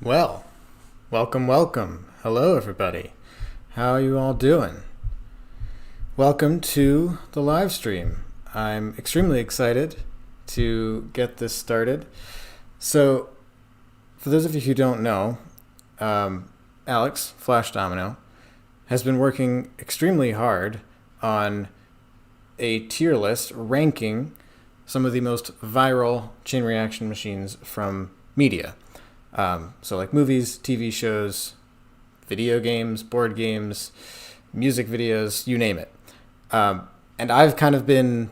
Well, welcome. Hello, everybody. How are you all doing? Welcome to the live stream. I'm extremely excited to get this started. So, for those of you who don't know, Alex, Flash Domino, has been working extremely hard on a tier list ranking some of the most viral chain reaction machines from media. So like movies, TV shows, video games, board games, music videos, you name it. And I've kind of been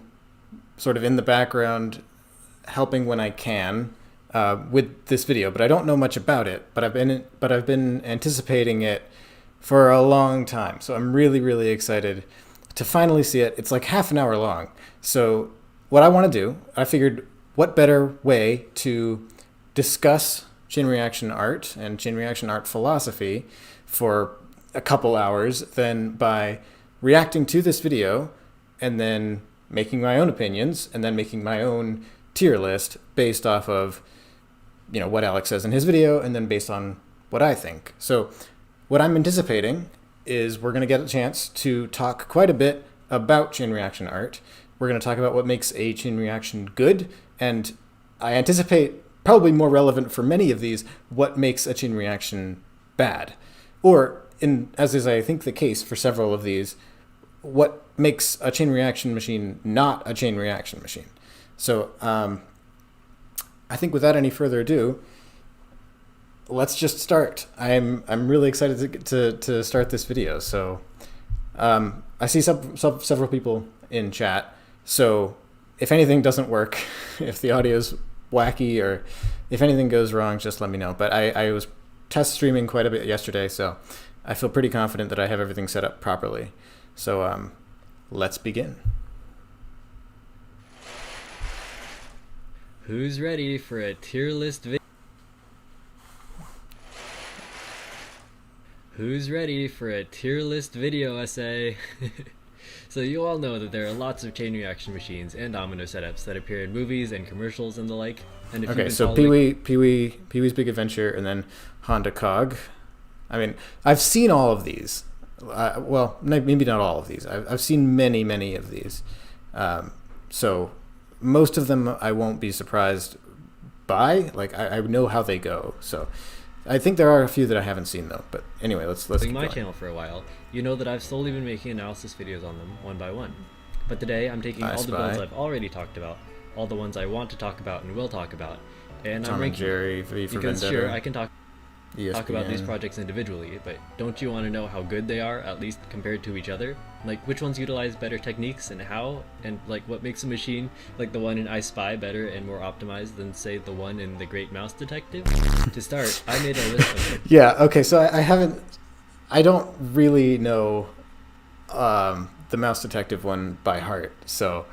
sort of in the background helping when I can with this video, but I don't know much about it, but I've been anticipating it for a long time. So I'm really excited to finally see it. It's like half an hour long. So what I want to do, I figured what better way to discuss chain reaction art and chain reaction art philosophy for a couple hours than by reacting to this video and then making my own opinions and then making my own tier list based off of, you know, what Alex says in his video and then based on what I think. So what I'm anticipating is we're going to get a chance to talk quite a bit about chain reaction art. We're going to talk about what makes a chain reaction good, and I anticipate probably more relevant for many of these, what makes a chain reaction bad. Or, as is I think the case for several of these, what makes a chain reaction machine not a chain reaction machine. So I think without any further ado, let's just start. I'm really excited to start this video. So I see several people in chat. So if anything doesn't work, if the audio's wacky or if anything goes wrong, just let me know. But I was test streaming quite a bit yesterday, so I feel pretty confident that I have everything set up properly. So let's begin. Who's ready for a tier list video? Who's ready for a tier list video essay? So you all know that there are lots of chain reaction machines and domino setups that appear in movies and commercials and the like. And if okay, so Pee-wee's Big Adventure, and then Honda Cog. I mean, I've seen all of these. Well, maybe not all of these. I've seen many of these. So most of them I won't be surprised by. Like I know how they go. So I think there are a few that I haven't seen though. But anyway, let's keep my going. channel for a while. You know that I've slowly been making analysis videos on them one by one. But today I'm taking all the builds I've already talked about, all the ones I want to talk about and will talk about, and I'm ranking Jerry, V for because Vendetta, sure I can talk about these ESPN. projects individually, but don't you want to know how good they are, at least compared to each other? Like which ones utilize better techniques and how, and like what makes a machine like the one in I Spy better and more optimized than say the one in The Great Mouse Detective? To start, I made a list of Yeah, okay, so I don't really know the Mouse Detective one by heart, so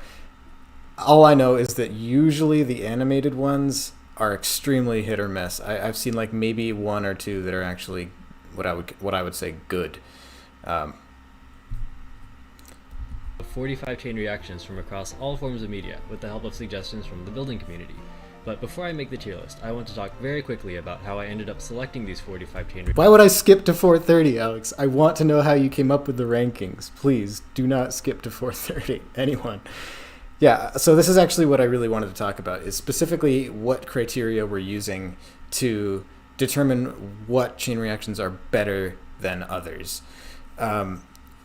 all I know is that usually the animated ones are extremely hit or miss. I've seen like maybe one or two that are actually what I would say good. 45 chain reactions from across all forms of media with the help of suggestions from the building community. But before I make the tier list, I want to talk very quickly about how I ended up selecting these 45 chain reactions. Why would I skip to 430, Alex? I want to know how you came up with the rankings. Please do not skip to 430. Anyone. Yeah, so this is actually what I really wanted to talk about, is specifically what criteria we're using to determine what chain reactions are better than others.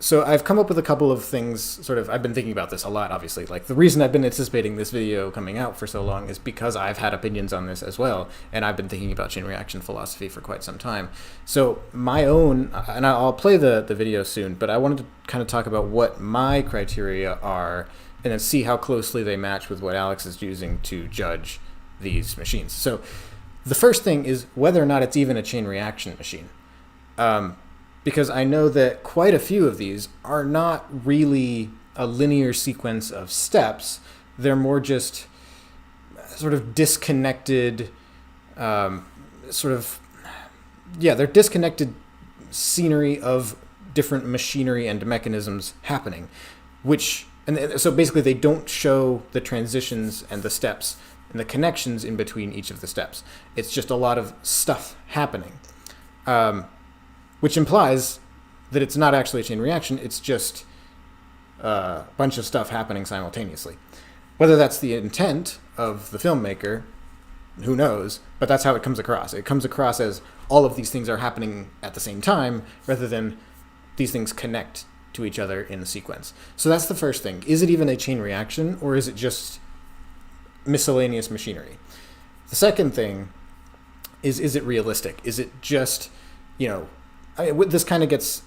So I've come up with a couple of things, I've been thinking about this a lot, obviously. Like, the reason I've been anticipating this video coming out for so long is because I've had opinions on this as well, and I've been thinking about chain reaction philosophy for quite some time. So my own, and I'll play the video soon, but I wanted to kind of talk about what my criteria are and then see how closely they match with what Alex is using to judge these machines. So the first thing is whether or not it's even a chain reaction machine. Because I know that quite a few of these are not really a linear sequence of steps. They're more just sort of disconnected, they're disconnected scenery of different machinery and mechanisms happening, and so basically they don't show the transitions and the steps and the connections in between each of the steps. It's just a lot of stuff happening, which implies that it's not actually a chain reaction. It's just a bunch of stuff happening simultaneously. Whether that's the intent of the filmmaker, who knows, but that's how it comes across. It comes across as all of these things are happening at the same time, rather than these things connect to each other in a sequence. So that's the first thing. Is it even a chain reaction, or is it just miscellaneous machinery? The second thing is it realistic? Is it just, this kind of gets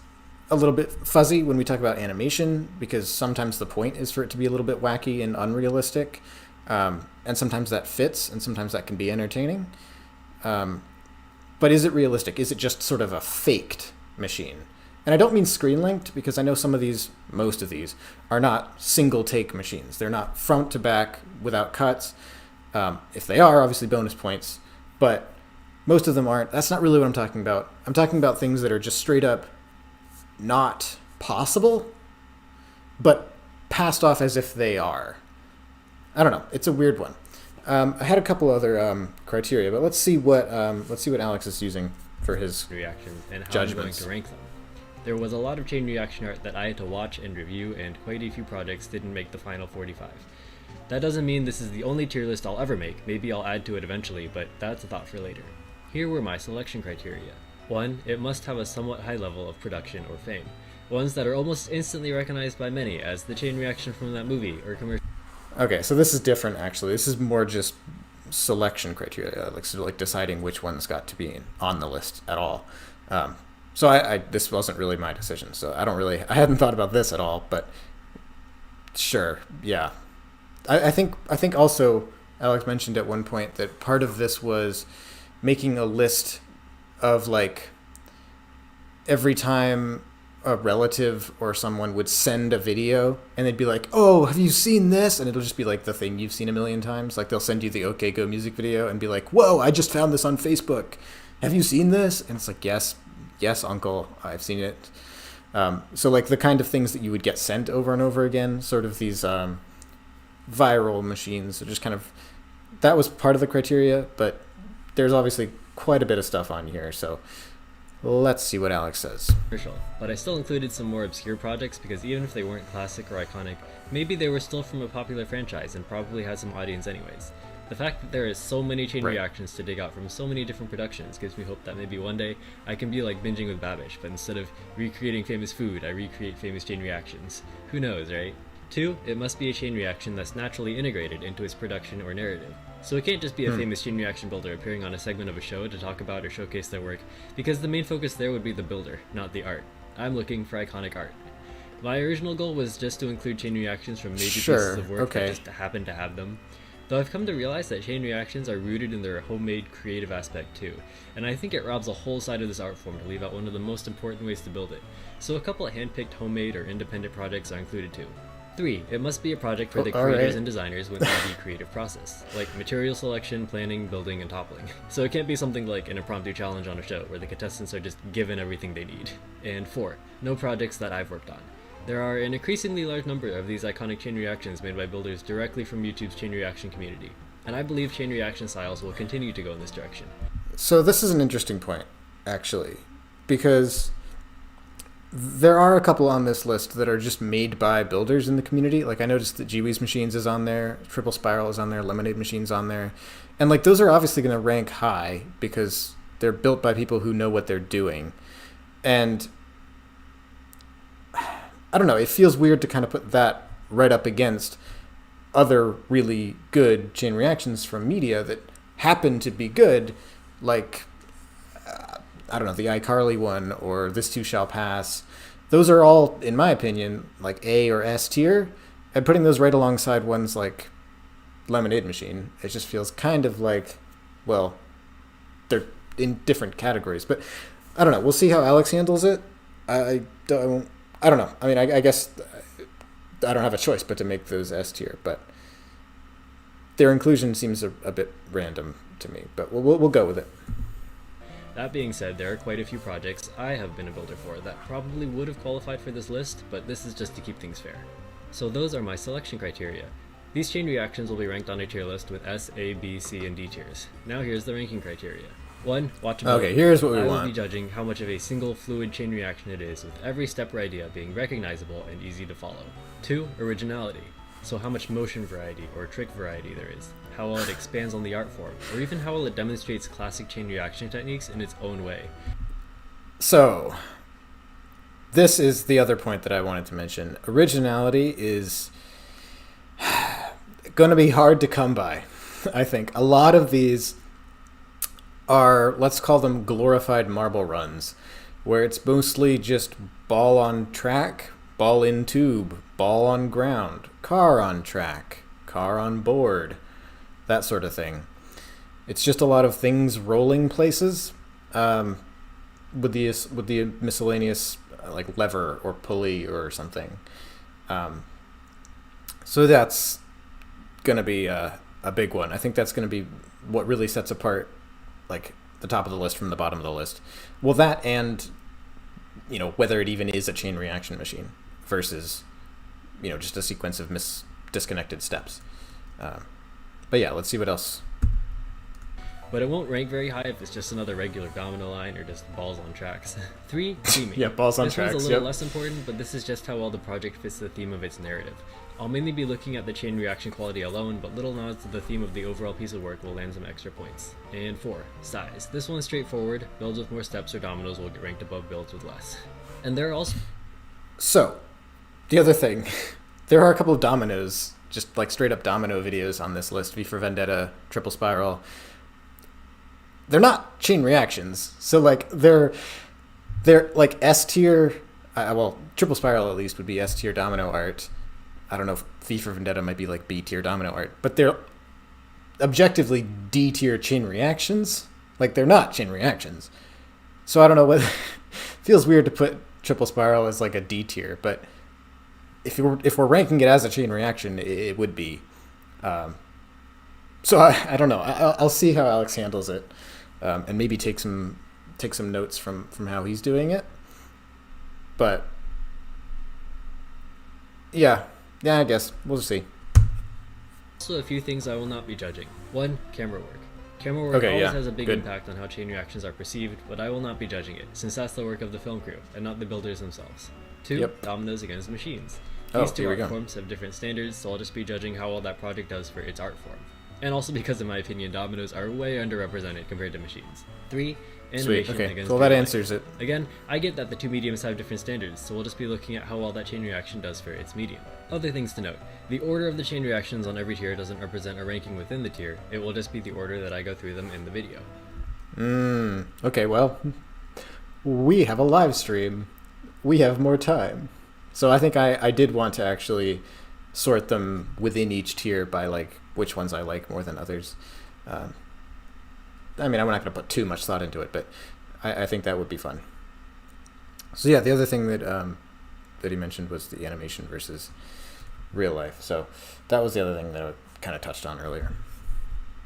a little bit fuzzy when we talk about animation, because sometimes the point is for it to be a little bit wacky and unrealistic, and sometimes that fits, and sometimes that can be entertaining. But is it realistic? Is it just sort of a faked machine? And I don't mean screen-linked, because I know most of these, are not single-take machines. They're not front to back without cuts. If they are, obviously bonus points. But most of them aren't. That's not really what I'm talking about. I'm talking about things that are just straight up not possible, but passed off as if they are. I don't know. It's a weird one. I had a couple other criteria, but let's see what Alex is using for his reaction and how judgments. I'm going to rank them. There was a lot of chain reaction art that I had to watch and review, and quite a few projects didn't make the final 45. That doesn't mean this is the only tier list I'll ever make. Maybe I'll add to it eventually, but that's a thought for later. Here were my selection criteria. 1. It must have a somewhat high level of production or fame. Ones that are almost instantly recognized by many as the chain reaction from that movie or commercial. Okay, so this is different, actually. This is more just selection criteria, like deciding which ones got to be on the list at all. So I this wasn't really my decision, so I hadn't thought about this at all, but sure, yeah. I think also Alex mentioned at one point that part of this was making a list of, like, every time a relative or someone would send a video and they'd be like, oh, have you seen this? And it'll just be like the thing you've seen a million times. Like, they'll send you the OK Go music video and be like, whoa, I just found this on Facebook. Have you seen this? And it's like, yes, uncle, I've seen it. So, like, the kind of things that you would get sent over and over again, sort of these viral machines, are just kind of, that was part of the criteria, but there's obviously quite a bit of stuff on here, so let's see what Alex says. But I still included some more obscure projects because even if they weren't classic or iconic, maybe they were still from a popular franchise and probably had some audience anyways. The fact that there is so many chain reactions to dig out from so many different productions gives me hope that maybe one day I can be like binging with Babish, but instead of recreating famous food, I recreate famous chain reactions. Who knows, right? 2. It must be a chain reaction that's naturally integrated into its production or narrative. So it can't just be a famous chain reaction builder appearing on a segment of a show to talk about or showcase their work, because the main focus there would be the builder, not the art. I'm looking for iconic art. My original goal was just to include chain reactions from major pieces of work that just happen to have them. Though I've come to realize that chain reactions are rooted in their homemade creative aspect too, and I think it robs a whole side of this art form to leave out one of the most important ways to build it. So a couple of hand-picked homemade or independent projects are included too. 3. It must be a project where the creators and designers went through the creative process, like material selection, planning, building, and toppling. So it can't be something like an impromptu challenge on a show where the contestants are just given everything they need. And 4. No projects that I've worked on. There are an increasingly large number of these iconic chain reactions made by builders directly from YouTube's chain reaction community, and I believe chain reaction styles will continue to go in this direction. So this is an interesting point, actually, because there are a couple on this list that are just made by builders in the community. Like, I noticed that G-Wee's Machines is on there, Triple Spiral is on there, Lemonade Machine's on there. And, like, those are obviously going to rank high because they're built by people who know what they're doing. And I don't know, it feels weird to kind of put that right up against other really good chain reactions from media that happen to be good, like, I don't know, the iCarly one or This Too Shall Pass. Those are all, in my opinion, like A or S tier. And putting those right alongside ones like Lemonade Machine, it just feels kind of like, well, they're in different categories. But I don't know. We'll see how Alex handles it. I don't know. I mean, I guess I don't have a choice but to make those S tier. But their inclusion seems a bit random to me. But we'll go with it. That being said, there are quite a few projects I have been a builder for that probably would have qualified for this list, but this is just to keep things fair. So those are my selection criteria. These chain reactions will be ranked on a tier list with S, A, B, C, and D tiers. Now here's the ranking criteria. One, watchability. Okay, here's what we I will want. be judging how much of a single fluid chain reaction it is, with every step or idea being recognizable and easy to follow. Two, originality. So how much motion variety or trick variety there is, how well it expands on the art form, or even how well it demonstrates classic chain reaction techniques in its own way. So, this is the other point that I wanted to mention. Originality is going to be hard to come by, I think. A lot of these are, let's call them glorified marble runs, where it's mostly just ball on track, ball in tube, ball on ground, car on track, car on board, that sort of thing. It's just a lot of things rolling places, with the miscellaneous like lever or pulley or something. So that's gonna be a big one. I think that's gonna be what really sets apart like the top of the list from the bottom of the list. Well, that and whether it even is a chain reaction machine versus just a sequence of disconnected steps. But yeah, let's see what else. But it won't rank very high if it's just another regular domino line or just balls on tracks. 3, theming. Yeah, balls on this tracks. This one's a little less important, but this is just how well the project fits the theme of its narrative. I'll mainly be looking at the chain reaction quality alone, but little nods to the theme of the overall piece of work will land some extra points. And 4, size. This one's straightforward. Builds with more steps or dominoes will get ranked above builds with less. And there are also... So, the other thing, there are a couple of dominoes, just like straight up domino videos on this list. V for Vendetta, Triple Spiral. They're not chain reactions, so like they're like S tier. Well, Triple Spiral at least would be S tier domino art. I don't know if V for Vendetta might be like B tier domino art, but they're objectively D tier chain reactions. Like they're not chain reactions. So I don't know whether feels weird to put Triple Spiral as like a D tier, but if we're ranking it as a chain reaction, it would be. So I don't know. I'll see how Alex handles it, and maybe take some notes from how he's doing it. But yeah, I guess we'll see. Also, a few things I will not be judging. 1, camera work. Camera work always has a big impact on how chain reactions are perceived, but I will not be judging it, since that's the work of the film crew, and not the builders themselves. 2, dominoes against machines. These two art forms have different standards, so I'll just be judging how well that project does for its art form. And also because, in my opinion, dominoes are way underrepresented compared to machines. 3, animation against well, that answers it. Again, I get that the two mediums have different standards, so we'll just be looking at how well that chain reaction does for its medium. Other things to note. The order of the chain reactions on every tier doesn't represent a ranking within the tier, it will just be the order that I go through them in the video. Okay, well, we have a live stream. We have more time. So I think I did want to actually sort them within each tier by like which ones I like more than others. I mean, I'm not going to put too much thought into it, but I think that would be fun. So yeah, the other thing that he mentioned was the animation versus real life. So that was the other thing that I kind of touched on earlier.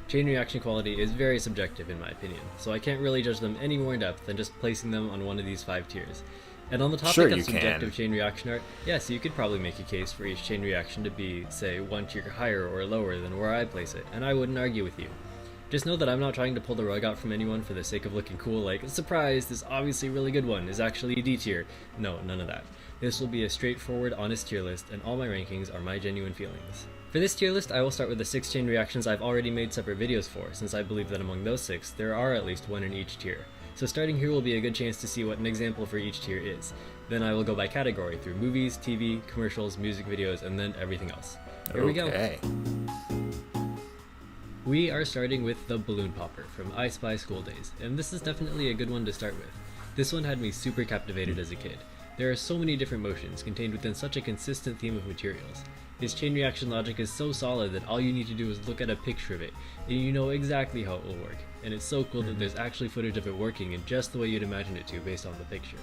Chain reaction quality is very subjective in my opinion, so I can't really judge them any more in depth than just placing them on one of these 5 tiers. And on the topic of subjective chain reaction art, yes, you could probably make a case for each chain reaction to be, say, 1 tier higher or lower than where I place it, and I wouldn't argue with you. Just know that I'm not trying to pull the rug out from anyone for the sake of looking cool, like, surprise, this obviously really good one is actually D tier. No, none of that. This will be a straightforward, honest tier list, and all my rankings are my genuine feelings. For this tier list, I will start with the 6 chain reactions I've already made separate videos for, since I believe that among those 6, there are at least 1 in each tier. So starting here will be a good chance to see what an example for each tier is. Then I will go by category through movies, TV, commercials, music videos, and then everything else. Here we go. We are starting with the Balloon Popper from I Spy School Days, and this is definitely a good one to start with. This one had me super captivated as a kid. There are so many different motions contained within such a consistent theme of materials. His chain reaction logic is so solid that all you need to do is look at a picture of it, and you know exactly how it will work. And it's so cool that there's actually footage of it working in just the way you'd imagine it to based on the picture.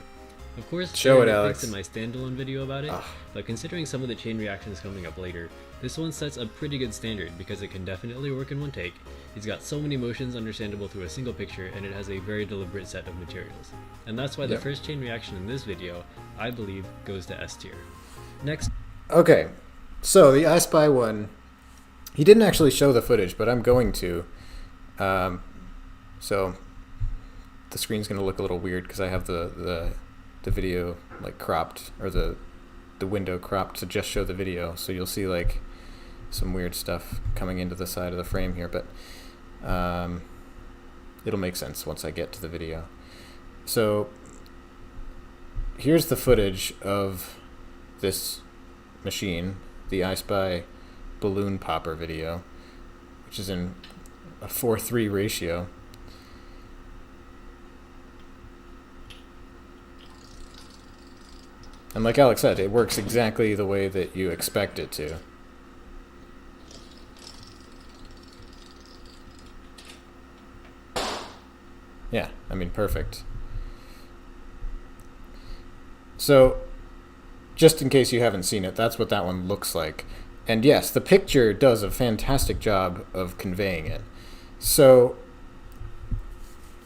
Of course, show it, there are Alex. in my standalone video about it, but considering some of the chain reactions coming up later, this one sets a pretty good standard because it can definitely work in one take. He's got so many motions understandable through a single picture, and it has a very deliberate set of materials. And that's why the first chain reaction in this video, I believe, goes to S tier. Next. Okay, so the I Spy one, he didn't actually show the footage, but I'm going to. So the screen's going to look a little weird because I have the video like cropped, or the window cropped to just show the video. So you'll see like some weird stuff coming into the side of the frame here, but it'll make sense once I get to the video. So here's the footage of this machine, the I Spy balloon popper video, which is in a 4:3 ratio. And like Alex said, it works exactly the way that you expect it to. Yeah, I mean, perfect. So, just in case you haven't seen it, that's what that one looks like. And yes, the picture does a fantastic job of conveying it. So,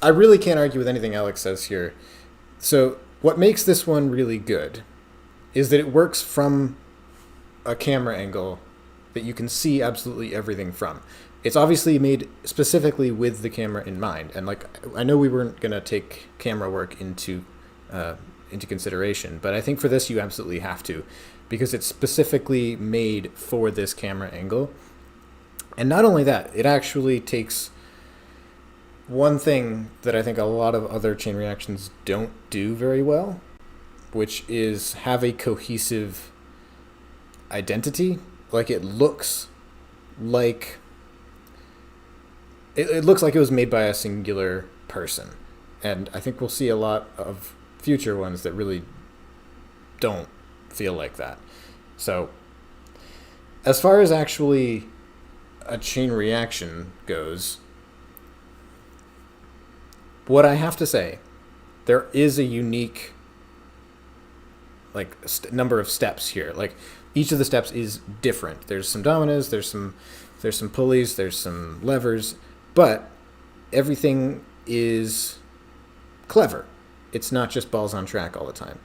I really can't argue with anything Alex says here. So, what makes this one really good is that it works from a camera angle that you can see absolutely everything from. It's obviously made specifically with the camera in mind. And like, I know we weren't going to take camera work into consideration, but I think for this you absolutely have to, because it's specifically made for this camera angle. And not only that, it actually takes one thing that I think a lot of other chain reactions don't do very well, which is have a cohesive identity. Like, it looks like it looks like it was made by a singular person. And I think we'll see a lot of future ones that really don't feel like that. So, as far as actually a chain reaction goes, what I have to say, there is a unique like number of steps here. Like, each of the steps is different. There's some dominoes, there's some pulleys, there's some levers, but everything is clever. It's not just balls on track all the time.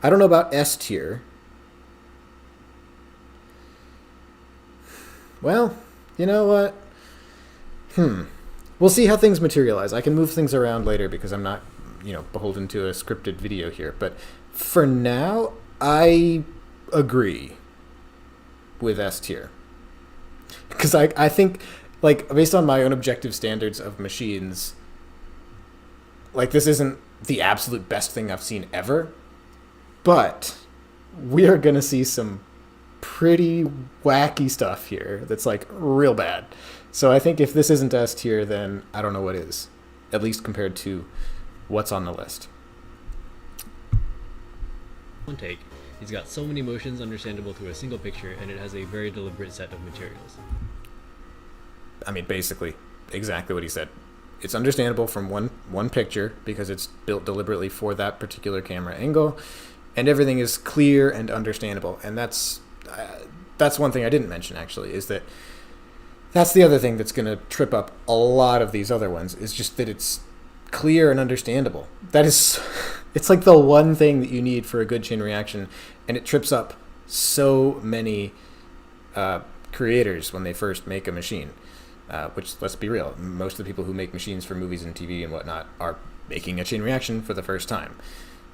I don't know about S tier. Well, you know what? We'll see how things materialize. I can move things around later because I'm not, beholden to a scripted video here. But for now, I agree with S tier. Because I think, like, based on my own objective standards of machines, like, this isn't the absolute best thing I've seen ever, but we are going to see some pretty wacky stuff here that's, like, real bad. So I think if this isn't S tier, then I don't know what is, at least compared to what's on the list. One take. He's got so many motions understandable through a single picture, and it has a very deliberate set of materials. I mean, basically, exactly what he said. It's understandable from one picture because it's built deliberately for that particular camera angle, and everything is clear and understandable. And that's one thing I didn't mention, actually, is that that's the other thing that's going to trip up a lot of these other ones, is just that it's clear and understandable. That is, it's like the one thing that you need for a good chain reaction, and it trips up so many creators when they first make a machine. Which, let's be real, most of the people who make machines for movies and TV and whatnot are making a chain reaction for the first time.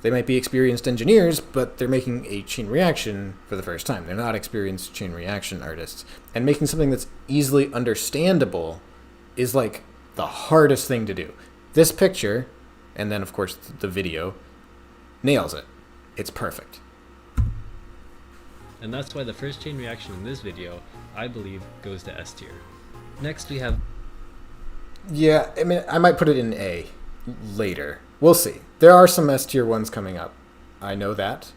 They might be experienced engineers, but they're making a chain reaction for the first time. They're not experienced chain reaction artists. And making something that's easily understandable is like the hardest thing to do. This picture, and then of course the video, nails it. It's perfect. And that's why the first chain reaction in this video, I believe, goes to S tier. Next we have... Yeah, I mean, I might put it in A later. We'll see. There are some S tier ones coming up. I know that.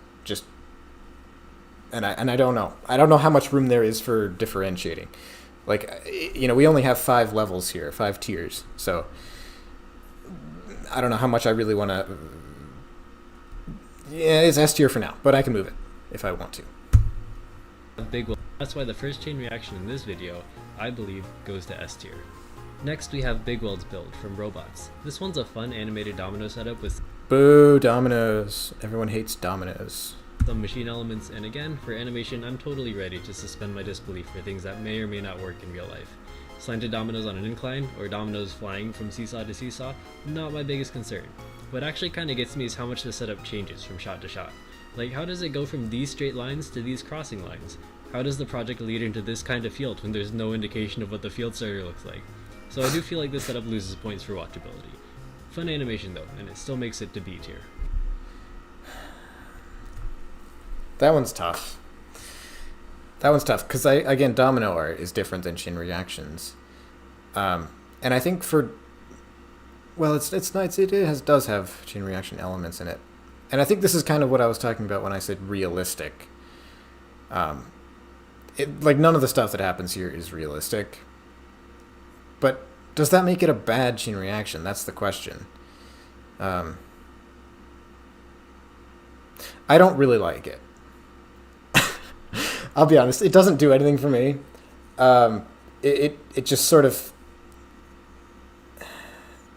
And I don't know. I don't know how much room there is for differentiating. Like, we only have 5 levels here, 5 tiers. So I don't know how much I really want to... Yeah, it's S tier for now, but I can move it if I want to. That's why the first chain reaction in this video, I believe, goes to S tier. Next we have Big Weld's build from Robots. This one's a fun animated domino setup with... Boo, dominoes. Everyone hates dominoes. Some machine elements, and again, for animation, I'm totally ready to suspend my disbelief for things that may or may not work in real life. Slanted dominoes on an incline, or dominoes flying from seesaw to seesaw, not my biggest concern. What actually kinda gets me is how much the setup changes from shot to shot. Like, how does it go from these straight lines to these crossing lines? How does the project lead into this kind of field when there's no indication of what the field starter looks like? So I do feel like this setup loses points for watchability. Fun animation though, and it still makes it to B tier. That one's tough. Because again, domino art is different than chain reactions, and I think it does have chain reaction elements in it, and I think this is kind of what I was talking about when I said realistic. None of the stuff that happens here is realistic, but does that make it a bad chain reaction? That's the question. I don't really like it. I'll be honest, it doesn't do anything for me. It just sort of...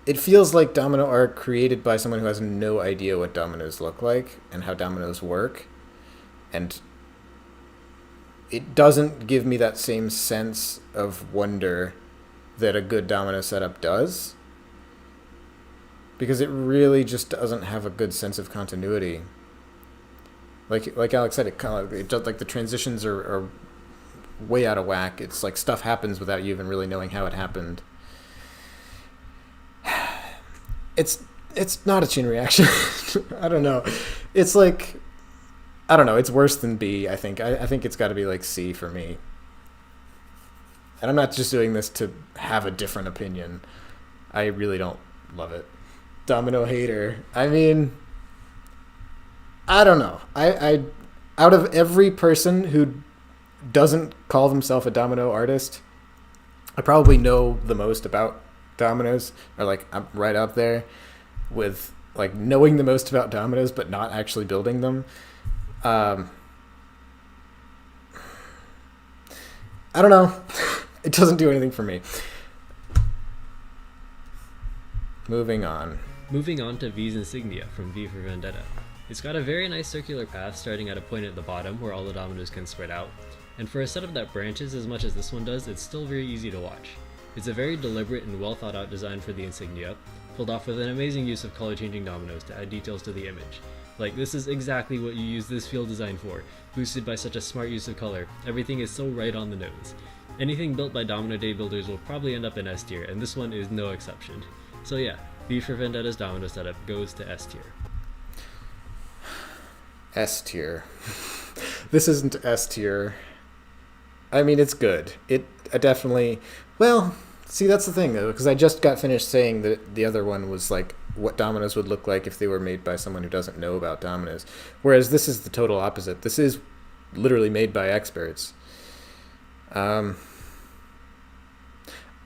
It feels like domino art created by someone who has no idea what dominoes look like and how dominoes work. And it doesn't give me that same sense of wonder that a good domino setup does. Because it really just doesn't have a good sense of continuity. Like Alex said, it does, like the transitions are way out of whack. It's like stuff happens without you even really knowing how it happened. It's not a chain reaction. I don't know. It's like, I don't know. It's worse than B, I think. I think it's got to be like C for me. And I'm not just doing this to have a different opinion. I really don't love it. Domino hater. I mean, I don't know. I out of every person who doesn't call themselves a domino artist, I probably know the most about dominoes, or like I'm right up there with like knowing the most about dominoes but not actually building them. I don't know. It doesn't do anything for me. Moving on to V's insignia from V for Vendetta. It's got a very nice circular path starting at a point at the bottom where all the dominoes can spread out, and for a setup that branches as much as this one does, it's still very easy to watch. It's a very deliberate and well thought out design for the insignia, pulled off with an amazing use of color changing dominoes to add details to the image. Like, this is exactly what you use this field design for, boosted by such a smart use of color. Everything is so right on the nose. Anything built by Domino Day builders will probably end up in S tier, and this one is no exception. So yeah, V for Vendetta's domino setup goes to S tier. S tier. This isn't S tier. I mean, it's good. It definitely... Well, see, that's the thing, though, because I just got finished saying that the other one was, like, what dominoes would look like if they were made by someone who doesn't know about dominoes. Whereas this is the total opposite. This is literally made by experts. I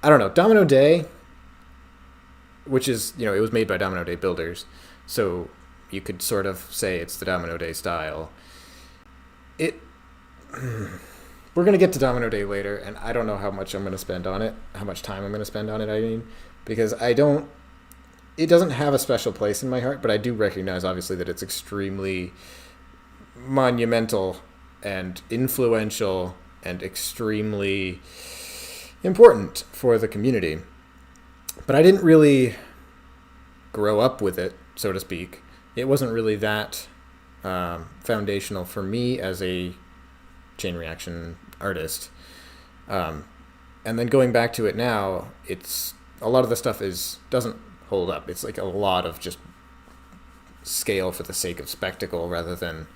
don't know. Domino Day, which is, you know, it was made by Domino Day builders, so you could sort of say it's the Domino Day style. We're going to get to Domino Day later, and I don't know how much I'm going to spend on it, how much time I'm going to spend on it, I mean, because it doesn't have a special place in my heart, but I do recognize, obviously, that it's extremely monumental and influential and extremely important for the community. But I didn't really grow up with it, so to speak. It wasn't really that foundational for me as a chain reaction artist. And then going back to it now, it's a lot of the stuff doesn't hold up. It's like a lot of just scale for the sake of spectacle rather than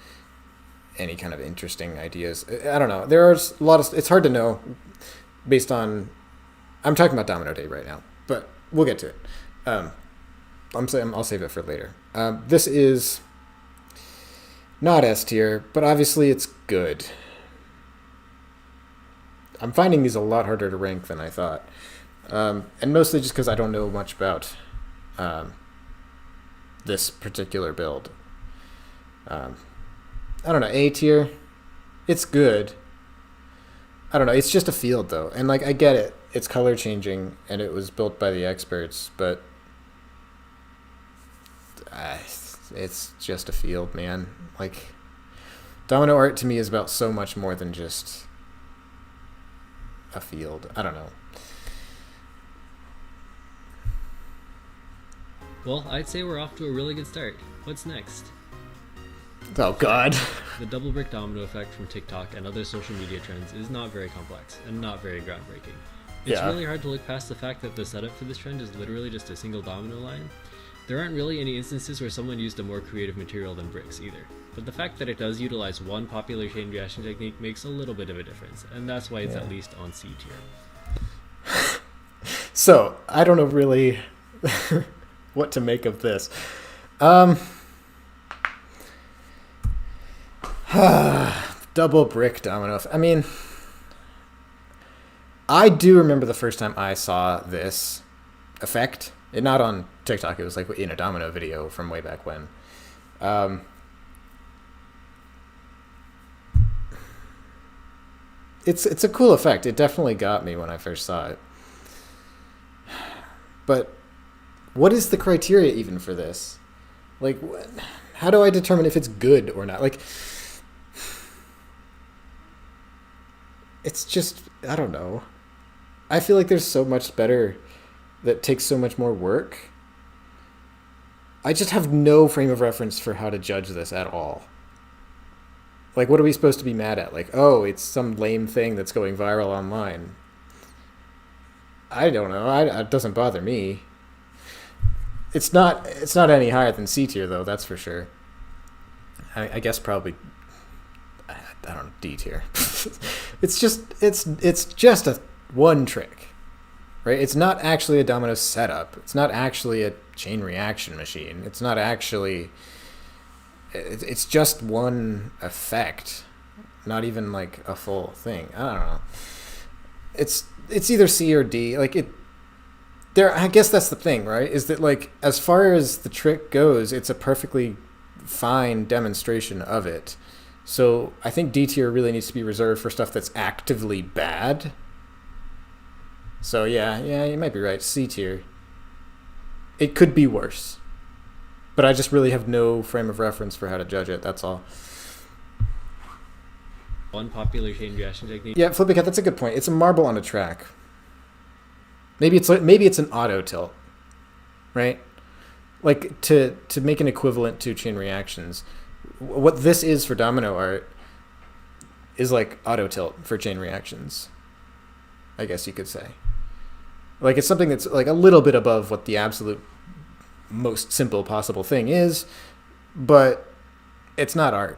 any kind of interesting ideas. I don't know. There's a lot of... It's hard to know based on... I'm talking about Domino Day right now, but we'll get to it. I'll save it for later. This is not S tier, but obviously it's good. I'm finding these a lot harder to rank than I thought. And mostly just because I don't know much about this particular build. I don't know, A tier. It's good. I don't know, it's just a field though. And like, I get it. It's color changing and it was built by the experts, but it's just a field, man. Like, domino art to me is about so much more than just a field. I don't know. Well, I'd say we're off to a really good start. What's next? Oh God. The double brick domino effect from TikTok and other social media trends is not very complex and not very groundbreaking. It's really hard to look past the fact that the setup for this trend is literally just a single domino line. There aren't really any instances where someone used a more creative material than bricks either, but the fact that it does utilize one popular chain reaction technique makes a little bit of a difference, and that's why it's at least on C tier. So, I don't know really what to make of this. Double brick domino. I mean, I do remember the first time I saw this effect. Not on TikTok. It was like in a domino video from way back when. It's a cool effect. It definitely got me when I first saw it. But what is the criteria even for this? Like, how do I determine if it's good or not? Like, it's just, I don't know. I feel like there's so much better that takes so much more work. I just have no frame of reference for how to judge this at all. Like, what are we supposed to be mad at? Like, oh, it's some lame thing that's going viral online. I don't know. It doesn't bother me. It's not any higher than C tier, though, that's for sure. I guess probably, I don't know, D tier. It's just a one trick. Right? It's not actually a domino setup. It's not actually a chain reaction machine. It's not actually... It's just one effect. Not even like a full thing. I don't know. It's either C or D. Like I guess that's the thing, right? Is that like as far as the trick goes, it's a perfectly fine demonstration of it. So I think D tier really needs to be reserved for stuff that's actively bad. So yeah, you might be right. C tier. It could be worse. But I just really have no frame of reference for how to judge it, that's all. One popular chain reaction technique. Yeah, Flippy Cat, that's a good point. It's a marble on a track. Maybe it's an auto tilt. Right? Like to make an equivalent to chain reactions. What this is for domino art is like auto tilt for chain reactions. I guess you could say. Like, it's something that's like a little bit above what the absolute most simple possible thing is, but it's not art.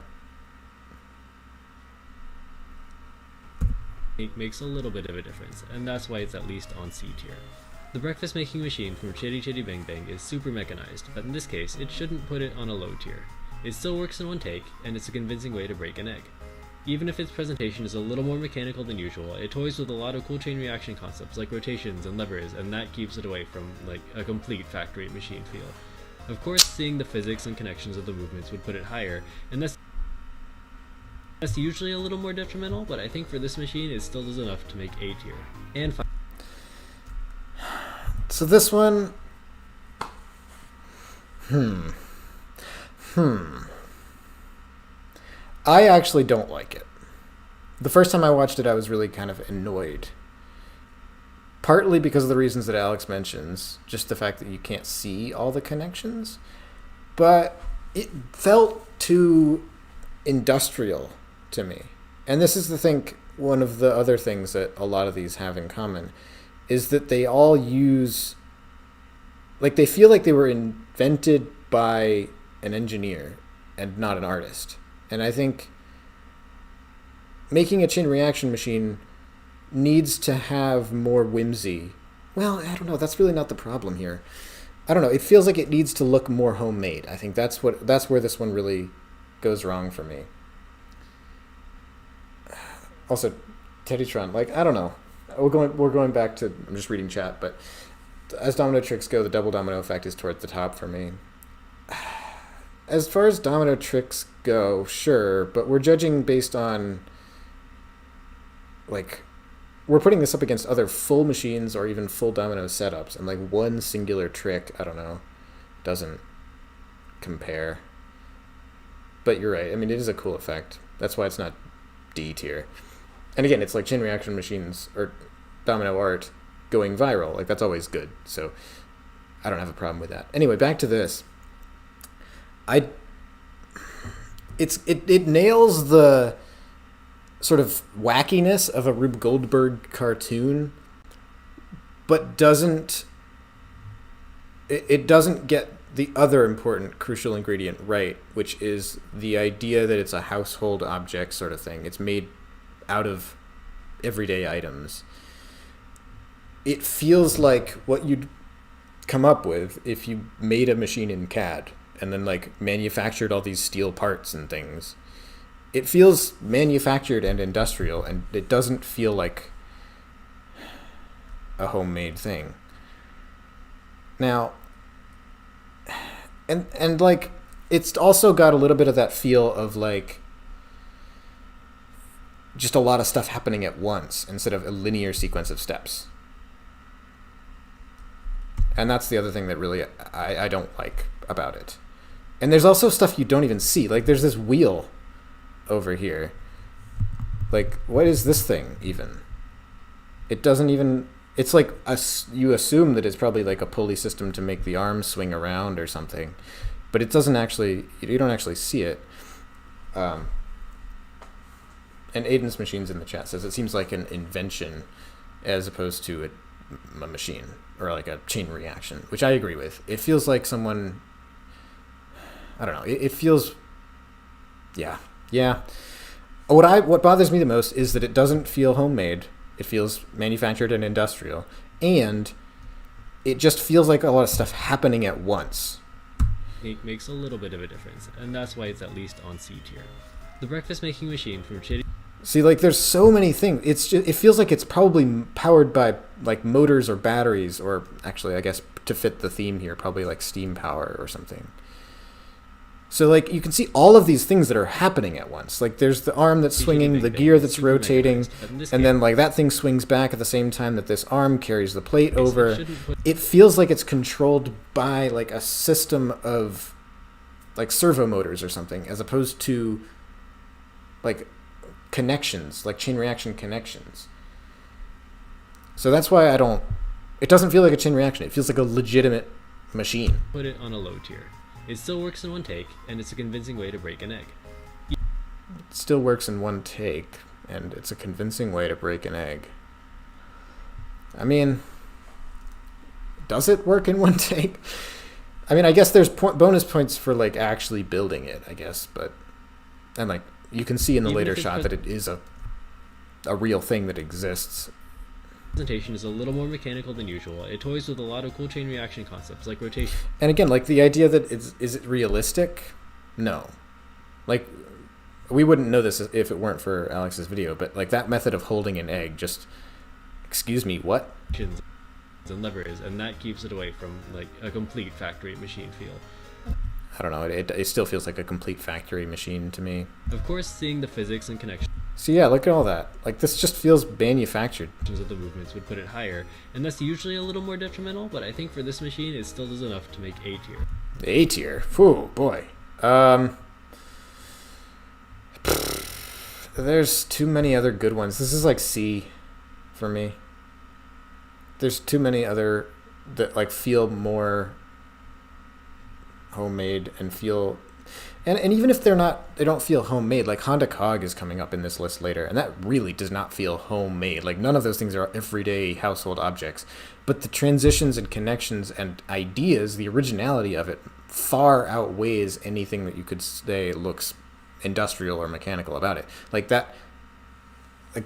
It makes a little bit of a difference, and that's why it's at least on C tier. The breakfast making machine from Chitty Chitty Bang Bang is super mechanized, but in this case, it shouldn't put it on a low tier. It still works in one take, and it's a convincing way to break an egg. Even if its presentation is a little more mechanical than usual, it toys with a lot of cool chain reaction concepts like rotations and levers, and that keeps it away from like a complete factory machine feel. Of course, seeing the physics and connections of the movements would put it higher, and that's usually a little more detrimental, but I think for this machine it still does enough to make A tier. And so this one... I actually don't like it. The first time I watched it, I was really kind of annoyed. Partly because of the reasons that Alex mentions, just the fact that you can't see all the connections. But it felt too industrial to me. And this is one of the other things that a lot of these have in common, is that they all use... Like, they feel like they were invented by an engineer and not an artist. And I think making a chain reaction machine needs to have more whimsy. Well, I don't know. That's really not the problem here. I don't know. It feels like it needs to look more homemade. I think that's where this one really goes wrong for me. Also, Teddytron, like, I don't know. We're going back to, I'm just reading chat, but as domino tricks go, the double domino effect is towards the top for me. As far as domino tricks go, sure, but we're judging based on, like, we're putting this up against other full machines or even full domino setups, and, like, one singular trick, I don't know, doesn't compare. But you're right. I mean, it is a cool effect. That's why it's not D tier. And again, it's like chain reaction machines or domino art going viral. Like, that's always good. So I don't have a problem with that. Anyway, back to this. It nails the sort of wackiness of a Rube Goldberg cartoon, but doesn't get the other important crucial ingredient right, which is the idea that it's a household object sort of thing. It's made out of everyday items. It feels like what you'd come up with if you made a machine in CAD and then like manufactured all these steel parts and things. It feels manufactured and industrial, and it doesn't feel like a homemade thing. Now, and like, it's also got a little bit of that feel of like just a lot of stuff happening at once instead of a linear sequence of steps. And that's the other thing that really I don't like about it. And there's also stuff you don't even see. Like, there's this wheel over here. Like, what is this thing even? It doesn't even... It's like you assume that it's probably like a pulley system to make the arm swing around or something, but it doesn't actually. You don't actually see it. And Aiden's Machines in the chat says it seems like an invention as opposed to a machine or like a chain reaction, which I agree with. It feels like someone. I don't know. It feels. Yeah. What bothers me the most is that it doesn't feel homemade. It feels manufactured and industrial, and it just feels like a lot of stuff happening at once. It makes a little bit of a difference, and that's why it's at least on C tier. The breakfast making machine from Chitty. See, like, there's so many things. It feels like it's probably powered by like motors or batteries, or actually, I guess to fit the theme here, probably like steam power or something. So, like, you can see all of these things that are happening at once. Like, there's the arm that's swinging, the gear that's rotating, and then, like, that thing swings back at the same time that this arm carries the plate over. It feels like it's controlled by, like, a system of, like, servo motors or something, as opposed to, like, connections, like chain reaction connections. So that's why it doesn't feel like a chain reaction. It feels like a legitimate machine. Put it on a low tier. It still works in one take, and it's a convincing way to break an egg. It still works in one take, and it's a convincing way to break an egg. I mean, does it work in one take? I mean, I guess there's bonus points for, like, actually building it, I guess, but... And, like, you can see in the later shot that it is a real thing that exists. Presentation is a little more mechanical than usual. It toys with a lot of cool chain reaction concepts like rotation. And again, like, the idea that is it realistic? No. Like, we wouldn't know this if it weren't for Alex's video, but like that method of holding an egg, just, excuse me, what? And levers, and that keeps it away from like a complete factory machine feel. I don't know. It still feels like a complete factory machine to me. Of course, seeing the physics and connections. So yeah, look at all that. Like, this just feels manufactured. Of the movements would put it higher, and that's usually a little more detrimental, but I think for this machine it still does enough to make A tier. A tier? Whew, boy. There's too many other good ones. This is like C for me. There's too many other that like feel more homemade and feel... And even if they don't feel homemade, like Honda Cog is coming up in this list later, and that really does not feel homemade. Like, none of those things are everyday household objects. But the transitions and connections and ideas, the originality of it, far outweighs anything that you could say looks industrial or mechanical about it. Like,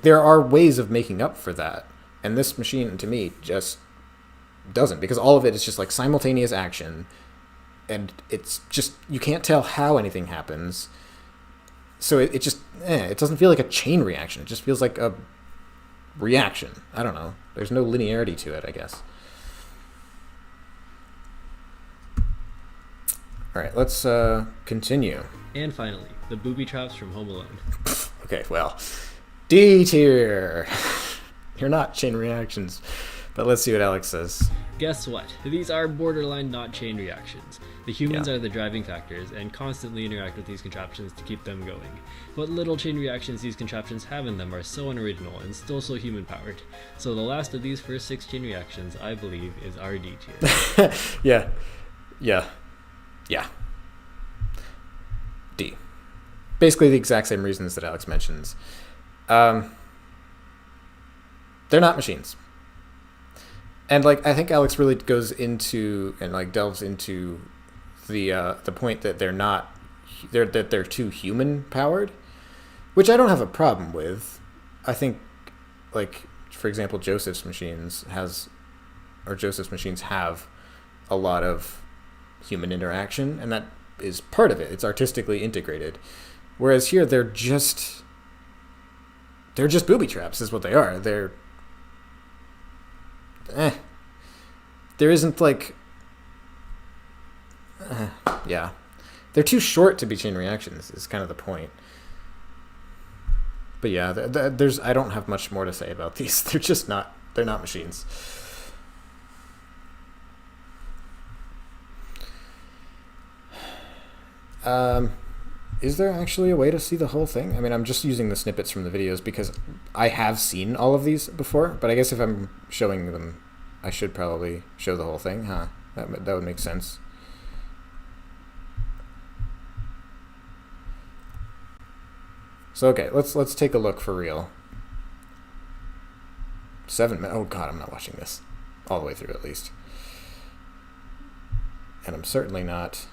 there are ways of making up for that. And this machine, to me, just doesn't. Because all of it is just, like, simultaneous action. And it's just, you can't tell how anything happens. So it just, it doesn't feel like a chain reaction. It just feels like a reaction. I don't know. There's no linearity to it, I guess. All right, let's continue. And finally, the booby traps from Home Alone. Okay, well, D tier. You're not chain reactions. But let's see what Alex says. Guess what? These are borderline not chain reactions. The humans Yeah. are the driving factors and constantly interact with these contraptions to keep them going. What little chain reactions these contraptions have in them are so unoriginal and still so human-powered. So the last of these first 6 chain reactions, I believe, is our D tier. Yeah. D. Basically the exact same reasons that Alex mentions. They're not machines. And like I think Alex really goes into and like delves into the point that they're too human powered, which I don't have a problem with. I think like for example Joseph's machines have a lot of human interaction, and that is part of it. It's artistically integrated. Whereas here they're just booby traps is what they are. There isn't like yeah. They're too short to be chain reactions is kind of the point. But yeah, I don't have much more to say about these. They're not machines. Is there actually a way to see the whole thing? I mean, I'm just using the snippets from the videos because I have seen all of these before, but I guess if I'm showing them, I should probably show the whole thing, huh? That would make sense. So okay, let's take a look for real. 7 minutes. Oh god, I'm not watching this all the way through at least. And I'm certainly not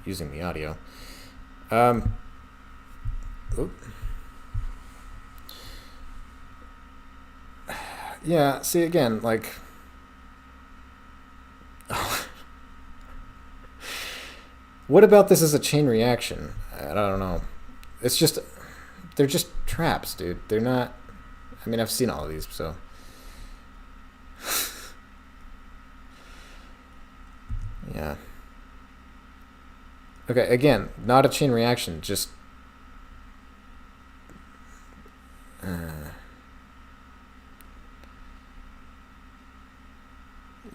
using the audio. Yeah, see again, like what about this as a chain reaction? I don't know. It's just they're just traps, dude. They're not I mean, I've seen all of these, so yeah. Okay, again, not a chain reaction, just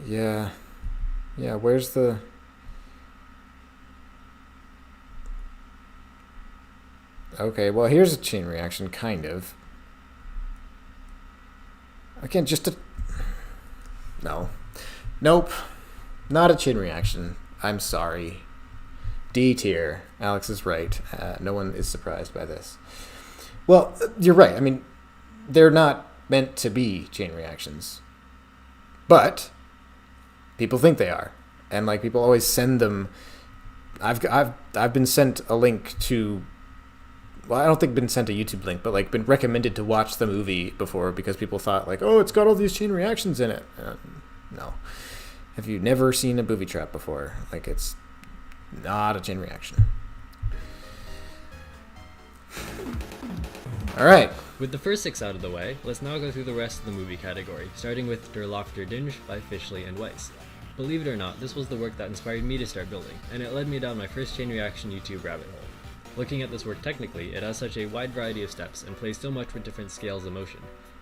yeah, where's the okay, well here's a chain reaction, kind of. Again, no, nope, not a chain reaction. I'm sorry. D tier. Alex is right. No one is surprised by this. Well, you're right. I mean, they're not meant to be chain reactions, but people think they are, and like people always send them. I've been sent a link to. Well, I don't think been sent a YouTube link, but like been recommended to watch the movie before because people thought like, oh, it's got all these chain reactions in it. No. Have you never seen a booby trap before? Like it's not a chain reaction. All right. With the first 6 out of the way, let's now go through the rest of the movie category, starting with Der Loch der Dinge by Fischley and Weiss. Believe it or not, this was the work that inspired me to start building, and it led me down my first chain reaction YouTube rabbit hole. Looking at this work technically, it has such a wide variety of steps and plays so much with different scales of motion.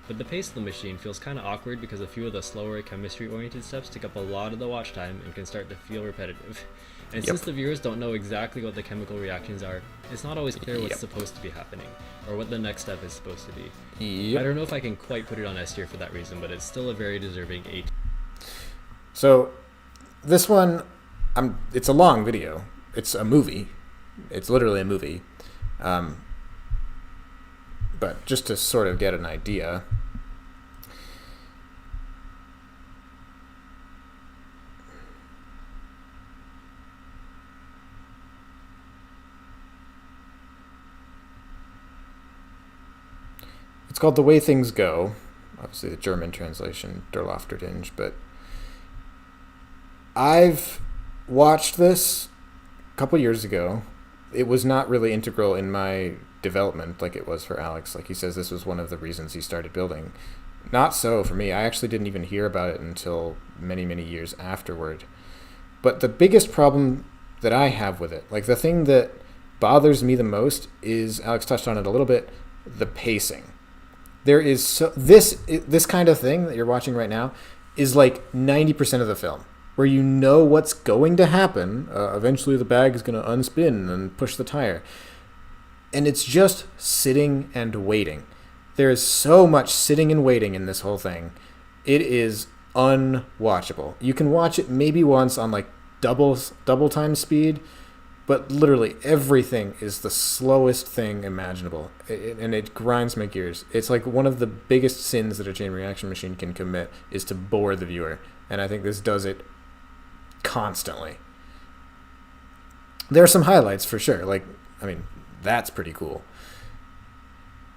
But the pace of the machine feels kinda awkward because a few of the slower chemistry-oriented steps take up a lot of the watch time and can start to feel repetitive. And since the viewers don't know exactly what the chemical reactions are, it's not always clear what's supposed to be happening, or what the next step is supposed to be. I don't know if I can quite put it on S tier for that reason, but it's still a very deserving A tier. So, this one, it's a long video. It's a movie. It's literally a movie. But just to sort of get an idea, it's called The Way Things Go. Obviously the German translation, Der Loch der Dinge, but I've watched this a couple years ago. It was not really integral in my development like it was for Alex. Like he says, this was one of the reasons he started building. Not so for me. I actually didn't even hear about it until many, many years afterward. But the biggest problem that I have with it, like the thing that bothers me the most is, Alex touched on it a little bit, the pacing. There is this kind of thing that you're watching right now is like 90% of the film, where you know what's going to happen. Eventually, the bag is going to unspin and push the tire. And it's just sitting and waiting. There is so much sitting and waiting in this whole thing. It is unwatchable. You can watch it maybe once on like double time speed, but literally everything is the slowest thing imaginable, and it grinds my gears. It's like one of the biggest sins that a chain reaction machine can commit is to bore the viewer, and I think this does it constantly. There are some highlights for sure. Like, I mean, that's pretty cool.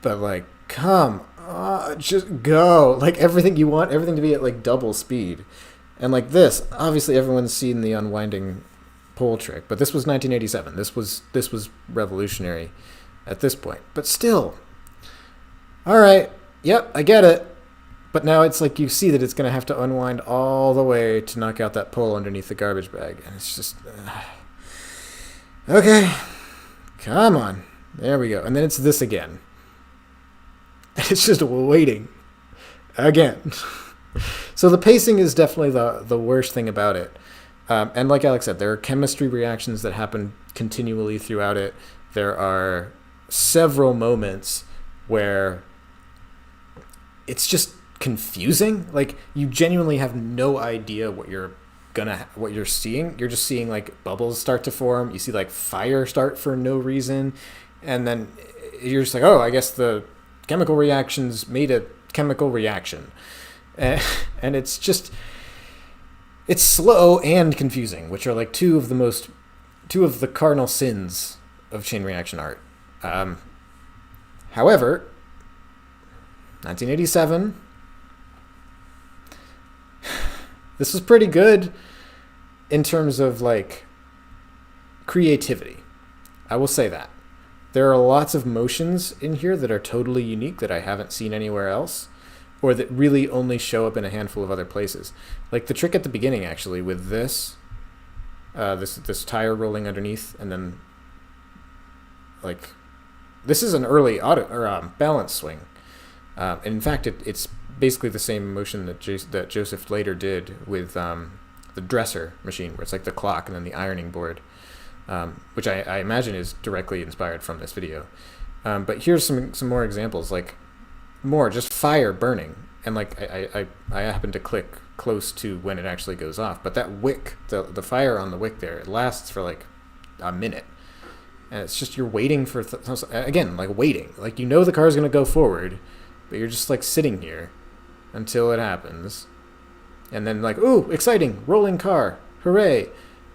But like, come on, just go. Like everything, you want everything to be at like double speed. And like this, obviously everyone's seen the unwinding pole trick, but this was 1987. This was revolutionary at this point. But still, all right, yep, I get it. But now it's like you see that it's going to have to unwind all the way to knock out that pole underneath the garbage bag, and it's just okay. Come on, there we go. And then it's this again. It's just waiting again. So the pacing is definitely the worst thing about it. And like Alex said, there are chemistry reactions that happen continually throughout it. There are several moments where it's just confusing. Like you genuinely have no idea what you're seeing. You're just seeing like bubbles start to form. You see like fire start for no reason. And then you're just like, oh, I guess the chemical reactions made a chemical reaction. And it's slow and confusing, which are like two of the cardinal sins of chain reaction art. However, 1987, this was pretty good in terms of like creativity. I will say that. There are lots of motions in here that are totally unique that I haven't seen anywhere else, or that really only show up in a handful of other places. Like the trick at the beginning, actually, with this tire rolling underneath, and then like this is an early balance swing. And in fact, it's basically the same motion that Joseph later did with the dresser machine, where it's like the clock and then the ironing board, which I imagine is directly inspired from this video. But here's some more examples, like more just fire burning, and like I happen to click close to when it actually goes off, but that wick, the fire on the wick there, it lasts for like a minute, and it's just you're waiting for again, like waiting, like you know the car's gonna go forward, but you're just like sitting here until it happens, and then like, ooh, exciting, rolling car, hooray,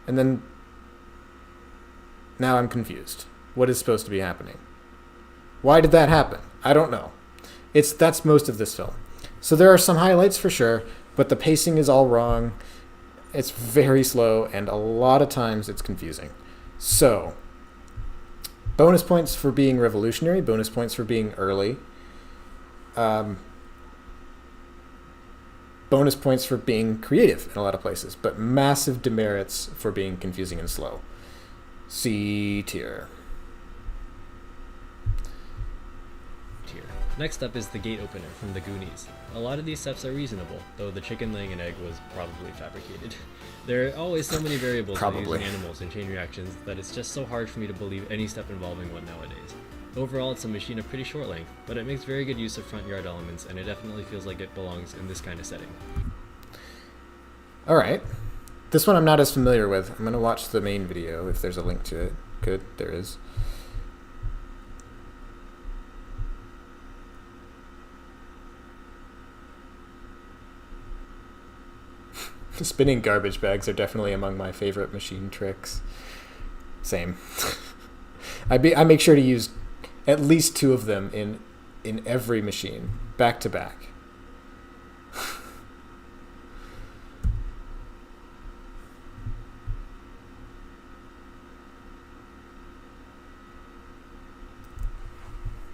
and then now I'm confused. What is supposed to be happening? Why did that happen? I don't know. That's most of this film. So there are some highlights for sure, but the pacing is all wrong. It's very slow, and a lot of times it's confusing. So, bonus points for being revolutionary, bonus points for being early. Bonus points for being creative in a lot of places, but massive demerits for being confusing and slow. C tier. Next up is the gate opener from the Goonies. A lot of these steps are reasonable, though the chicken laying an egg was probably fabricated. There are always so many variables in using animals and chain reactions that it's just so hard for me to believe any step involving one nowadays. Overall, it's a machine of pretty short length, but it makes very good use of front yard elements, and it definitely feels like it belongs in this kind of setting. Alright. This one I'm not as familiar with. I'm going to watch the main video if there's a link to it. Good, there is. Spinning garbage bags are definitely among my favorite machine tricks. Same. I make sure to use at least two of them in every machine, back to back.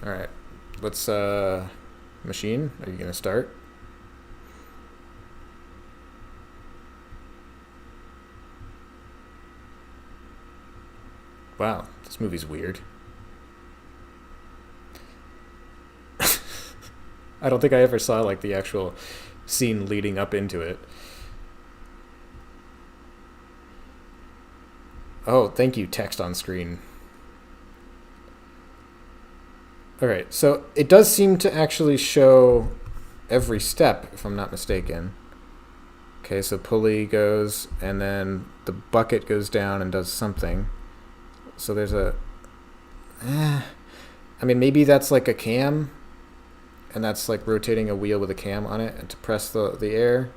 All right, let's machine. Are you gonna start? Wow, this movie's weird. I don't think I ever saw like the actual scene leading up into it. Oh, thank you, text on screen. Alright, so it does seem to actually show every step, if I'm not mistaken. Okay, so pulley goes, and then the bucket goes down and does something. So there's a... I mean, maybe that's like a cam, and that's like rotating a wheel with a cam on it and to press the air.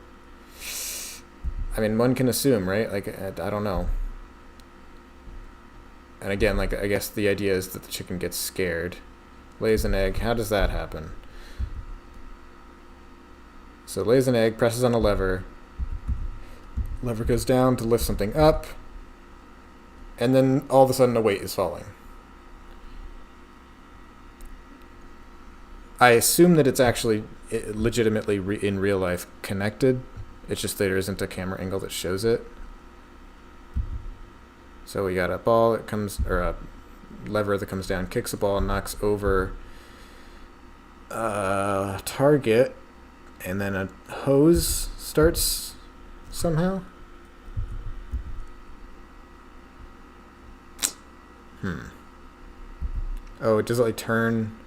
I mean, one can assume, right? Like, I don't know. And again, like, I guess the idea is that the chicken gets scared. Lays an egg. How does that happen? So lays an egg, presses on a lever. Lever goes down to lift something up. And then all of a sudden a weight is falling. I assume that it's actually legitimately in real life connected. It's just there isn't a camera angle that shows it. So we got a ball that comes, or a lever that comes down, kicks a ball, knocks over a target, and then a hose starts somehow. Oh, it does it like turn?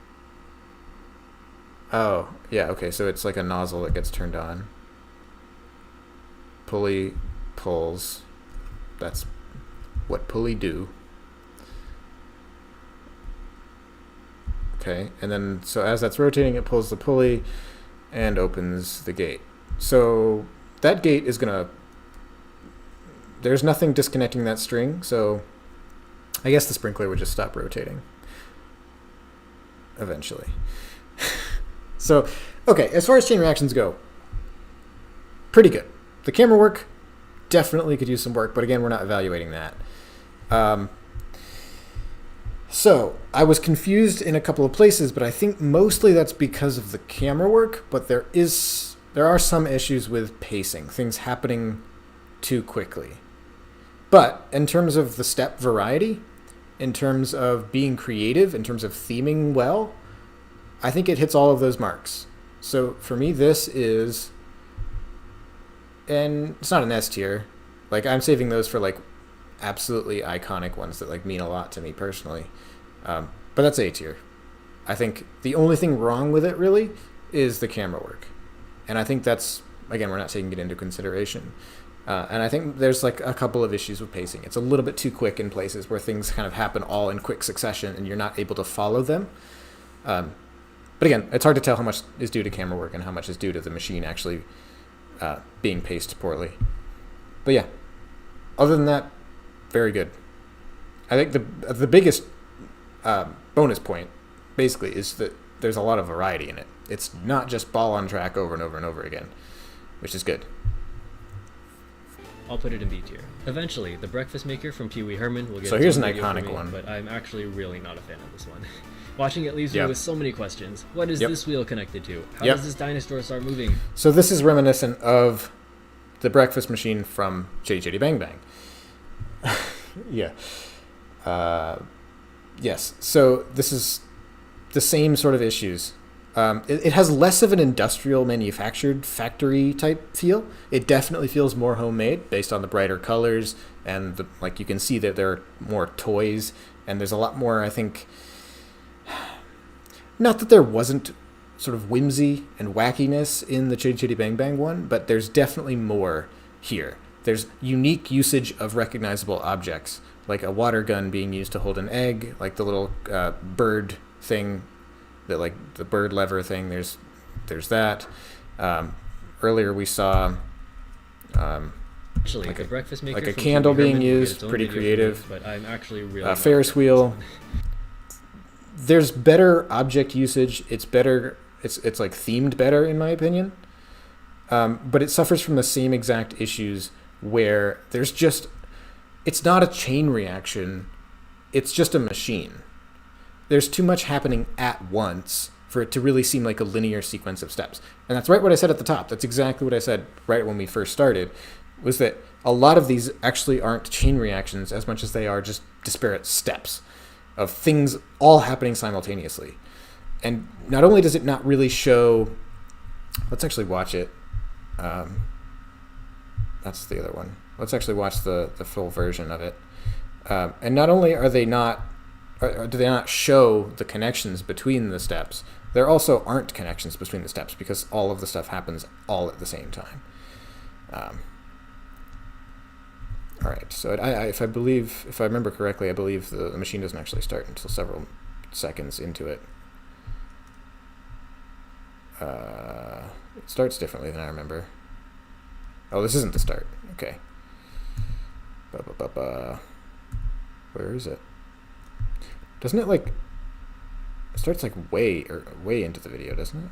Oh, yeah, okay, so it's like a nozzle that gets turned on. Pulley pulls. That's what pulley do. Okay, and then so as that's rotating, it pulls the pulley and opens the gate. So that gate is gonna... There's nothing disconnecting that string, so I guess the sprinkler would just stop rotating eventually. So, okay, as far as chain reactions go, pretty good. The camera work definitely could use some work, but again, we're not evaluating that. So, I was confused in a couple of places, but I think mostly that's because of the camera work, but there are some issues with pacing, things happening too quickly. But in terms of the step variety, in terms of being creative, in terms of theming well, I think it hits all of those marks. So for me, this is, and it's not an S tier. Like, I'm saving those for like absolutely iconic ones that like mean a lot to me personally. But that's A tier. I think the only thing wrong with it really is the camera work. And I think that's, again, we're not taking it into consideration. And I think there's like a couple of issues with pacing. It's a little bit too quick in places where things kind of happen all in quick succession and you're not able to follow them. But again, it's hard to tell how much is due to camera work and how much is due to the machine actually being paced poorly. But yeah, other than that, very good. I think the biggest bonus point, basically, is that there's a lot of variety in it. It's not just ball on track over and over and over again, which is good. I'll put it in B tier. Eventually, the breakfast maker from Pee Wee Herman will get So its here's own an video for iconic me, one. but I'm actually really not a fan of this one. Watching it leaves me Yep. with so many questions. What is Yep. this wheel connected to? How Yep. does this dinosaur start moving? So this is reminiscent of the breakfast machine from Chitty Chitty Bang Bang. Yeah. Yes. So this is the same sort of issues. It has less of an industrial manufactured factory type feel. It definitely feels more homemade based on the brighter colors and like you can see that there are more toys and there's a lot more, I think, not that there wasn't sort of whimsy and wackiness in the Chitty Chitty Bang Bang one, but there's definitely more here. There's unique usage of recognizable objects, like a water gun being used to hold an egg, like the little bird thing, like the bird lever thing. There's that. Earlier we saw Actually, like the breakfast maker like a from candle Pee Wee being Herman will get used, its own pretty video for me, creative. but I'm actually really not Ferris a fan of wheel. this one. There's better object usage. It's better. It's like themed better in my opinion. But it suffers from the same exact issues where there's just, it's not a chain reaction. It's just a machine. There's too much happening at once for it to really seem like a linear sequence of steps. And that's right what I said at the top. That's exactly what I said right when we first started, was that a lot of these actually aren't chain reactions as much as they are just disparate steps of things all happening simultaneously. And not only does it not really show, let's actually watch it. Um, that's the other one. Let's actually watch the full version of it. And not only are they not, or do they not show the connections between the steps, there also aren't connections between the steps because all of the stuff happens all at the same time. All right, so if I remember correctly, I believe the machine doesn't actually start until several seconds into it. It starts differently than I remember. Oh, this isn't the start. Okay. Where is it? Doesn't it like... It starts like way into the video, doesn't it?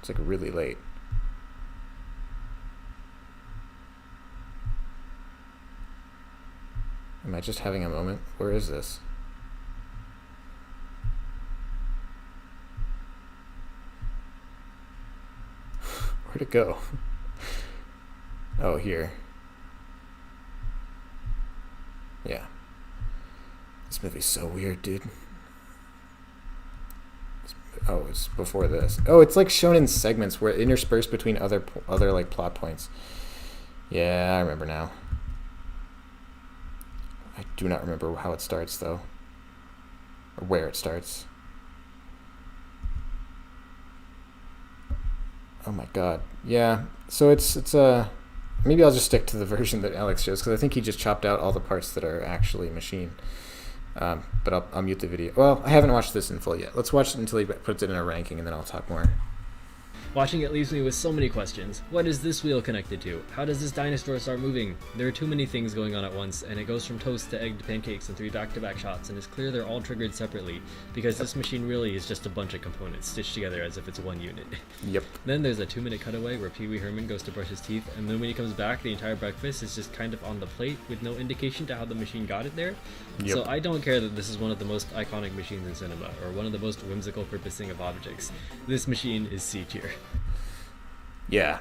It's like really late. Am I just having a moment? Where is this? Where'd it go? Oh, here. Yeah. This movie's so weird, dude. Oh, it's before this. Oh, it's like shown in segments where interspersed between other like plot points. Yeah, I remember now. I do not remember how it starts though, or where it starts. Oh my god. Yeah. So it's maybe I'll just stick to the version that Alex shows because I think he just chopped out all the parts that are actually machine. But I'll mute the video. Well, I haven't watched this in full yet. Let's watch it until he puts it in a ranking, and then I'll talk more. Watching it leaves me with so many questions. What is this wheel connected to? How does this dinosaur start moving? There are too many things going on at once, and it goes from toast to egg to pancakes in 3 back-to-back shots, and it's clear they're all triggered separately, because this machine really is just a bunch of components stitched together as if it's one unit. Yep. Then there's a 2-minute cutaway where Pee Wee Herman goes to brush his teeth, and then when he comes back, the entire breakfast is just kind of on the plate with no indication to how the machine got it there. Yep. So I don't care that this is one of the most iconic machines in cinema, or one of the most whimsical purposing of objects. This machine is C tier. Yeah.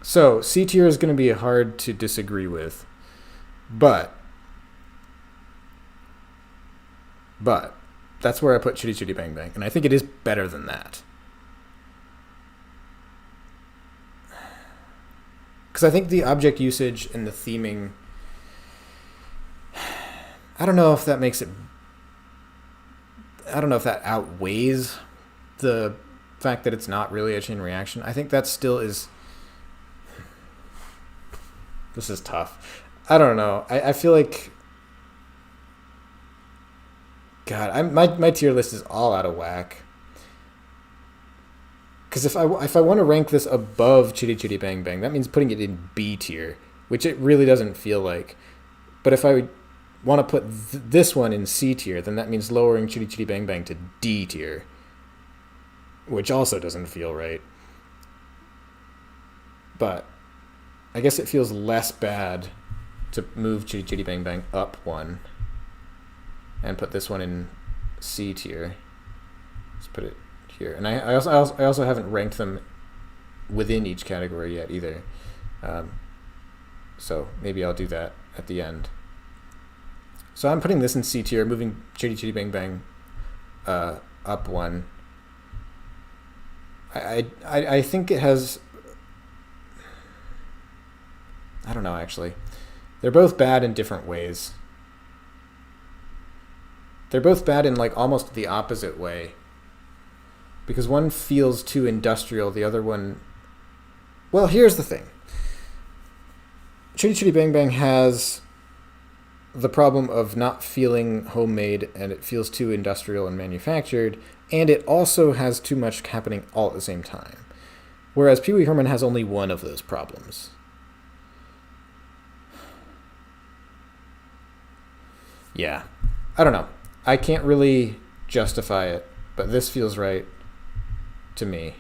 So, C tier is going to be hard to disagree with. But that's where I put Chitty Chitty Bang Bang. And I think it is better than that. Because I think the object usage and the theming... I don't know if that makes it... I don't know if that outweighs the fact that it's not really a chain reaction. I think that still is... This is tough. I don't know. I feel like... God, my tier list is all out of whack. Because if I want to rank this above Chitty Chitty Bang Bang, that means putting it in B tier, which it really doesn't feel like. But if I want to put this one in C tier, then that means lowering Chitty Chitty Bang Bang to D tier, which also doesn't feel right. But I guess it feels less bad to move Chitty Chitty Bang Bang up one and put this one in C tier. Let's put it here. And I also haven't ranked them within each category yet either. So maybe I'll do that at the end. So I'm putting this in C tier, moving Chitty Chitty Bang Bang up one. I think it has... I don't know, actually. They're both bad in different ways. They're both bad in like almost the opposite way. Because one feels too industrial, the other one... Well, here's the thing. Chitty Chitty Bang Bang has the problem of not feeling homemade, and it feels too industrial and manufactured, and it also has too much happening all at the same time. Whereas Pee Wee Herman has only one of those problems. Yeah. I don't know. I can't really justify it, but this feels right to me.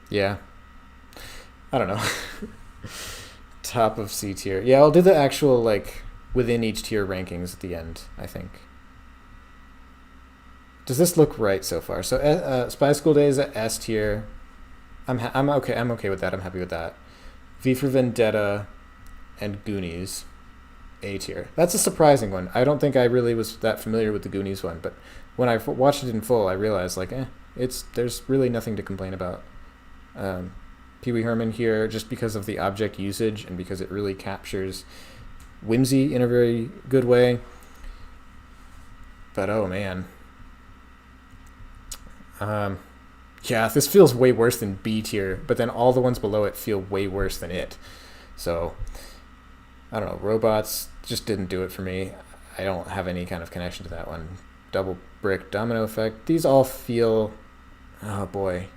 Yeah. I don't know. Top of C tier. Yeah, I'll do the actual, like, within each tier rankings at the end, I think. Does this look right so far? So, Spy School Days at S tier. I'm okay. I'm okay with that. I'm happy with that. V for Vendetta and Goonies. A tier. That's a surprising one. I don't think I really was that familiar with the Goonies one, but when I watched it in full, I realized like, there's really nothing to complain about. Pee Wee Herman here, just because of the object usage and because it really captures whimsy in a very good way. But oh man, yeah, this feels way worse than B tier. But then all the ones below it feel way worse than it. So I don't know. Robots just didn't do it for me. I don't have any kind of connection to that one. Double brick, domino effect. These all feel. Oh boy.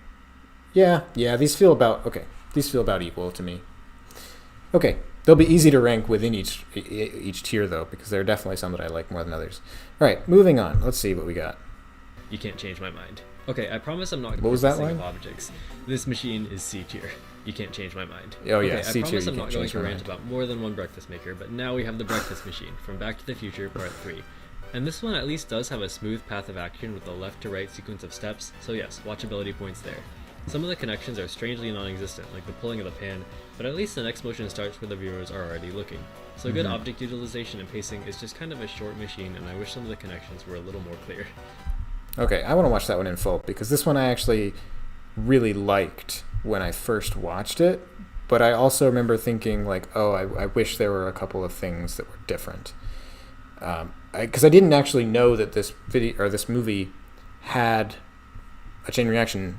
Yeah. These feel about okay. These feel about equal to me. Okay. They'll be easy to rank within each tier though, because there are definitely some that I like more than others. All right, moving on. Let's see what we got. You can't change my mind. Okay, I promise I'm not What was that consisting line? of objects. This machine is C tier. You can't change my mind. Oh yeah, okay, C I tier. promise You I'm can't not going change to my rant mind. about more than one breakfast maker, but now we have the breakfast machine from Back to the Future Part 3. And this one at least does have a smooth path of action with a left to right sequence of steps, so yes, watchability points there. Some of the connections are strangely non-existent, like the pulling of the pan, but at least the next motion starts where the viewers are already looking. So good object utilization and pacing is just kind of a short machine, and I wish some of the connections were a little more clear. Okay, I want to watch that one in full because this one I actually really liked when I first watched it, but I also remember thinking like, oh, I wish there were a couple of things that were different. Because I didn't actually know that this video or this movie had a chain reaction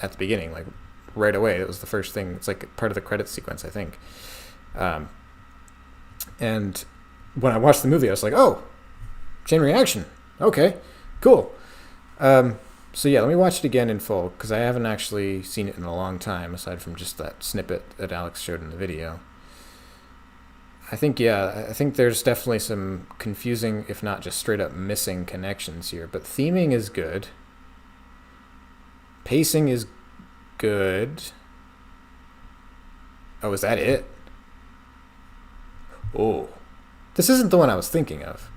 at the beginning, like right away. It was the first thing. It's like part of the credits sequence, I think. And when I watched the movie, I was like, oh, chain reaction. Okay, cool. So yeah, let me watch it again in full because I haven't actually seen it in a long time, aside from just that snippet that Alex showed in the video. I think there's definitely some confusing, if not just straight up missing connections here. But theming is good. Pacing is good. Oh, is that it? Oh, this isn't the one I was thinking of.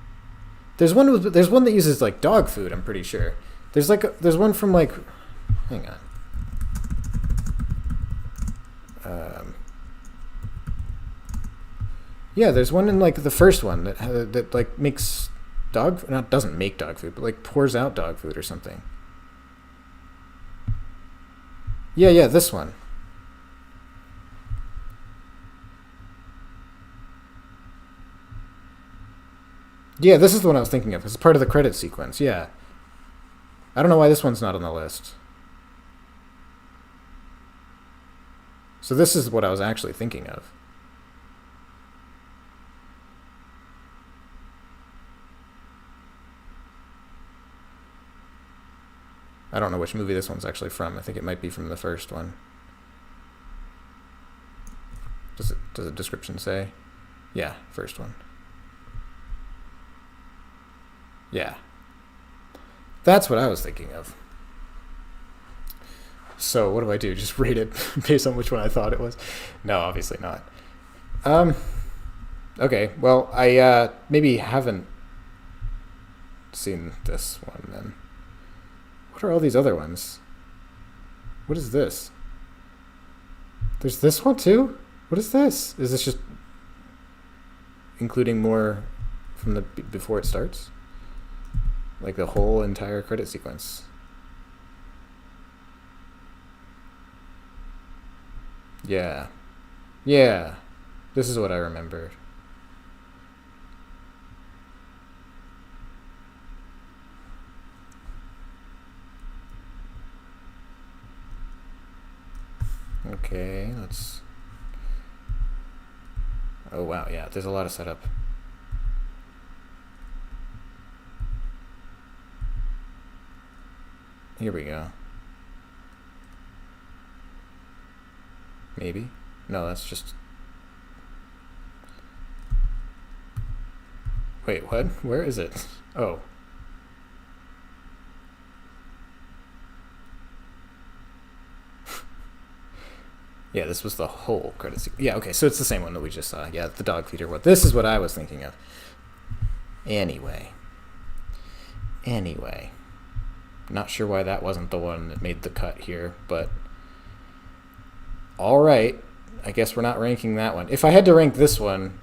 There's one that uses like dog food. I'm pretty sure. There's one from like, hang on. Yeah, there's one in like the first one that like makes doesn't make dog food, but like pours out dog food or something. Yeah, this one. Yeah, this is the one I was thinking of. It's part of the credit sequence. Yeah. I don't know why this one's not on the list. So this is what I was actually thinking of. I don't know which movie this one's actually from. I think it might be from the first one. Does the description say? Yeah, first one. Yeah. That's what I was thinking of. So what do I do? Just rate it based on which one I thought it was? No, obviously not. Okay, well, I maybe haven't seen this one then. What are all these other ones? What is this? There's this one too? What is this? Is this just including more from the before it starts? Like the whole entire credit sequence. Yeah. Yeah. This is what I remembered. Okay, let's... Oh wow, yeah, there's a lot of setup. Here we go. Maybe? No, that's just... Wait, what? Where is it? Oh. Yeah, this was the whole credit sequence. Yeah, okay, so it's the same one that we just saw. Yeah, the dog feeder one. This is what I was thinking of. Anyway. Not sure why that wasn't the one that made the cut here, but... Alright. I guess we're not ranking that one. If I had to rank this one,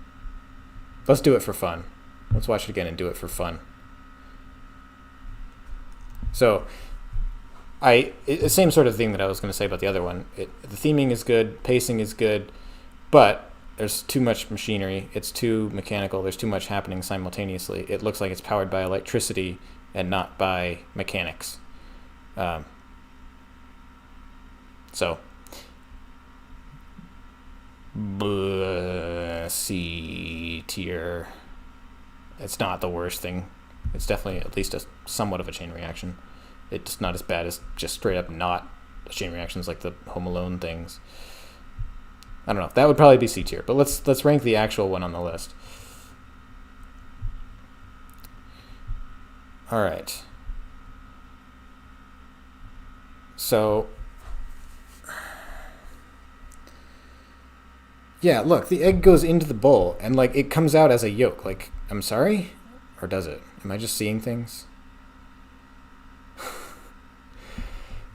Let's do it for fun. Let's watch it again and do it for fun. So, same sort of thing that I was going to say about the other one. The theming is good, pacing is good, but there's too much machinery. It's too mechanical. There's too much happening simultaneously. It looks like it's powered by electricity and not by mechanics. So, C tier. It's not the worst thing. It's definitely at least somewhat of a chain reaction. It's not as bad as just straight up not chain reactions like the Home Alone things. I don't know. That would probably be C tier. But let's rank the actual one on the list. All right. So, yeah, look, the egg goes into the bowl and like it comes out as a yolk. Like, I'm sorry? Or does it? Am I just seeing things?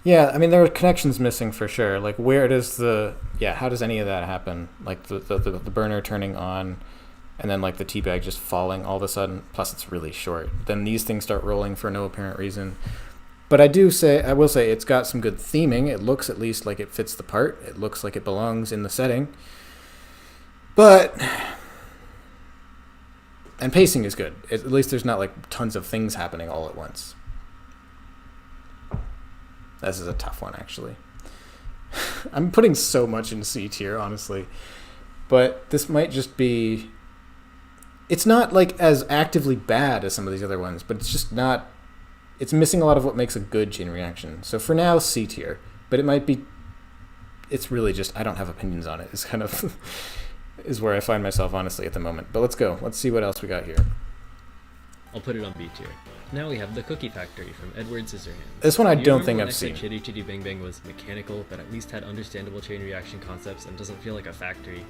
Yeah, I mean, there are connections missing for sure. Like, where does how does any of that happen? Like, the burner turning on, and then, like, the tea bag just falling all of a sudden. Plus, it's really short. Then these things start rolling for no apparent reason. But I will say, it's got some good theming. It looks at least like it fits the part. It looks like it belongs in the setting. But, and pacing is good. At least there's not, like, tons of things happening all at once. This is a tough one, actually. I'm putting so much in C tier, honestly. But this might just be... It's not, like, as actively bad as some of these other ones, but it's just not... It's missing a lot of what makes a good chain reaction. So for now, C tier. But it might be... It's really just... I don't have opinions on it. It's kind of... is where I find myself, honestly, at the moment. But let's go. Let's see what else we got here. I'll put it on B tier. Now we have the Cookie Factory from Edward Scissorhands. This one I don't think I've seen. Chitty Chitty Bang Bang was mechanical, but at least had understandable chain reaction concepts and doesn't feel like a factory.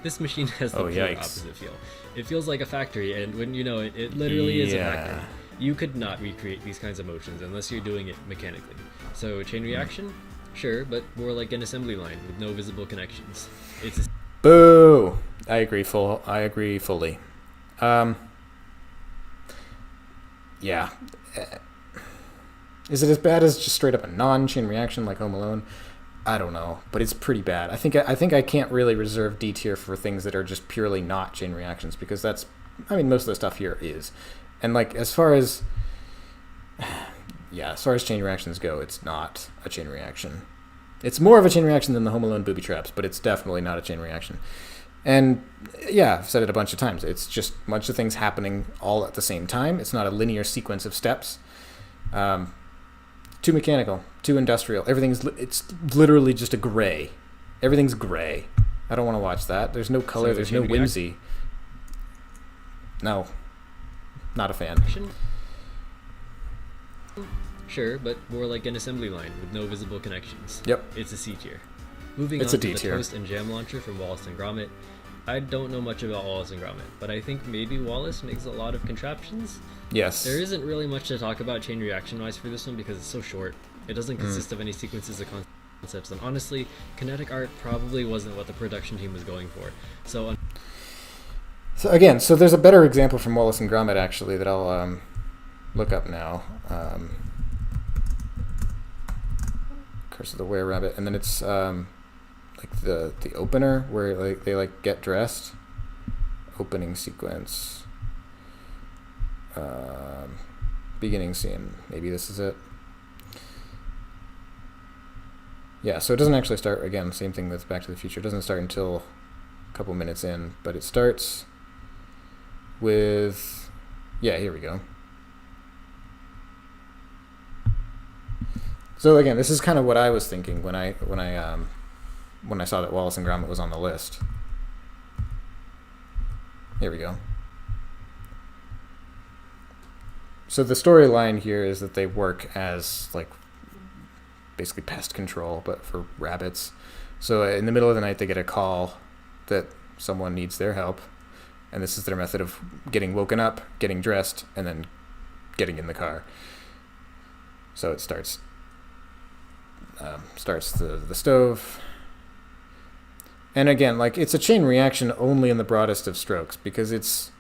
This machine has the pure opposite feel. It feels like a factory, and when you know it, it literally is a factory. You could not recreate these kinds of motions unless you're doing it mechanically. So chain reaction? Sure, but more like an assembly line with no visible connections. It's Boo! I agree fully. Yeah. Is it as bad as just straight up a non-chain reaction like Home Alone? I don't know, but it's pretty bad. I think I can't really reserve D tier for things that are just purely not chain reactions, because most of the stuff here is. And like as far as chain reactions go, it's not a chain reaction. It's more of a chain reaction than the Home Alone booby traps, but it's definitely not a chain reaction. And yeah, I've said it a bunch of times. It's just a bunch of things happening all at the same time. It's not a linear sequence of steps. Too mechanical, too industrial. It's literally just a gray. Everything's gray. I don't want to watch that. There's no color. There's no whimsy. No, not a fan. Sure, but more like an assembly line with no visible connections. Yep. It's a C tier. Moving on to the Toast and Jam Launcher from Wallace and Gromit. I don't know much about Wallace and Gromit, but I think maybe Wallace makes a lot of contraptions. Yes. There isn't really much to talk about chain reaction-wise for this one because it's so short. It doesn't consist of any sequences of concepts, and honestly, kinetic art probably wasn't what the production team was going for. So there's a better example from Wallace and Gromit, actually, that I'll look up now. Curse of the Were-Rabbit, and then it's like the opener where like they like get dressed. Opening sequence. Beginning scene. Maybe this is it. Yeah, so it doesn't actually start, again, same thing with Back to the Future. It doesn't start until a couple minutes in, but it starts with, here we go. So again, this is kind of what I was thinking when I saw that Wallace and Gromit was on the list. Here we go. So the storyline here is that they work as like basically pest control, but for rabbits. So in the middle of the night, they get a call that someone needs their help, and this is their method of getting woken up, getting dressed, and then getting in the car. So it starts the stove. And again, like, it's a chain reaction only in the broadest of strokes, because it's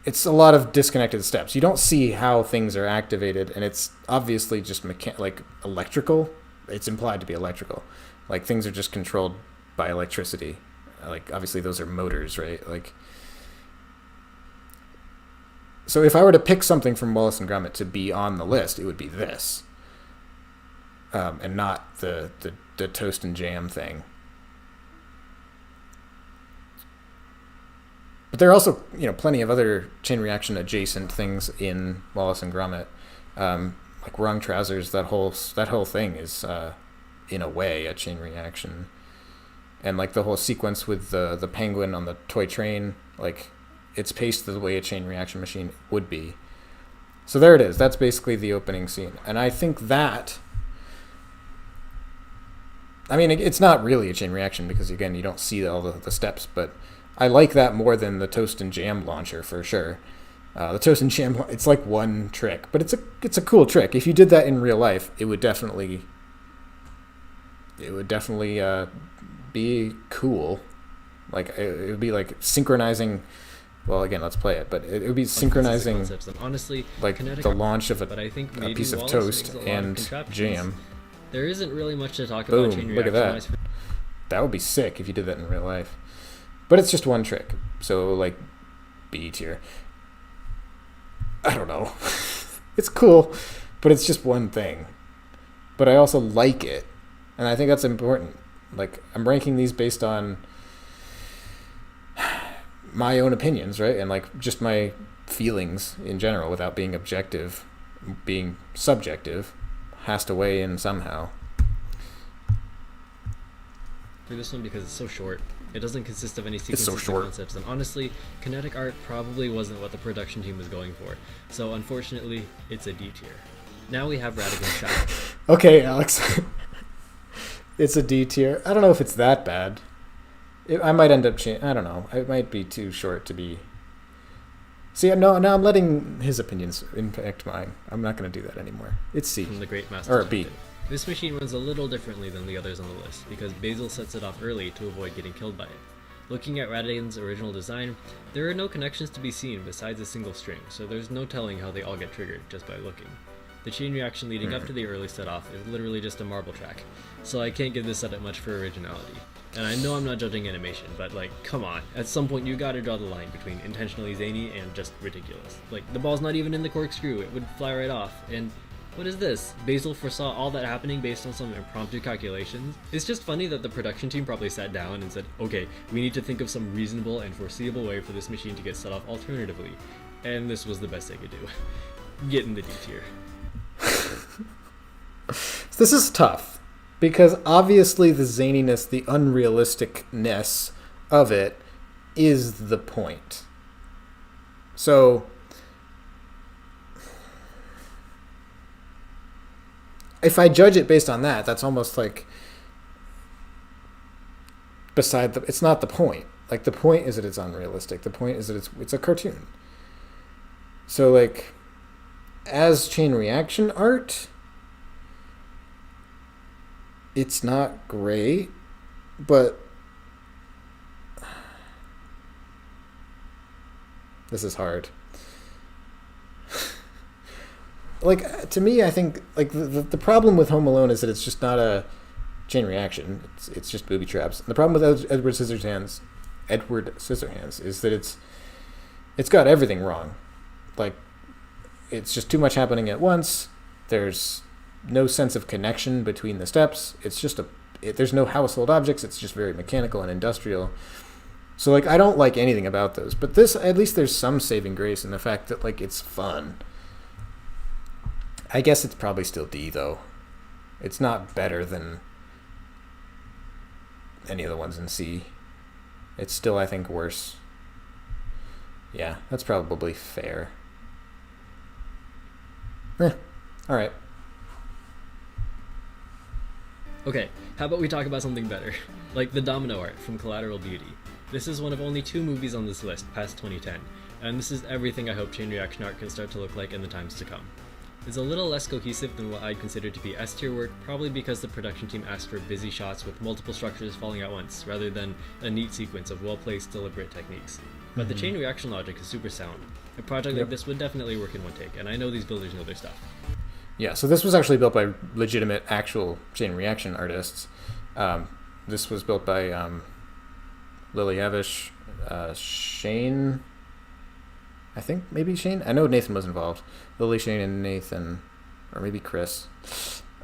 it's a lot of disconnected steps. You don't see how things are activated, and it's obviously just like electrical. It's implied to be electrical. Like things are just controlled by electricity. Like obviously those are motors, right? Like, so if I were to pick something from Wallace and Gromit to be on the list, it would be this, and not the toast and jam thing. But there are also, plenty of other chain reaction adjacent things in Wallace and Gromit, like wrong trousers. That whole thing is, in a way, a chain reaction, and like the whole sequence with the penguin on the toy train, like it's paced the way a chain reaction machine would be. So there it is. That's basically the opening scene, and I think that. I mean, it's not really a chain reaction because again, you don't see all the steps, but I like that more than the toast and jam launcher for sure. The toast and jam, it's like one trick, but it's a cool trick. If you did that in real life, it would definitely be cool. Like it would be like synchronizing. Well, again, let's play it, but it would be synchronizing. Honestly, like the launch of but I think a piece of toast and jam. There isn't really much to talk about. Boom! Look at that. That would be sick if you did that in real life. But it's just one trick. So, like, B tier. I don't know. It's cool, but it's just one thing. But I also like it. And I think that's important. Like, I'm ranking these based on my own opinions, right? And, like, just my feelings in general without being objective. Being subjective has to weigh in somehow. For this one, because it's so short. It doesn't consist of any sequences or concepts, and honestly, kinetic art probably wasn't what the production team was going for. So unfortunately, it's a D tier. Now we have Radigan's Shadow. Okay, Alex. It's a D tier. I don't know if it's that bad. I might end up I don't know. It might be too short to be. See, no, now I'm letting his opinions impact mine. I'm not going to do that anymore. It's C. From the Great Master. Or B. This machine runs a little differently than the others on the list, because Basil sets it off early to avoid getting killed by it. Looking at Radigan's original design, there are no connections to be seen besides a single string, so there's no telling how they all get triggered just by looking. The chain reaction leading up to the early set-off is literally just a marble track, so I can't give this setup much for originality. And I know I'm not judging animation, but like, come on, at some point you gotta draw the line between intentionally zany and just ridiculous. Like, the ball's not even in the corkscrew, it would fly right off, and what is this? Basil foresaw all that happening based on some impromptu calculations? It's just funny that the production team probably sat down and said, okay, we need to think of some reasonable and foreseeable way for this machine to get set off alternatively. And this was the best they could do. Get in the D tier. This is tough, because obviously the zaniness, the unrealisticness of it is the point. So if I judge it based on that, that's almost like it's not the point. Like, the point is that it's unrealistic. The point is that it's a cartoon. So, like, as chain reaction art, it's not great, but this is hard. Like, to me, I think, like, the problem with Home Alone is that it's just not a chain reaction. It's just booby traps. And the problem with Edward Scissorhands is that it's got everything wrong. Like, it's just too much happening at once. There's no sense of connection between the steps. It's just there's no household objects. It's just very mechanical and industrial. So, like, I don't like anything about those. But this, at least there's some saving grace in the fact that, like, it's fun. I guess it's probably still D, though. It's not better than any of the ones in C. It's still, I think, worse. Yeah, that's probably fair. Alright. Okay, how about we talk about something better? Like the Domino art from Collateral Beauty. This is one of only 2 movies on this list past 2010, and this is everything I hope chain reaction art can start to look like in the times to come. It's a little less cohesive than what I'd consider to be S tier work, probably because the production team asked for busy shots with multiple structures falling at once, rather than a neat sequence of well-placed, deliberate techniques. but the chain reaction logic is super sound. A project Yep. like this would definitely work in one take, and I know these builders know their stuff. Yeah, so this was actually built by legitimate, actual chain reaction artists. This was built by Lily Avish, Shane. I think maybe Shane. I know Nathan was involved. Lily, Shane, and Nathan, or maybe Chris.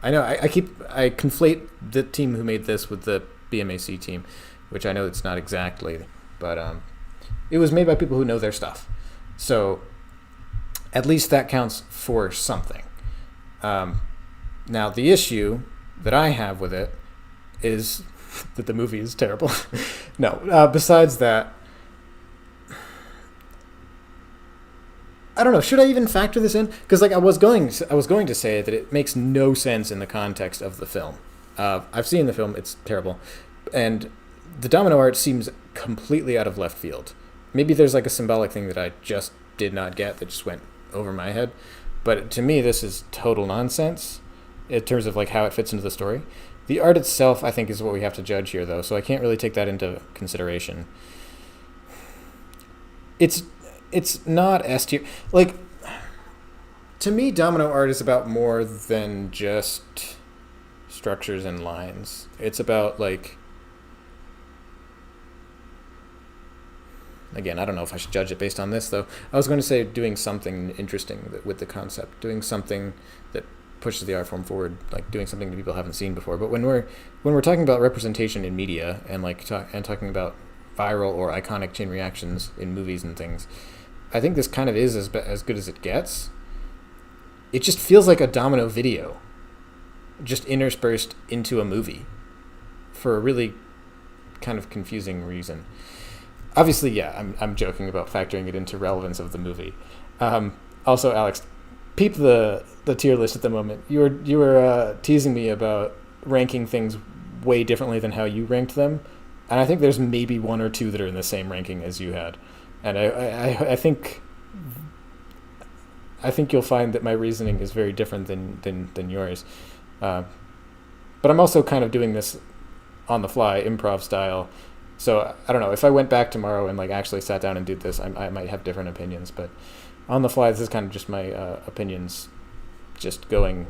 I know. I conflate the team who made this with the BMAC team, which I know it's not exactly, but it was made by people who know their stuff. So at least that counts for something. Now the issue that I have with it is that the movie is terrible. No, besides that, I don't know. Should I even factor this in? Because like I was going to say that it makes no sense in the context of the film. I've seen the film; it's terrible, and the domino art seems completely out of left field. Maybe there's like a symbolic thing that I just did not get that just went over my head. But to me, this is total nonsense in terms of like how it fits into the story. The art itself, I think, is what we have to judge here, though. So I can't really take that into consideration. It's not S tier. Like, to me, domino art is about more than just structures and lines. It's about like, again, I don't know if I should judge it based on this, though. I was going to say doing something interesting with the concept, doing something that pushes the art form forward, like doing something that people haven't seen before. But when we're talking about representation in media and like talking about viral or iconic chain reactions in movies and things, I think this kind of is as good as it gets. It just feels like a domino video, just interspersed into a movie, for a really kind of confusing reason. Obviously, yeah, I'm joking about factoring it into relevance of the movie. Also, Alex, peep the tier list at the moment. You were teasing me about ranking things way differently than how you ranked them, and I think there's maybe one or two that are in the same ranking as you had, and I think you'll find that my reasoning is very different than yours. But I'm also kind of doing this on the fly, improv style. So I don't know, if I went back tomorrow and like actually sat down and did this, I might have different opinions. But on the fly, this is kind of just my opinions, just going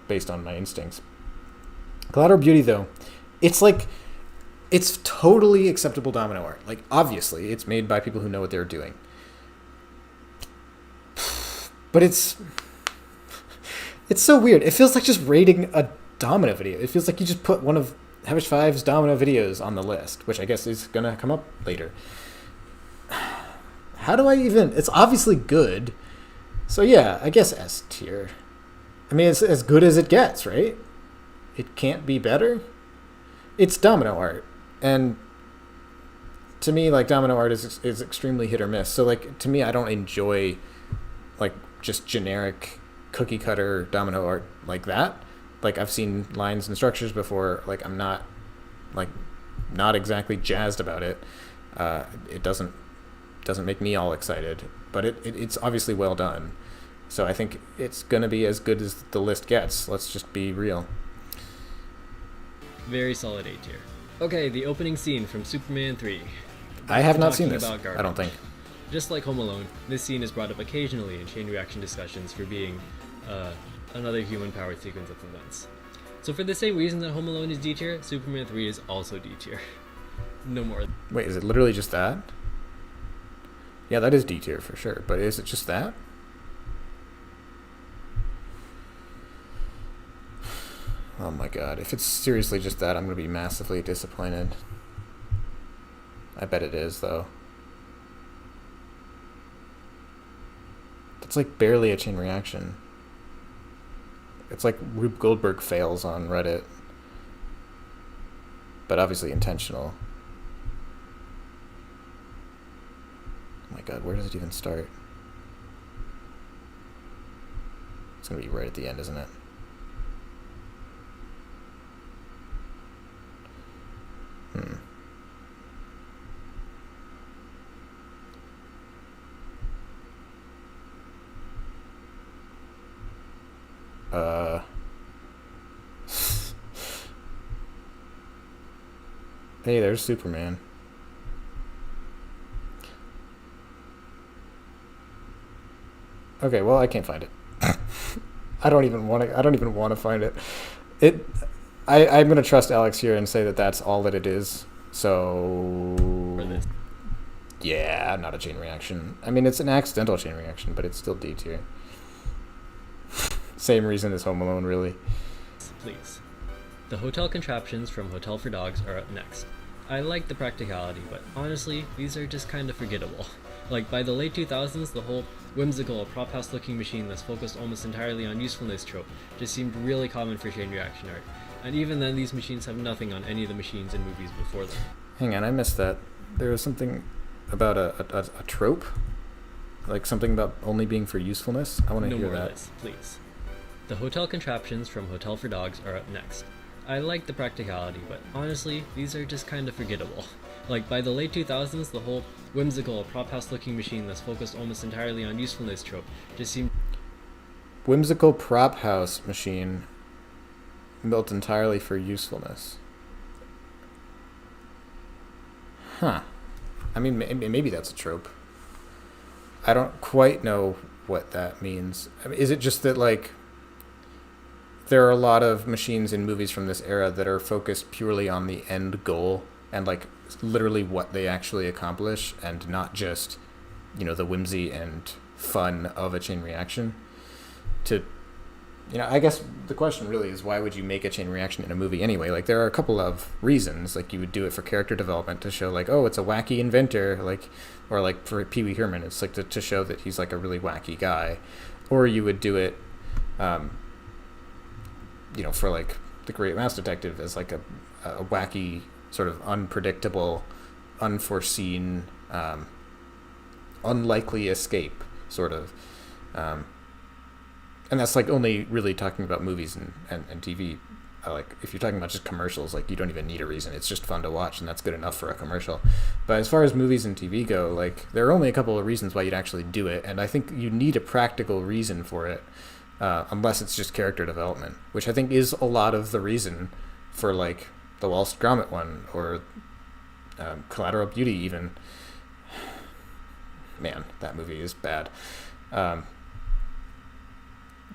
based on my instincts. Collateral Beauty, though, it's totally acceptable domino art. Like, obviously, it's made by people who know what they're doing. But it's so weird. It feels like just rating a domino video. It feels like you just put one of Havish 5's domino videos on the list, which I guess is going to come up later. How do I even... It's obviously good. So yeah, I guess S tier. I mean, it's as good as it gets, right? It can't be better. It's domino art. And to me, like, domino art is extremely hit or miss. So, like, to me, I don't enjoy, like, just generic cookie cutter domino art like that. Like, I've seen lines and structures before. Like, I'm not exactly jazzed about it. It doesn't make me all excited, but it's obviously well done. So I think it's gonna be as good as the list gets. Let's just be real. Very solid A tier. Okay, the opening scene from Superman 3. I have not seen Talking this. about garbage. I don't think. Just like Home Alone, this scene is brought up occasionally in chain reaction discussions for being another human-powered sequence of events. So for the same reason that Home Alone is D tier, Superman 3 is also D tier. No more. Wait, is it literally just that? Yeah, that is D tier for sure. But is it just that? Oh my god. If it's seriously just that, I'm going to be massively disappointed. I bet it is, though. It's like barely a chain reaction. It's like Rube Goldberg fails on Reddit. But obviously intentional. Oh my god, where does it even start? It's going to be right at the end, isn't it? Hey, there's Superman. Okay, well, I can't find it. I don't even want to. I don't even want to find it. It. I'm gonna trust Alex here and say that that's all that it is. For So this. yeah, not a chain reaction. I mean, it's an accidental chain reaction, but it's still D tier. Same reason as Home Alone, really. Please. The hotel contraptions from Hotel for Dogs are up next. I like the practicality, but honestly, these are just kind of forgettable. Like, by the late 2000s, the whole whimsical, prop house looking machine that's focused almost entirely on usefulness trope just seemed really common for chain reaction art. And even then, these machines have nothing on any of the machines in movies before them. Hang on, I missed that. There was something about a trope? Like something about only being for usefulness? I want to No hear more of that. this, please. The hotel contraptions from Hotel for Dogs are up next. I like the practicality, but honestly, these are just kind of forgettable. Like, by the late 2000s, the whole whimsical, prop house looking machine that's focused almost entirely on usefulness trope just seemed Whimsical prop house machine built entirely for usefulness. Huh. I mean, maybe that's a trope. I don't quite know what that means. I mean, is it just that, like, there are a lot of machines in movies from this era that are focused purely on the end goal and, like, literally what they actually accomplish and not just, the whimsy and fun of a chain reaction? I guess the question really is, why would you make a chain reaction in a movie anyway? Like, there are a couple of reasons. Like, you would do it for character development to show, like, oh, it's a wacky inventor, like, or like for Pee Wee Herman, it's like to show that he's like a really wacky guy. Or you would do it, for like the Great Mouse Detective as like a wacky, sort of unpredictable, unforeseen, unlikely escape, sort of. And that's like only really talking about movies and TV. Like, if you're talking about just commercials, like, you don't even need a reason. It's just fun to watch, and that's good enough for a commercial. But as far as movies and TV go, like, there are only a couple of reasons why you'd actually do it, and I think you need a practical reason for it, unless it's just character development, which I think is a lot of the reason for, like, the Wallace Gromit one, or Collateral Beauty, even. Man, that movie is bad.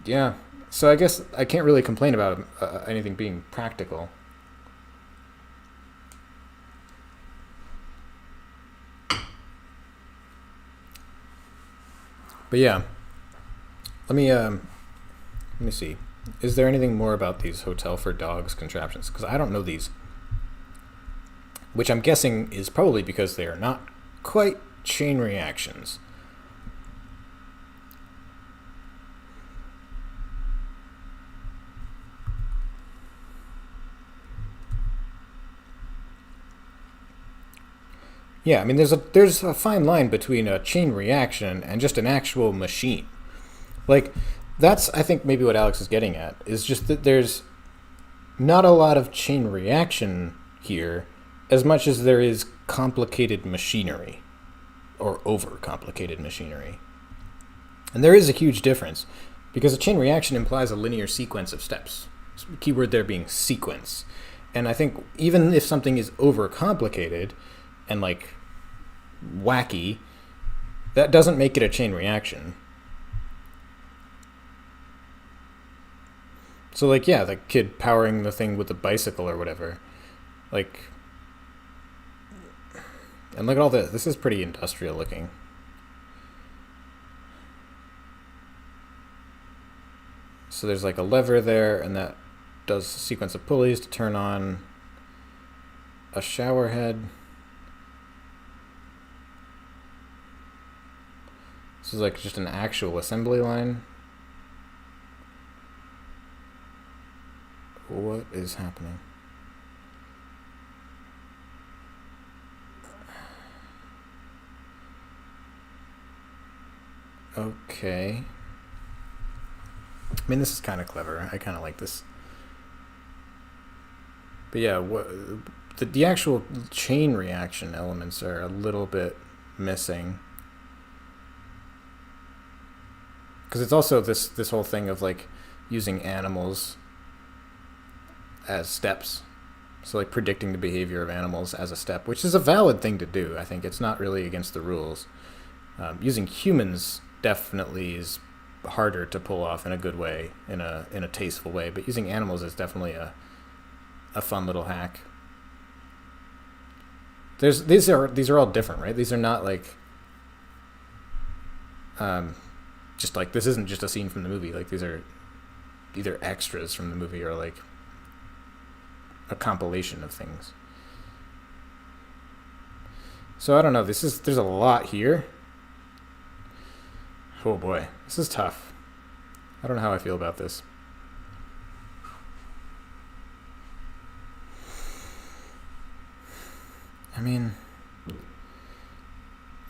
Yeah, so I guess I can't really complain about anything being practical. But yeah, let me see. Is there anything more about these Hotel for Dogs contraptions? Because I don't know these, which I'm guessing is probably because they are not quite chain reactions. Yeah, I mean, there's a fine line between a chain reaction and just an actual machine. Like, that's, I think, maybe what Alex is getting at, is just that there's not a lot of chain reaction here as much as there is complicated machinery, or over-complicated machinery. And there is a huge difference, because a chain reaction implies a linear sequence of steps. Keyword there being sequence. And I think even if something is over-complicated and, like, wacky, that doesn't make it a chain reaction. So, like, yeah, the kid powering the thing with the bicycle or whatever. Like, and look at all this. This is pretty industrial looking. So there's like a lever there, and that does a sequence of pulleys to turn on a shower head. This is like just an actual assembly line. What is happening? Okay. I mean, this is kind of clever. I kind of like this. But yeah, the actual chain reaction elements are a little bit missing. Because it's also this whole thing of, like, using animals as steps. So, like, predicting the behavior of animals as a step, which is a valid thing to do. I think it's not really against the rules. Using humans definitely is harder to pull off in a good way, in a tasteful way. But using animals is definitely a fun little hack. These are all different, right? These are not like just like, this isn't just a scene from the movie. Like, these are either extras from the movie or like a compilation of things. So I don't know. There's a lot here. Oh boy, this is tough. I don't know how I feel about this. I mean,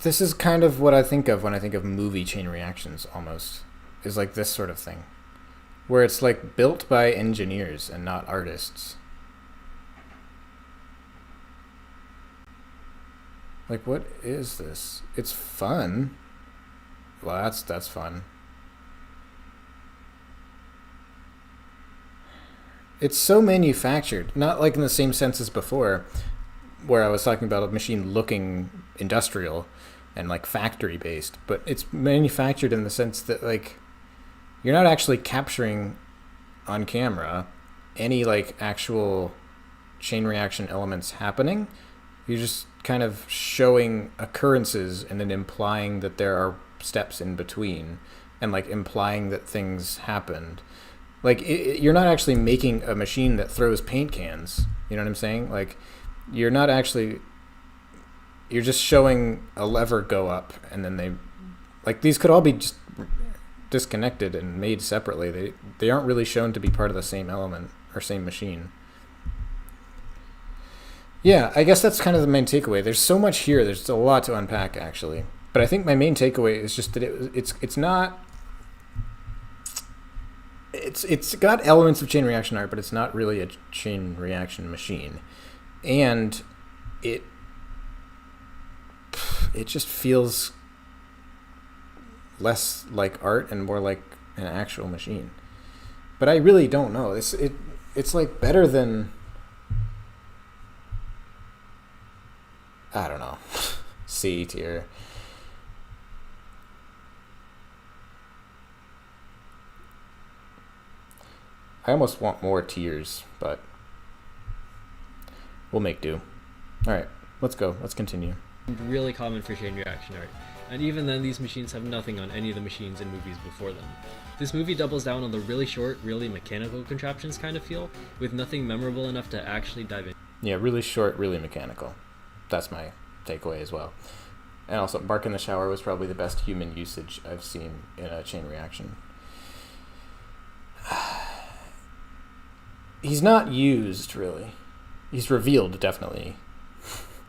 this is kind of what I think of when I think of movie chain reactions, almost. Is like this sort of thing. Where it's like built by engineers and not artists. Like, what is this? It's fun. Well, that's fun. It's so manufactured. Not like in the same sense as before, where I was talking about a machine looking industrial and like factory based, but it's manufactured in the sense that like you're not actually capturing on camera any like actual chain reaction elements happening. You're just kind of showing occurrences and then implying that there are steps in between and like implying that things happened. Like you're not actually making a machine that throws paint cans. You know what I'm saying? Like you're just showing a lever go up and then these could all be just disconnected and made separately. They aren't really shown to be part of the same element or same machine. Yeah, I guess that's kind of the main takeaway. There's so much here. There's a lot to unpack, actually. But I think my main takeaway is just that it's not... It's got elements of chain reaction art, but it's not really a chain reaction machine. And it just feels less like art and more like an actual machine. But I really don't know. It's like better than... I don't know. C tier. I almost want more tiers, but we'll make do. Alright, let's go. Let's continue. Really common for chain reaction art, and even then these machines have nothing on any of the machines in movies before them. This movie doubles down on the really short, really mechanical contraptions kind of feel, with nothing memorable enough to actually dive in. Yeah, really short, really mechanical. That's my takeaway as well. And also, Bark in the Shower was probably the best human usage I've seen in a chain reaction. He's not used, really. He's revealed, definitely,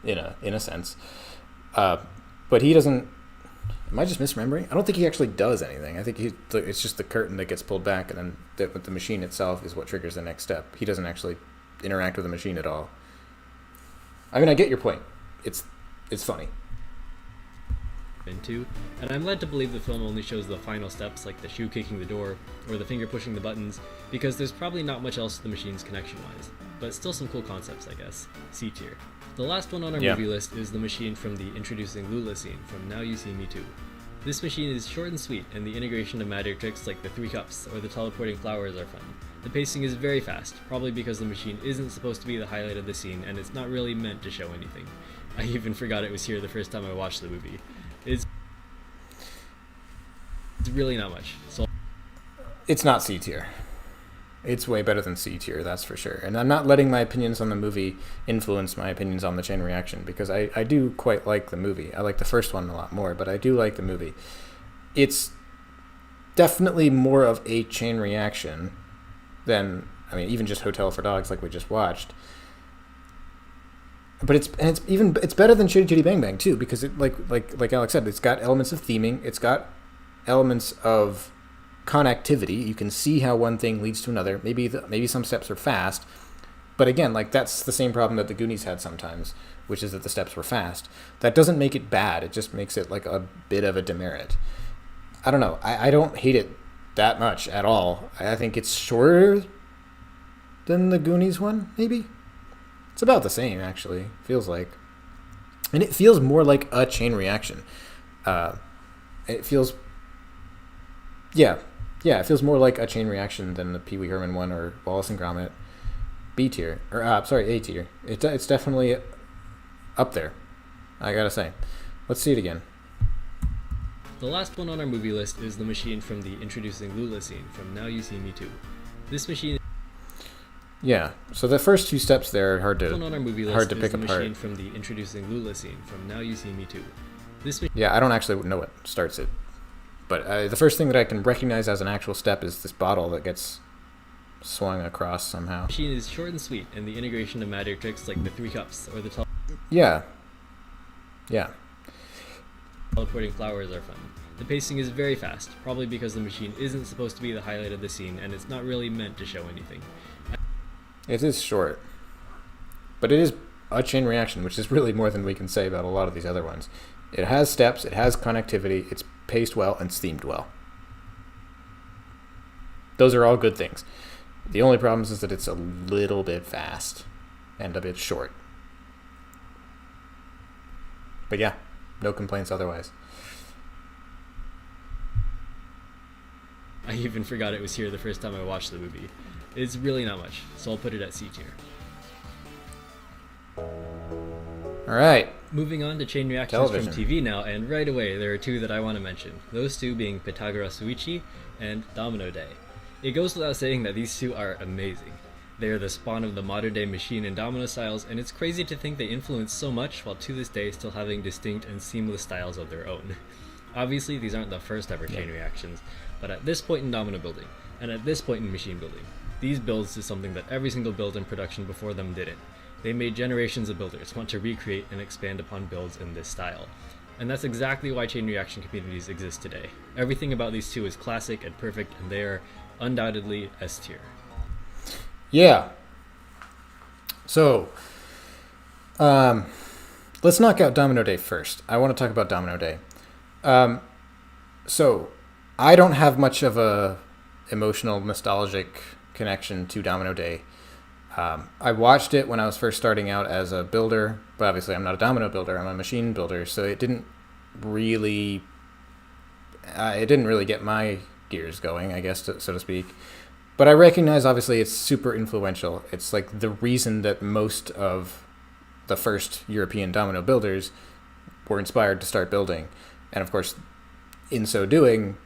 in a sense. But he doesn't... Am I just misremembering? I don't think he actually does anything. I think it's just the curtain that gets pulled back, and then the machine itself is what triggers the next step. He doesn't actually interact with the machine at all. I mean, I get your point. It's funny. Into, and I'm led to believe the film only shows the final steps, like the shoe kicking the door or the finger pushing the buttons, because there's probably not much else to the machines connection-wise, but still some cool concepts, I guess. C tier. The last one on our movie list is the machine from the Introducing Lula scene from Now You See Me Too. This machine is short and sweet, and the integration of magic tricks like the 3 cups or the teleporting flowers are fun. The pacing is very fast, probably because the machine isn't supposed to be the highlight of the scene and it's not really meant to show anything. I even forgot it was here the first time I watched the movie. It's really not much. So it's not C tier. It's way better than C tier, that's for sure. And I'm not letting my opinions on the movie influence my opinions on the chain reaction, because I do quite like the movie. I like the first one a lot more, but I do like the movie. It's definitely more of a chain reaction than, I mean, even just Hotel for Dogs like we just watched. But it's better than Chitty Chitty Bang Bang too, because it like Alex said, it's got elements of theming, it's got elements of connectivity. You can see how one thing leads to another. Maybe some steps are fast, but again, like that's the same problem that the Goonies had sometimes, which is that the steps were fast. That doesn't make it bad. It just makes it like a bit of a demerit. I don't know. I don't hate it that much at all. I think it's shorter than the Goonies one, maybe. It's about the same, actually. Feels like. And it feels more like a chain reaction. It feels Yeah, yeah, it feels more like a chain reaction than the Pee Wee Herman one or Wallace and Gromit B tier, or sorry, A tier. It's definitely up there. I gotta say. Let's see it again. The last one on our movie list is the machine from the Introducing Lula scene from Now You See Me Too. This machine. Yeah, so the first two steps there are hard to one on our movie list hard to is pick the apart. machine from the Introducing Lula scene from Now You See Me Too. Yeah, I don't actually know what starts it, but the first thing that I can recognize as an actual step is this bottle that gets swung across somehow. The machine is short and sweet, and the integration of matter tricks like the 3 cups or the Yeah. teleporting flowers are fun. The pacing is very fast, probably because the machine isn't supposed to be the highlight of the scene and it's not really meant to show anything. It is short, but it is a chain reaction, which is really more than we can say about a lot of these other ones. It has steps, it has connectivity, it's paced well, and it's themed well. Those are all good things. The only problem is that it's a little bit fast and a bit short. But yeah, no complaints otherwise. I even forgot it was here the first time I watched the movie. It's really not much, so I'll put it at C tier. Alright. Moving on to chain reactions from TV now, and right away there are 2 that I want to mention. Those 2 being Pythagoras Suichi and Domino Day. It goes without saying that these 2 are amazing. They are the spawn of the modern day machine and domino styles, and it's crazy to think they influenced so much while to this day still having distinct and seamless styles of their own. Obviously, these aren't the first ever chain reactions, but at this point in domino building, and at this point in machine building, these builds did something that every single build in production before them didn't. They made generations of builders want to recreate and expand upon builds in this style. And that's exactly why chain reaction communities exist today. Everything about these 2 is classic and perfect, and they are undoubtedly S tier. Yeah. So, let's knock out Domino Day first. I want to talk about Domino Day. So, I don't have much of a emotional, nostalgic connection to Domino Day. I watched it when I was first starting out as a builder, but obviously I'm not a domino builder, I'm a machine builder, so it didn't really get my gears going, I guess, so to speak. But I recognize, obviously, it's super influential. It's like the reason that most of the first European domino builders were inspired to start building. And of course, in so doing,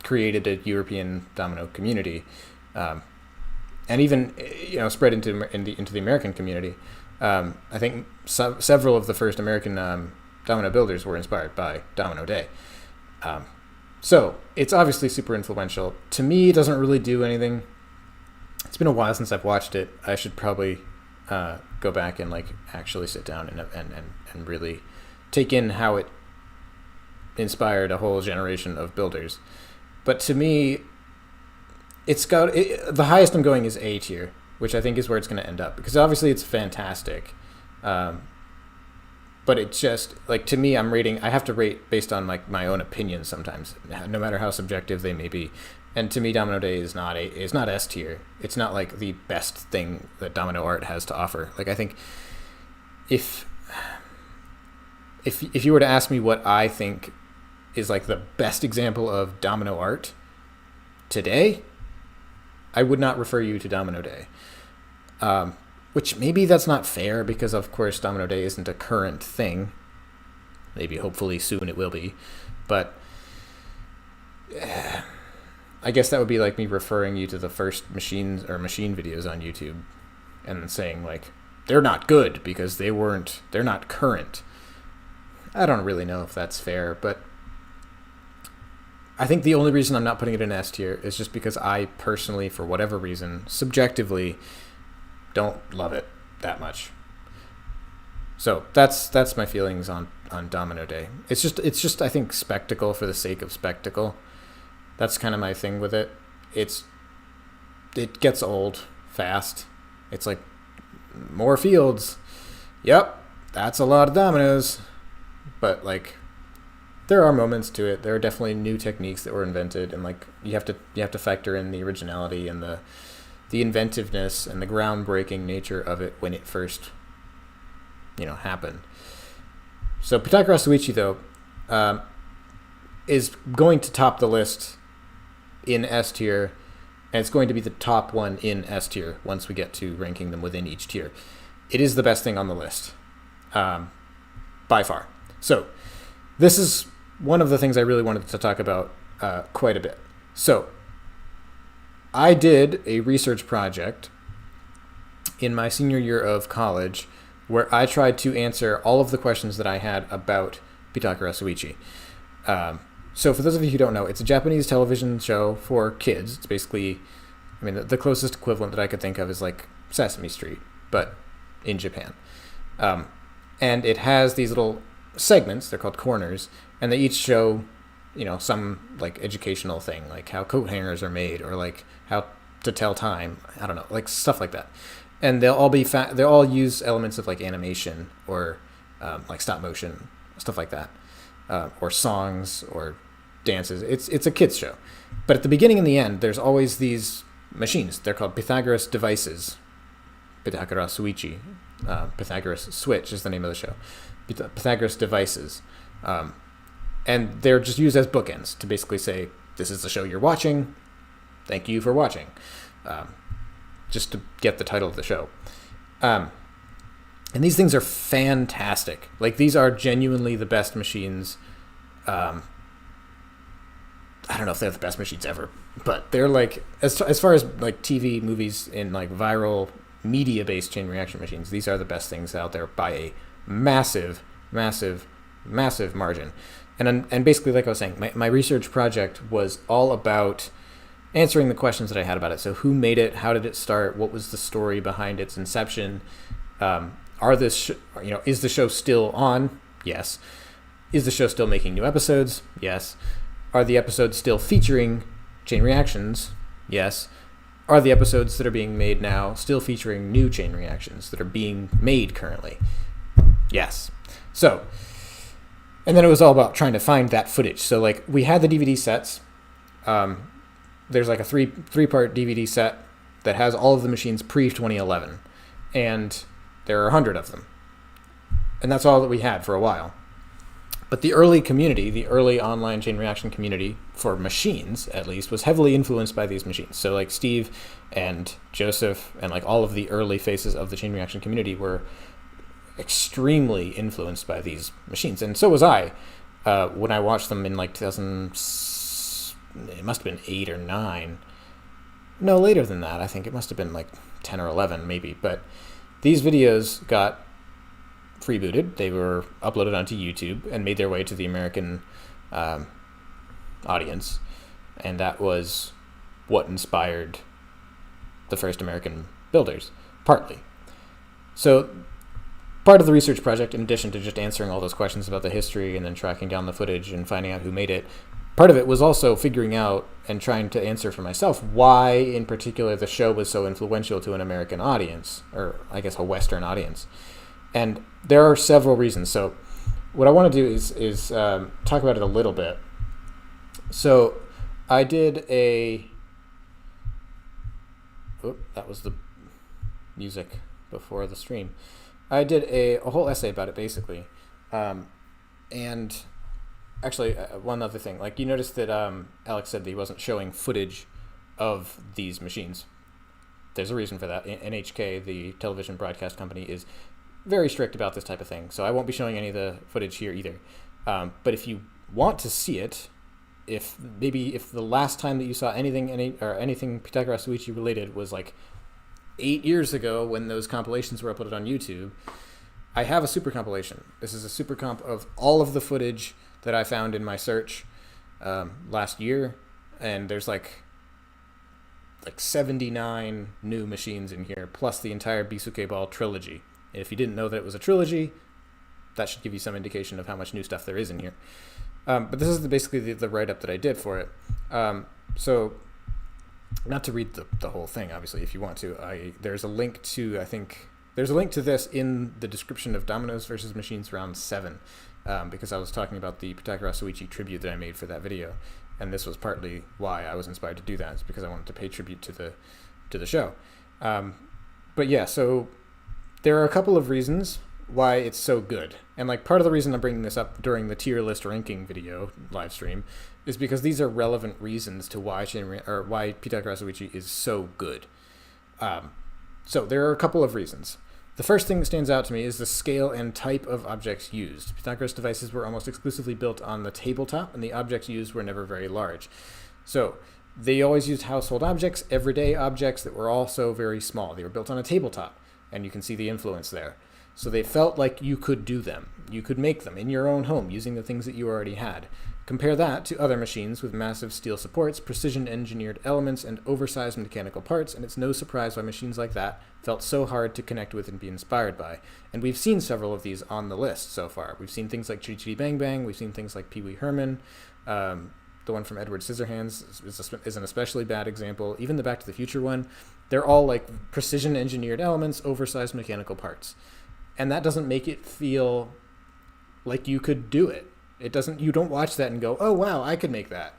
created a European domino community. And even spread into the American community. I think several of the first American domino builders were inspired by Domino Day. So it's obviously super influential. To me, it doesn't really do anything. It's been a while since I've watched it. I should probably go back and actually sit down and really take in how it inspired a whole generation of builders. But to me, it's got the highest I'm going is A tier, which I think is where it's going to end up, because obviously it's fantastic. But it's just to me, I have to rate based on my own opinions sometimes, no matter how subjective they may be. And to me, Domino Day is not S tier. It's not the best thing that domino art has to offer. I think if you were to ask me what I think is the best example of domino art today, I would not refer you to Domino Day. Which maybe that's not fair, because of course Domino Day isn't a current thing. Maybe hopefully soon it will be. But I guess that would be like me referring you to the first machine videos on YouTube and saying they're not good because they're not current. I don't really know if that's fair, but I think the only reason I'm not putting it in S tier is just because I personally, for whatever reason, subjectively, don't love it that much. So that's my feelings on Domino Day. It's just I think spectacle for the sake of spectacle. That's kind of my thing with it. It gets old fast. It's more fields. Yep, that's a lot of dominoes. But there are moments to it. There are definitely new techniques that were invented, and you have to factor in the originality and the inventiveness and the groundbreaking nature of it when it first happened. So Pythagoras Suichi, though, is going to top the list in S tier, and it's going to be the top one in S tier once we get to ranking them within each tier. It is the best thing on the list, by far. So this is one of the things I really wanted to talk about quite a bit. So I did a research project in my senior year of college where I tried to answer all of the questions that I had about Pitakara Suichi. So for those of you who don't know, it's a Japanese television show for kids. It's basically, I mean, the closest equivalent that I could think of is like Sesame Street, but in Japan. And it has these little segments, they're called corners, and they each show, you know, some like educational thing, like how coat hangers are made, or like how to tell time. I don't know, like stuff like that. And they'll all be they'll all use elements of like animation or like stop motion, stuff like that, or songs or dances. It's a kids show, but at the beginning and the end, there's always these machines. They're called Pythagoras devices. Pitakara Suichi, Pythagoras Switch is the name of the show. Pythagoras devices, and they're just used as bookends to basically say, this is the show you're watching. Thank you for watching. Just to get the title of the show. And these things are fantastic. Like, these are genuinely the best machines. I don't know if they're the best machines ever, but they're like, as far as like TV, movies, and like viral media-based chain reaction machines, these are the best things out there by a massive, massive, massive margin. And basically, like I was saying, my research project was all about answering the questions that I had about it. So who made it? How did it start? What was the story behind its inception? Is the show still on? Yes. Is the show still making new episodes? Yes. Are the episodes still featuring chain reactions? Yes. Are the episodes that are being made now still featuring new chain reactions that are being made currently? Yes. So, and then it was all about trying to find that footage. So like, we had the DVD sets. There's like a three-part DVD set that has all of the machines pre-2011, and there are 100 of them. And that's all that we had for a while. But the early community, the early online chain reaction community, for machines at least, was heavily influenced by these machines. So like Steve and Joseph and like all of the early faces of the chain reaction community were extremely influenced by these machines. And so was I when I watched them in like 2000. It must have been 8 or 9. No, later than that. I think it must have been like 10 or 11 maybe. But these videos got freebooted. They were uploaded onto YouTube and made their way to the American audience. And that was what inspired the first American builders, partly. So part of the research project, in addition to just answering all those questions about the history and then tracking down the footage and finding out who made it, part of it was also figuring out and trying to answer for myself why, in particular, the show was so influential to an American audience, or I guess a Western audience. And there are several reasons. So what I want to do is talk about it a little bit. So I did that was the music before the stream. I did a whole essay about it, basically. And actually, one other thing, like you noticed that Alex said that he wasn't showing footage of these machines. There's a reason for that. NHK, the television broadcast company, is very strict about this type of thing, so I won't be showing any of the footage here either. But if you want to see it, if the last time that you saw anything Pitakara Suichi related was like 8 years ago when those compilations were uploaded on YouTube, I have a super compilation. This is a super comp of all of the footage that I found in my search last year, and there's like 79 new machines in here, plus the entire Bisuke Ball trilogy. And if you didn't know that it was a trilogy, that should give you some indication of how much new stuff there is in here. But this is basically the write-up that I did for it. So, not to read the whole thing, obviously, if you want to. There's a link to this in the description of Dominoes versus Machines Round 7, because I was talking about the Pitakara Suichi tribute that I made for that video, and this was partly why I was inspired to do that. It's because I wanted to pay tribute to the show. But yeah, so there are a couple of reasons why it's so good. And like part of the reason I'm bringing this up during the tier list ranking video live stream is because these are relevant reasons to why why Pythagoras Uichi is so good. So there are a couple of reasons. The first thing that stands out to me is the scale and type of objects used. Pythagoras devices were almost exclusively built on the tabletop, and the objects used were never very large. So they always used household objects, everyday objects that were also very small. They were built on a tabletop, and you can see the influence there. So they felt like you could do them. You could make them in your own home using the things that you already had. Compare that to other machines with massive steel supports, precision-engineered elements, and oversized mechanical parts, and it's no surprise why machines like that felt so hard to connect with and be inspired by. And we've seen several of these on the list so far. We've seen things like Chitty Chitty Bang Bang, we've seen things like Pee Wee Herman, the one from Edward Scissorhands is an especially bad example. Even the Back to the Future one, they're all like precision-engineered elements, oversized mechanical parts. And that doesn't make it feel like you could do it. You don't watch that and go, oh wow, I could make that.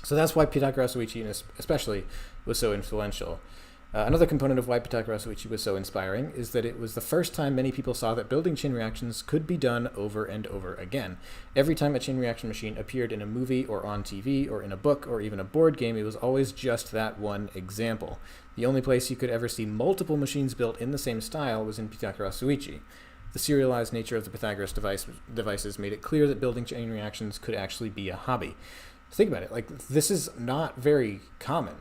So that's why Pythagoras Uichi especially was so influential. Another component of why Pythagoras Uichi was so inspiring is that it was the first time many people saw that building chain reactions could be done over and over again. Every time a chain reaction machine appeared in a movie or on TV or in a book or even a board game, it was always just that one example. The only place you could ever see multiple machines built in the same style was in Pythagoras Uichi. The serialized nature of the Pythagoras devices made it clear that building chain reactions could actually be a hobby. Think about it. Like, this is not very common.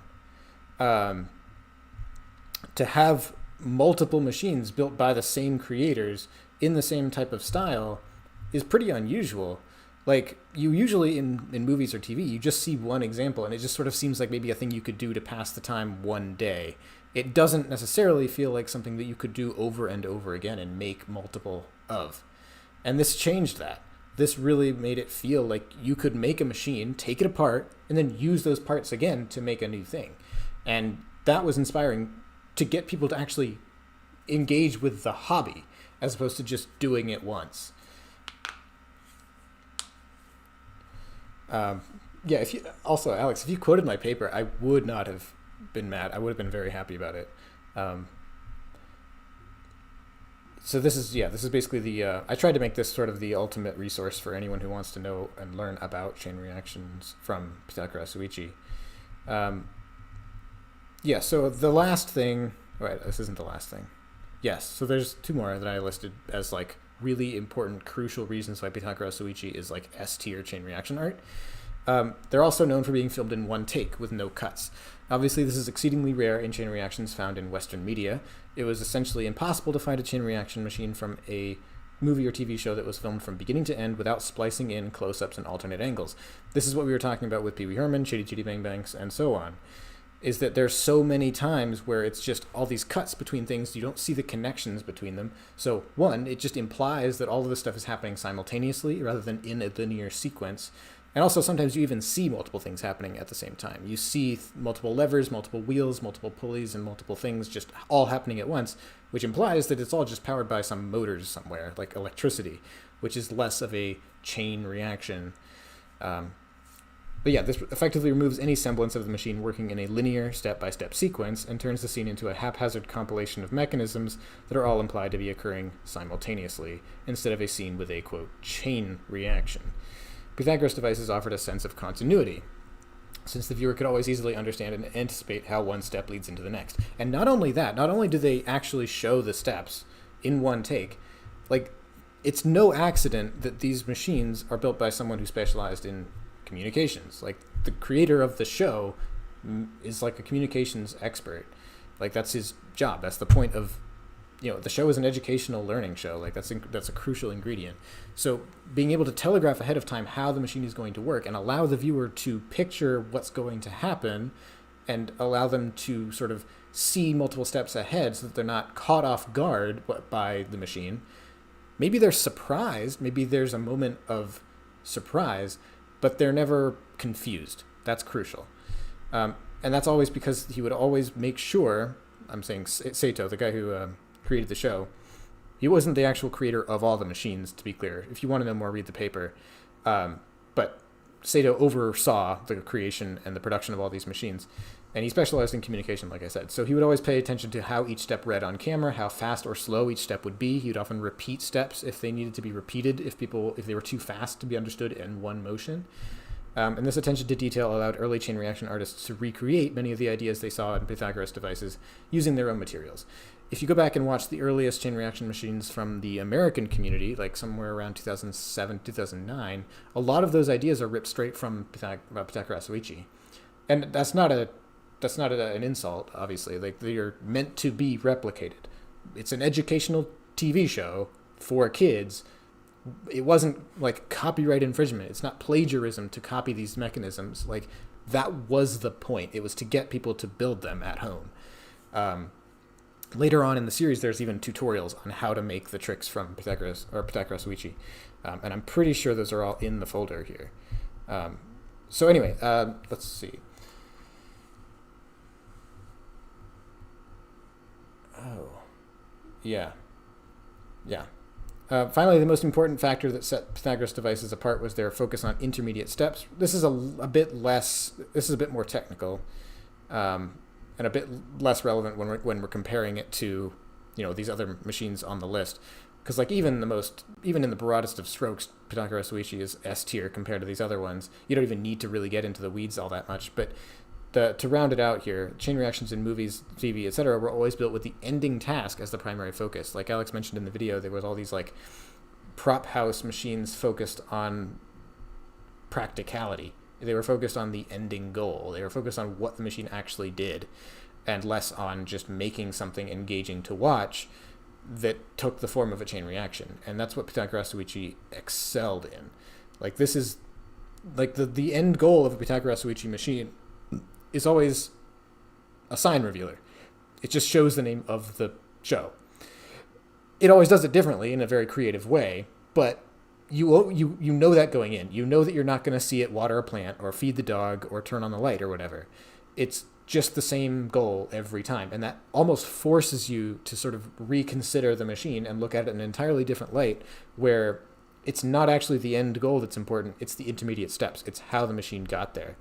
To have multiple machines built by the same creators in the same type of style is pretty unusual. Like, you usually in movies or TV, you just see one example, and it just sort of seems like maybe a thing you could do to pass the time one day. It doesn't necessarily feel like something that you could do over and over again and make multiple of. And this changed that. This really made it feel like you could make a machine, take it apart, and then use those parts again to make a new thing. And that was inspiring to get people to actually engage with the hobby as opposed to just doing it once. Alex, if you quoted my paper, I would not have been mad. I would have been very happy about it. So this is basically the, I tried to make this sort of the ultimate resource for anyone who wants to know and learn about chain reactions from Pythagoras Uichi. So the last thing, right, this isn't the last thing. Yes, so there's two more that I listed as like really important, crucial reasons why Pythagoras Uichi is like S-tier chain reaction art. They're also known for being filmed in one take with no cuts. Obviously, this is exceedingly rare in chain reactions found in Western media. It was essentially impossible to find a chain reaction machine from a movie or TV show that was filmed from beginning to end without splicing in close-ups and alternate angles. This is what we were talking about with Pee Wee Herman, Chitty Chitty Bang Bangs, and so on. Is that there's so many times where it's just all these cuts between things, you don't see the connections between them. So one, it just implies that all of this stuff is happening simultaneously rather than in a linear sequence. And also sometimes you even see multiple things happening at the same time. You see multiple levers, multiple wheels, multiple pulleys, and multiple things just all happening at once, which implies that it's all just powered by some motors somewhere, like electricity, which is less of a chain reaction. This effectively removes any semblance of the machine working in a linear, step-by-step sequence and turns the scene into a haphazard compilation of mechanisms that are all implied to be occurring simultaneously, instead of a scene with a, quote, chain reaction. Pythagoras devices offered a sense of continuity, since the viewer could always easily understand and anticipate how one step leads into the next. And not only that, not only do they actually show the steps in one take, like, it's no accident that these machines are built by someone who specialized in communications. Like, the creator of the show is like a communications expert. Like, that's his job. That's the point of, the show is an educational learning show. Like, that's a crucial ingredient. So being able to telegraph ahead of time how the machine is going to work and allow the viewer to picture what's going to happen and allow them to sort of see multiple steps ahead so that they're not caught off guard by the machine. Maybe they're surprised. Maybe there's a moment of surprise, but they're never confused. That's crucial. And that's always because he would always make sure, I'm saying Sato, the guy who created the show, he wasn't the actual creator of all the machines, to be clear. If you want to know more, read the paper. But Sato oversaw the creation and the production of all these machines. And he specialized in communication, like I said. So he would always pay attention to how each step read on camera, how fast or slow each step would be. He would often repeat steps if they needed to be repeated, if they were too fast to be understood in one motion. And this attention to detail allowed early chain reaction artists to recreate many of the ideas they saw in Pythagoras devices using their own materials. If you go back and watch the earliest chain reaction machines from the American community, like somewhere around 2007, 2009, a lot of those ideas are ripped straight from Pythagoras Uichi. And that's not an insult, obviously. Like, they are meant to be replicated. It's an educational TV show for kids. It wasn't like copyright infringement. It's not plagiarism to copy these mechanisms. Like, that was the point. It was to get people to build them at home. Later on in the series, there's even tutorials on how to make the tricks from Pythagoras Uichi. And I'm pretty sure those are all in the folder here. So anyway, let's see. Oh, yeah. Finally, the most important factor that set Pythagoras devices apart was their focus on intermediate steps. This is a bit more technical, and a bit less relevant when we're comparing it to, these other machines on the list. Because like even in the broadest of strokes, Pythagoras Uichi is S tier compared to these other ones. You don't even need to really get into the weeds all that much, but to round it out here, chain reactions in movies, TV, etc. were always built with the ending task as the primary focus. Like Alex mentioned in the video, there was all these like prop house machines focused on practicality. They were focused on the ending goal. They were focused on what the machine actually did, and less on just making something engaging to watch that took the form of a chain reaction. And that's what Pythagoras Uichi excelled in. Like, this is like the end goal of a Pythagoras Uichi machine is always a sign revealer. It just shows the name of the show. It always does it differently in a very creative way, but you know that going in. You know that you're not going to see it water a plant or feed the dog or turn on the light or whatever. It's just the same goal every time, and that almost forces you to sort of reconsider the machine and look at it in an entirely different light, where it's not actually the end goal that's important, it's the intermediate steps. It's how the machine got there.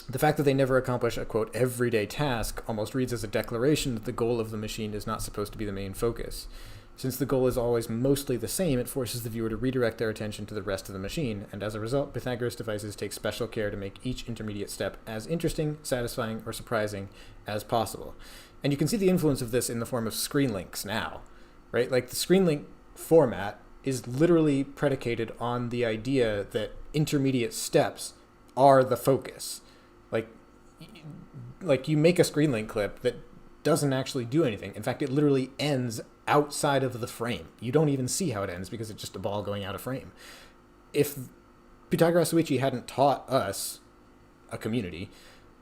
The fact that they never accomplish a, quote, everyday task almost reads as a declaration that the goal of the machine is not supposed to be the main focus. Since the goal is always mostly the same, it forces the viewer to redirect their attention to the rest of the machine, and as a result, Pythagoras devices take special care to make each intermediate step as interesting, satisfying, or surprising as possible. And you can see the influence of this in the form of screen links now, right? Like, the screen link format is literally predicated on the idea that intermediate steps are the focus. Like you make a screen link clip that doesn't actually do anything. In fact, it literally ends outside of the frame. You don't even see how it ends because it's just a ball going out of frame. If Pythagoras Uichi hadn't taught us, a community,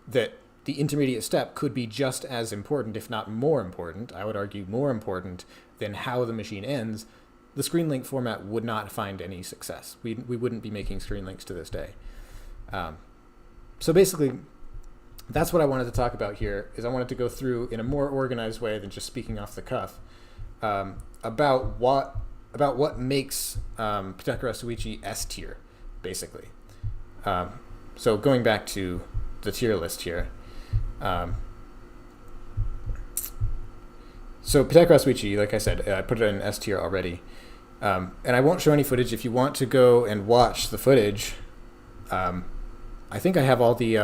that the intermediate step could be just as important, if not more important, I would argue more important than how the machine ends, the screen link format would not find any success. We wouldn't be making screen links to this day. So basically, that's what I wanted to talk about here, is I wanted to go through in a more organized way than just speaking off the cuff, about what makes Pythagoras Uichi S tier, basically. So going back to the tier list here. So Pythagoras Uichi, like I said, I put it in S tier already. And I won't show any footage. If you want to go and watch the footage, I think I have all the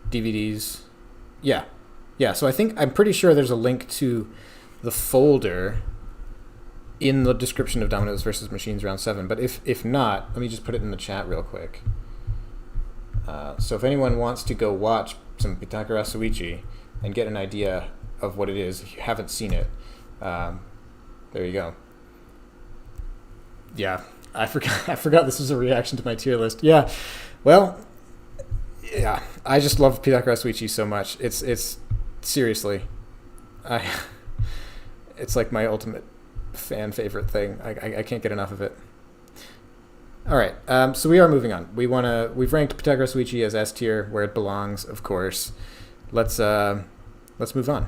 DVDs. Yeah. So I'm pretty sure there's a link to the folder in the description of Dominoes versus Machines Round 7. But if not, let me just put it in the chat real quick. So if anyone wants to go watch some Pythagoras Uichi and get an idea of what it is, if you haven't seen it, there you go. Yeah, I forgot this was a reaction to my tier list. Yeah, well, yeah, I just love Pythagoras Uichi so much. It's seriously, it's like my ultimate fan favorite thing. I can't get enough of it. All right, so we are moving on. We've ranked Pythagoras Uichi as S tier, where it belongs, of course. Let's move on.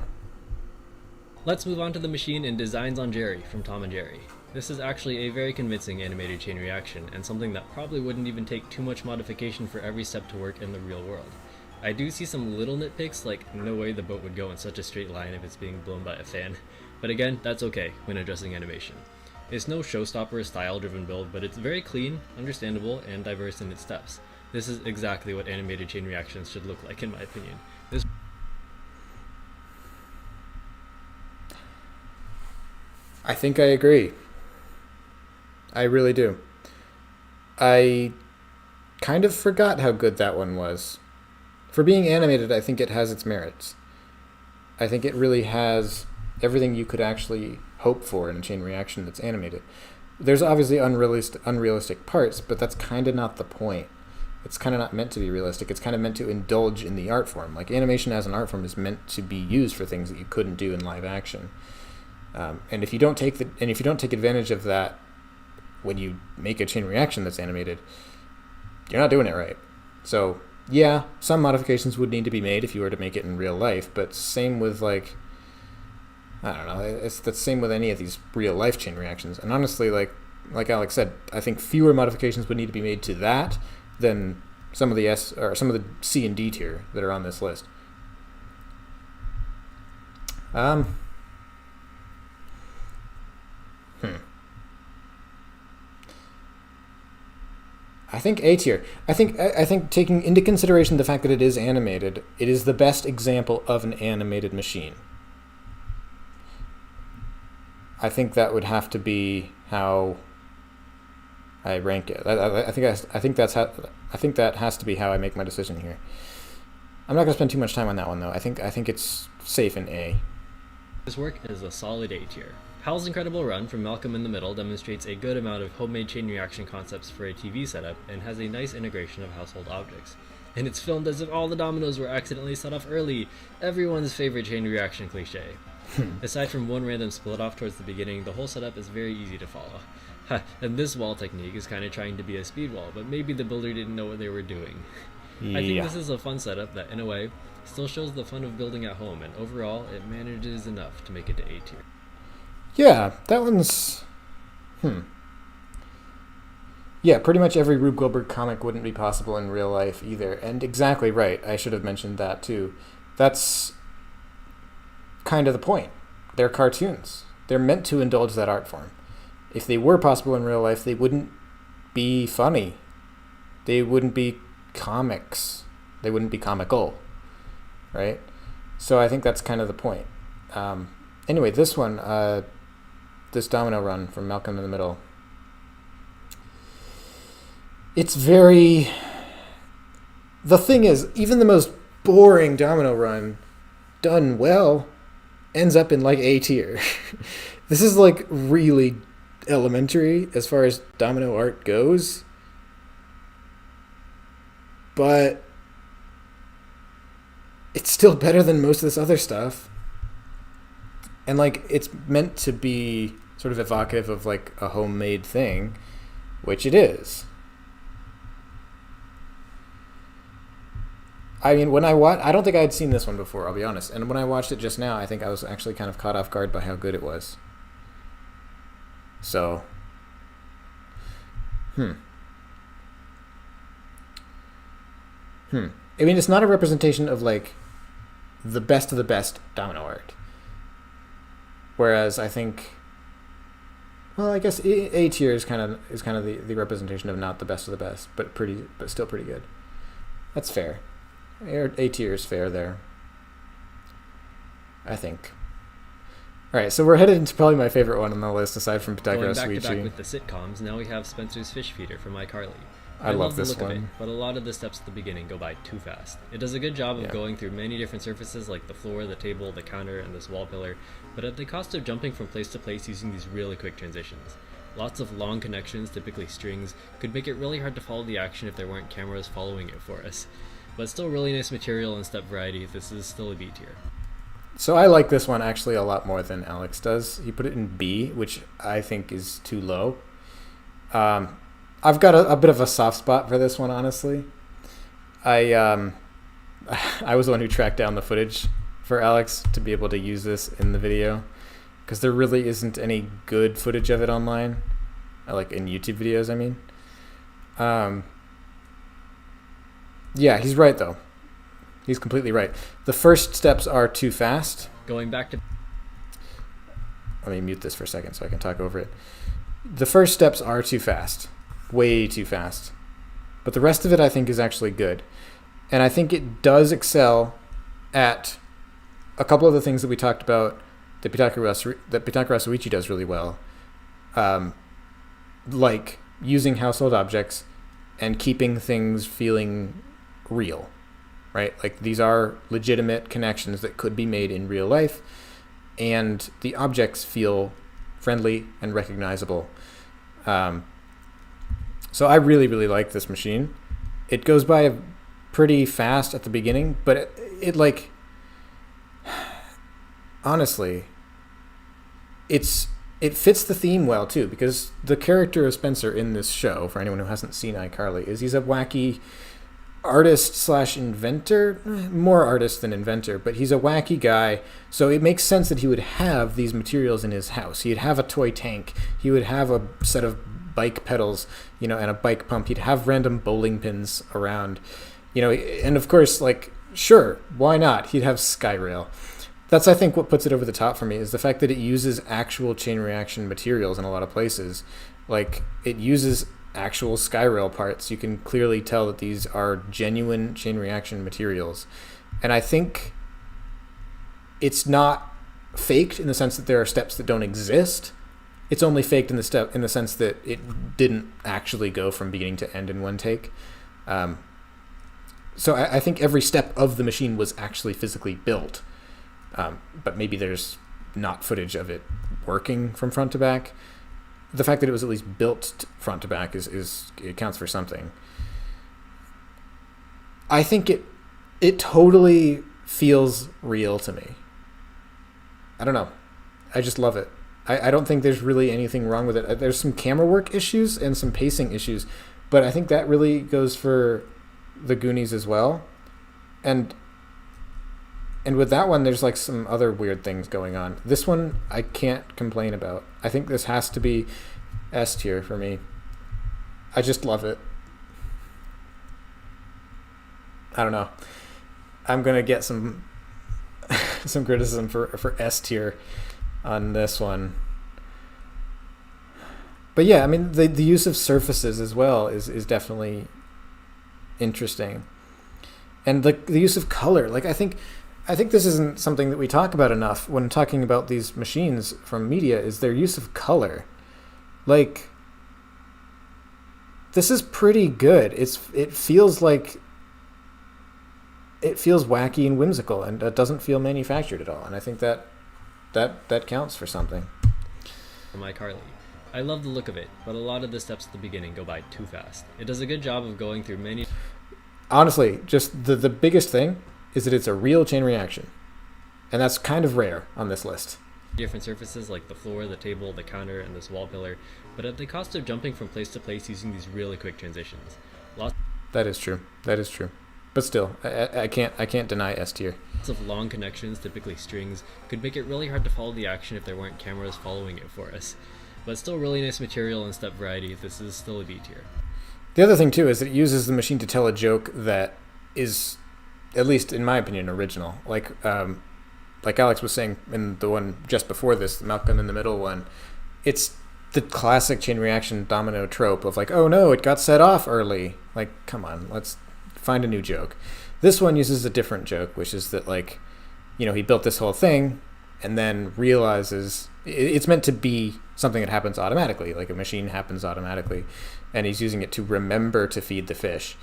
Let's move on to the machine in Designs on Jerry from Tom and Jerry. This is actually a very convincing animated chain reaction, and something that probably wouldn't even take too much modification for every step to work in the real world. I do see some little nitpicks, like no way the boat would go in such a straight line if it's being blown by a fan, but again, that's okay when addressing animation. It's no showstopper style driven build, but it's very clean, understandable, and diverse in its steps. This is exactly what animated chain reactions should look like in my opinion. I think I agree. I really do. I kind of forgot how good that one was. For being animated, I think it has its merits. I think it really has everything you could actually hope for in a chain reaction that's animated. There's obviously unrealistic parts, but that's kind of not the point. It's kind of not meant to be realistic. It's kind of meant to indulge in the art form. Like, animation as an art form is meant to be used for things that you couldn't do in live action. And if you don't take advantage of that when you make a chain reaction that's animated, you're not doing it right. So yeah, some modifications would need to be made if you were to make it in real life, but same with, like, I don't know, it's the same with any of these real life chain reactions. And honestly, like Alex said, I think fewer modifications would need to be made to that than some of the some of the C and D tier that are on this list. I think A tier. I think taking into consideration the fact that it is animated, it is the best example of an animated machine. I think that would have to be how I rank it. I think that has to be how I make my decision here. I'm not going to spend too much time on that one though. I think it's safe in A. This work is a solid A tier. Hal's incredible run from Malcolm in the Middle demonstrates a good amount of homemade chain reaction concepts for a TV setup and has a nice integration of household objects. And it's filmed as if all the dominoes were accidentally set off early, everyone's favorite chain reaction cliche. Aside from one random split off towards the beginning, the whole setup is very easy to follow. And this wall technique is kind of trying to be a speed wall, but maybe the builder didn't know what they were doing. Yeah. I think this is a fun setup that, in a way, still shows the fun of building at home, and overall, it manages enough to make it to A tier. Yeah, that one's... Yeah, pretty much every Rube Goldberg comic wouldn't be possible in real life either. And exactly right, I should have mentioned that too. That's kind of the point. They're cartoons. They're meant to indulge that art form. If they were possible in real life, they wouldn't be funny. They wouldn't be comics. They wouldn't be comical, right? So I think that's kind of the point. Anyway, this one... this domino run from Malcolm in the Middle. It's very... The thing is, even the most boring domino run done well ends up in like A tier. This is like really elementary as far as domino art goes. But it's still better than most of this other stuff. And like, it's meant to be sort of evocative of like a homemade thing, which it is. I mean, when I don't think I had seen this one before, I'll be honest. And when I watched it just now, I think I was actually kind of caught off guard by how good it was. So, I mean, it's not a representation of like the best of the best domino art. Whereas I think, well, I guess A tier is kind of the representation of not the best of the best, but still pretty good. That's fair. A tier is fair there, I think. All right, so we're headed into probably my favorite one on the list, aside from Pythagoras Going Ouija. back to back with the sitcoms, now we have Spencer's Fish Feeder from iCarly. I love this the look one. of it, but a lot of the steps at the beginning go by too fast. It does a good job of going through many different surfaces like the floor, the table, the counter, and this wall pillar, but at the cost of jumping from place to place using these really quick transitions. Lots of long connections, typically strings, could make it really hard to follow the action if there weren't cameras following it for us. But still really nice material and step variety, this is still a B tier. So I like this one actually a lot more than Alex does. He put it in B, which I think is too low. I've got a bit of a soft spot for this one, honestly. I was the one who tracked down the footage for Alex to be able to use this in the video. because there really isn't any good footage of it online, like in YouTube videos, I mean. Yeah, he's right, though. He's completely right. The first steps are too fast. Going back to... Let me mute this for a second so I can talk over it. The first steps are too fast. Way too fast. But the rest of it, I think, is actually good. And I think it does excel at a couple of the things that we talked about that Pitaka Rasuichi does really well. Like using household objects and keeping things feeling real, right? Like these are legitimate connections that could be made in real life, and the objects feel friendly and recognizable. So I really, really like this machine. It goes by pretty fast at the beginning, but it like, honestly, it fits the theme well too, because the character of Spencer in this show, for anyone who hasn't seen iCarly, is he's a wacky artist slash inventor, more artist than inventor, but he's a wacky guy. So it makes sense that he would have these materials in his house. He'd have a toy tank. He would have a set of bike pedals, and a bike pump. He'd have random bowling pins around, and of course, like, sure, why not? He'd have Skyrail. That's, I think, what puts it over the top for me, is the fact that it uses actual chain reaction materials in a lot of places. Like, it uses actual Skyrail parts. You can clearly tell that these are genuine chain reaction materials. And I think it's not faked in the sense that there are steps that don't exist. It's only faked in the sense that it didn't actually go from beginning to end in one take. So I think every step of the machine was actually physically built. But maybe there's not footage of it working from front to back. The fact that it was at least built front to back is it counts for something. I think it totally feels real to me. I don't know. I just love it. I don't think there's really anything wrong with it. There's some camera work issues and some pacing issues, but I think that really goes for the Goonies as well. And with that one, there's like some other weird things going on. This one, I can't complain about. I think this has to be S tier for me. I just love it. I don't know. I'm going to get some some criticism for S tier on this one. But yeah, I mean, the use of surfaces as well is definitely interesting. And the use of color. Like, I think this isn't something that we talk about enough when talking about these machines from media, is their use of color. Like, this is pretty good. It feels wacky and whimsical, and it doesn't feel manufactured at all. And I think that counts for something. iCarly. I love the look of it, but a lot of the steps at the beginning go by too fast. It does a good job of going through many... Honestly, just the biggest thing is that it's a real chain reaction. And that's kind of rare on this list. Different surfaces like the floor, the table, the counter, and this wall pillar, but at the cost of jumping from place to place using these really quick transitions. That is true. But still, I can't deny S tier. Lots of long connections, typically strings, could make it really hard to follow the action if there weren't cameras following it for us. But still really nice material and step variety. This is still a B tier. The other thing too is that it uses the machine to tell a joke that is, at least in my opinion, original. Like Alex was saying in the one just before this, the Malcolm in the Middle one, it's the classic chain reaction domino trope of like, oh no, it got set off early. Like, come on, let's find a new joke. This one uses a different joke, which is that, like, he built this whole thing and then realizes it's meant to be something that happens automatically, like a machine happens automatically, and he's using it to remember to feed the fish.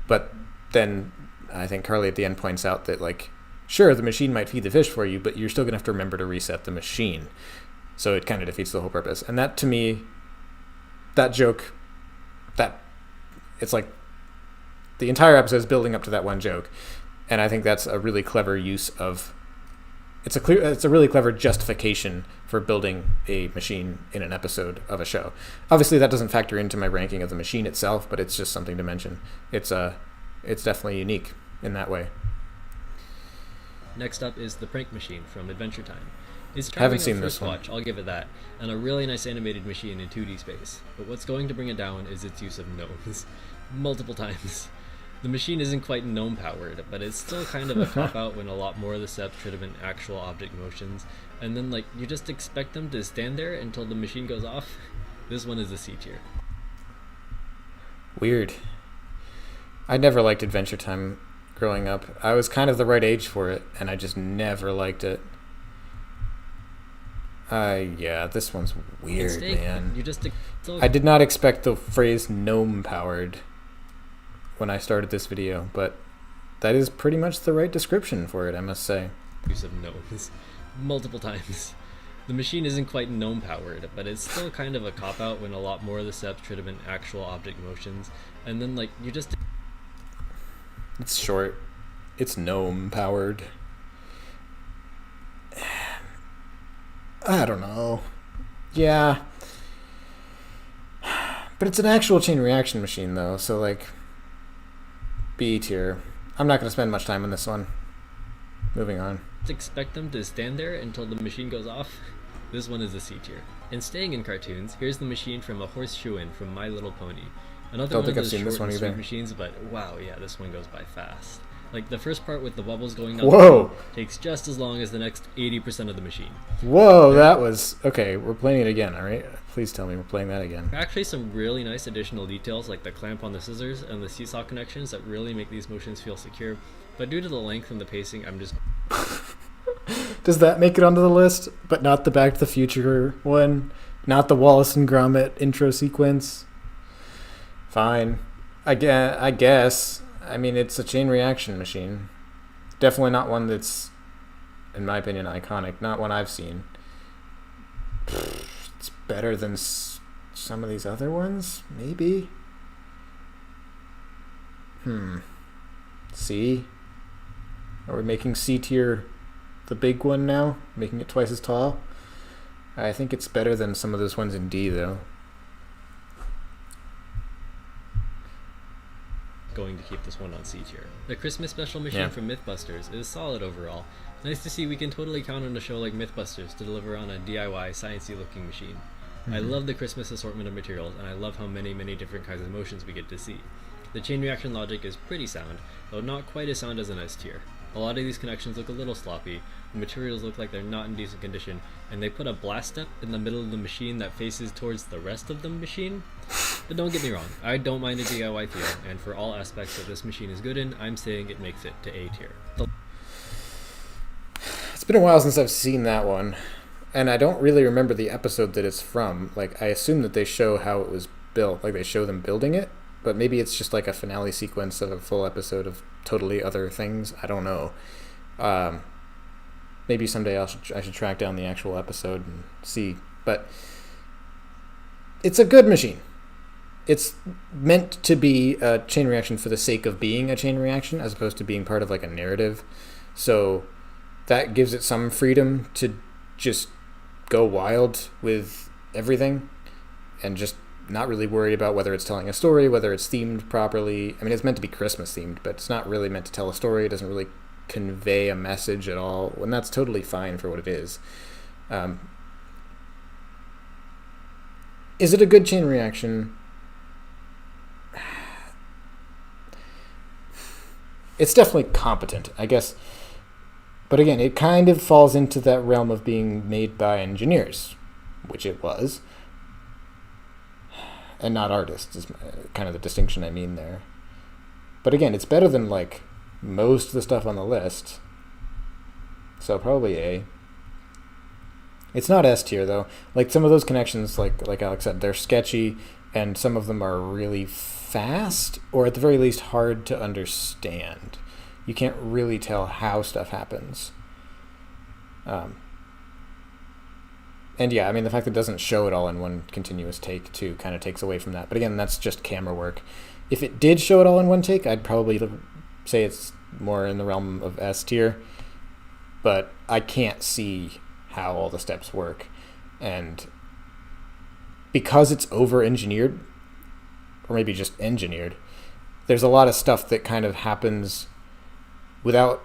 But then I think Carly at the end points out that, like, sure, the machine might feed the fish for you, but you're still going to have to remember to reset the machine. So it kind of defeats the whole purpose. And that, to me, that joke, it's like the entire episode is building up to that one joke. And I think that's a really clever use of... It's a really clever justification for building a machine in an episode of a show. Obviously, that doesn't factor into my ranking of the machine itself, but it's just something to mention. It's definitely unique in that way. Next up is the prank machine from Adventure Time. It's Haven't charming seen on this first one. watch, I'll give it that, and a really nice animated machine in 2D space. But what's going to bring it down is its use of gnomes. Multiple times. The machine isn't quite gnome powered, but it's still kind of a cop out when a lot more of the steps should have been actual object motions, and then like you just expect them to stand there until the machine goes off. This one is a C tier. Weird. I never liked Adventure Time growing up. I was kind of the right age for it, and I just never liked it. Yeah, this one's weird, man. I did not expect the phrase gnome powered when I started this video, but that is pretty much the right description for it, I must say. Use of gnomes. Multiple times. The machine isn't quite gnome powered, but it's still kind of a cop out when a lot more of the steps should have been actual object motions, and then like you just... It's short. It's gnome powered. I don't know. Yeah. But it's an actual chain reaction machine, though, so, like, B tier. I'm not going to spend much time on this one. Moving on. Expect them to stand there until the machine goes off. This one is a C tier. And staying in cartoons, here's the machine from A Horseshoein from My Little Pony. Another Don't one think of I've those seen this short one and sweet either. machines, but wow, yeah, this one goes by fast. Like, the first part with the bubbles going down Whoa! the tube takes just as long as the next 80% of the machine. Whoa, that was... Okay, we're playing it again, alright? Please tell me we're playing that again. There are actually some really nice additional details like the clamp on the scissors and the seesaw connections that really make these motions feel secure, but due to the length and the pacing, I'm just... Does that make it onto the list? But not the Back to the Future one? Not the Wallace and Gromit intro sequence? Fine. I guess. I mean, it's a chain reaction machine. Definitely not one that's, in my opinion, iconic. Not one I've seen. It's better than some of these other ones? Maybe? C? Are we making C tier the big one now? Making it twice as tall? I think it's better than some of those ones in D, though. Going to keep this one on C tier. The Christmas special machine from Mythbusters is solid overall. Nice to see we can totally count on a show like Mythbusters to deliver on a DIY, sciencey looking machine. I love the Christmas assortment of materials, and I love how many different kinds of motions we get to see. The chain reaction logic is pretty sound, though not quite as sound as an S tier. A lot of these connections look a little sloppy, the materials look like they're not in decent condition, and they put a blast step in the middle of the machine that faces towards the rest of the machine. But don't get me wrong, I don't mind a DIY feel, and for all aspects that this machine is good in, I'm saying it makes it to A tier. It's been a while since I've seen that one, and I don't really remember the episode that it's from. Like, I assume that they show how it was built, like they show them building it, but maybe it's just like a finale sequence of a full episode of totally other things. I don't know. Maybe someday I should track down the actual episode and see. But it's a good machine. It's meant to be a chain reaction for the sake of being a chain reaction, as opposed to being part of like a narrative. So that gives it some freedom to just go wild with everything and just not really worry about whether it's telling a story, whether it's themed properly. I mean, it's meant to be Christmas themed, but it's not really meant to tell a story. It doesn't really convey a message at all, and that's totally fine for what it is. Is it a good chain reaction? It's definitely competent, I guess. But again, it kind of falls into that realm of being made by engineers, which it was, and not artists, is kind of the distinction I mean there. But again, it's better than like most of the stuff on the list, so probably A. It's not S tier though. Like some of those connections, like Alex said, they're sketchy, and some of them are really fast, or at the very least hard to understand. You can't really tell how stuff happens. And yeah, I mean, the fact that it doesn't show it all in one continuous take, too, kind of takes away from that. But again, that's just camera work. If it did show it all in one take, I'd probably say it's more in the realm of S tier. But I can't see how all the steps work. And because it's over-engineered, or maybe just engineered, there's a lot of stuff that kind of happens without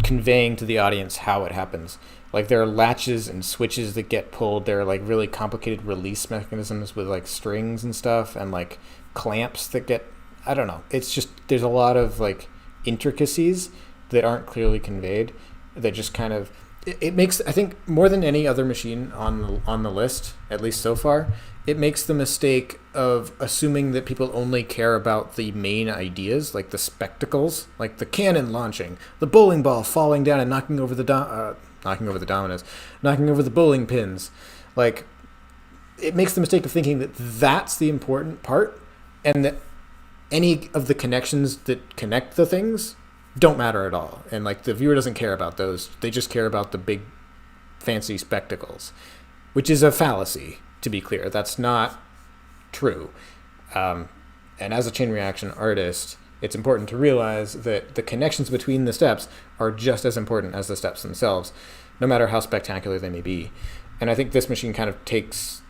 conveying to the audience how it happens. Like there are latches and switches that get pulled. There are like really complicated release mechanisms with like strings and stuff, and like clamps that get, I don't know. It's just, there's a lot of like intricacies that aren't clearly conveyed that just kind of, it makes, I think more than any other machine on the list, at least so far, it makes the mistake of assuming that people only care about the main ideas, like the spectacles, like the cannon launching, the bowling ball falling down and knocking over the dominoes, knocking over the bowling pins. Like, it makes the mistake of thinking that that's the important part, and that any of the connections that connect the things don't matter at all. And like the viewer doesn't care about those. They just care about the big fancy spectacles, which is a fallacy, to be clear. That's not true. And as a chain reaction artist, it's important to realize that the connections between the steps are just as important as the steps themselves, no matter how spectacular they may be. And I think this machine kind of takes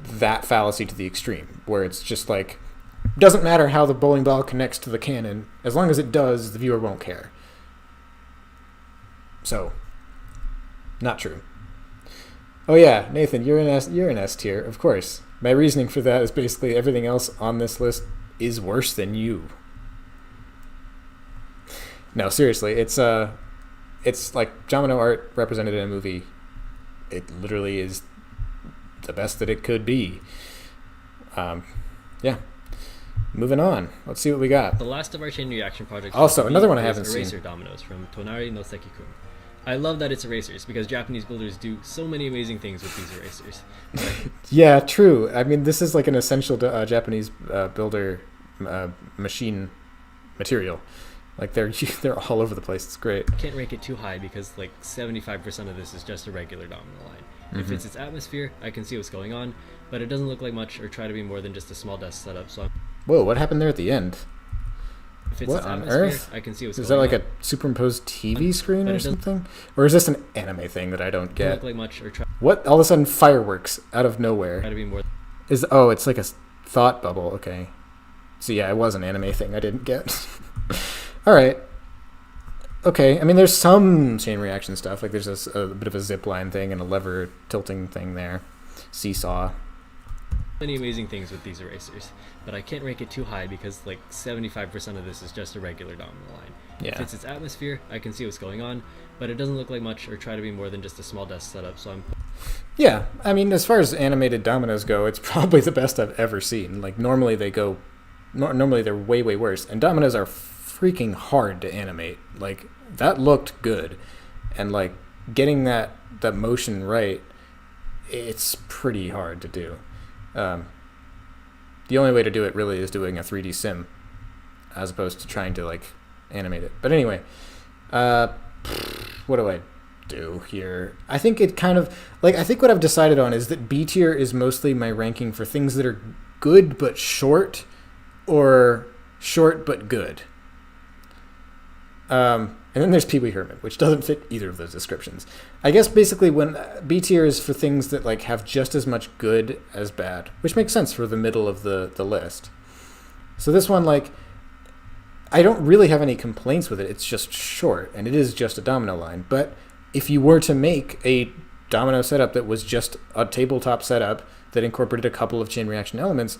that fallacy to the extreme, where it's just like, doesn't matter how the bowling ball connects to the cannon, as long as it does, the viewer won't care. So, not true. Oh yeah, Nathan, you're in S tier, of course. My reasoning for that is basically everything else on this list is worse than you. No, seriously, it's like Domino art represented in a movie. It literally is the best that it could be. Yeah. Moving on. Let's see what we got. The last of our chain reaction projects. Also, another one I haven't seen. Eraser Dominoes from Tonari no Seki-kun. I love that it's erasers, because Japanese builders do so many amazing things with these erasers. Yeah, true. I mean, this is like an essential Japanese builder machine material. Like they're all over the place. It's great. Can't rank it too high because like 75% of this is just a regular domino line. Mm-hmm. If it's its atmosphere, I can see what's going on, but it doesn't look like much or try to be more than just a small desk setup. So whoa, what happened there at the end? If it's what its on atmosphere, earth? I can see what's is going on. Is that like a superimposed TV screen or something? Or is this an anime thing that I don't get? Look like much or try. What? All of a sudden, fireworks out of nowhere. Try to be more. It's like a thought bubble. Okay. So yeah, it was an anime thing I didn't get. All right. Okay, I mean, there's some chain reaction stuff. Like, there's a bit of a zip line thing and a lever tilting thing there. Seesaw. Many amazing things with these erasers, but I can't rank it too high because, like, 75% of this is just a regular domino line. Yeah. If it's its atmosphere, I can see what's going on, but it doesn't look like much or try to be more than just a small desk setup, so I'm... Yeah, I mean, as far as animated dominoes go, it's probably the best I've ever seen. Like, normally they're way, way worse, and dominoes are freaking hard to animate. Like, that looked good, and like getting that motion right, it's pretty hard to do. The only way to do it really is doing a 3D sim as opposed to trying to like animate it. But anyway, what do I do here? I think it kind of like, I think what I've decided on is that B tier is mostly my ranking for things that are good but short, or short but good. And then there's Pee Wee Herman, which doesn't fit either of those descriptions. I guess basically when B tier is for things that like have just as much good as bad, which makes sense for the middle of the list. So this one, like, I don't really have any complaints with it. It's just short, and it is just a domino line. But if you were to make a domino setup that was just a tabletop setup that incorporated a couple of chain reaction elements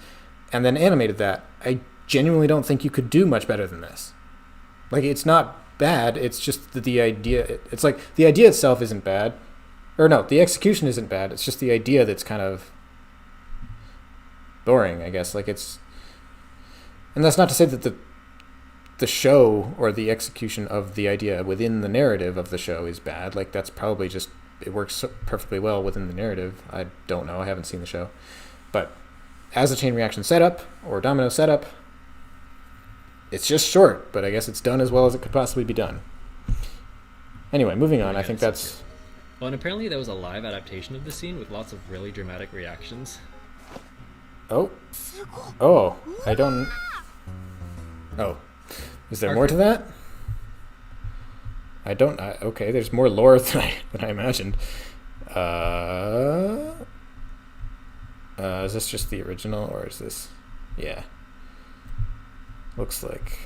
and then animated that, I genuinely don't think you could do much better than this. Like, it's not bad, it's just that the idea, it's like the idea itself isn't bad, or no, the execution isn't bad, it's just the idea that's kind of boring, I guess. Like, it's, and that's not to say that the show or the execution of the idea within the narrative of the show is bad. Like, that's probably just, it works perfectly well within the narrative. I don't know, I haven't seen the show, but as a chain reaction setup or domino setup, it's just short, but I guess it's done as well as it could possibly be done. Anyway, moving on. I think that's... Well, and apparently there was a live adaptation of the scene with lots of really dramatic reactions. Oh. Oh. I don't... Oh. Is there more to that? I don't... okay, there's more lore than I imagined. Is this just the original, or is this... Yeah. Looks like...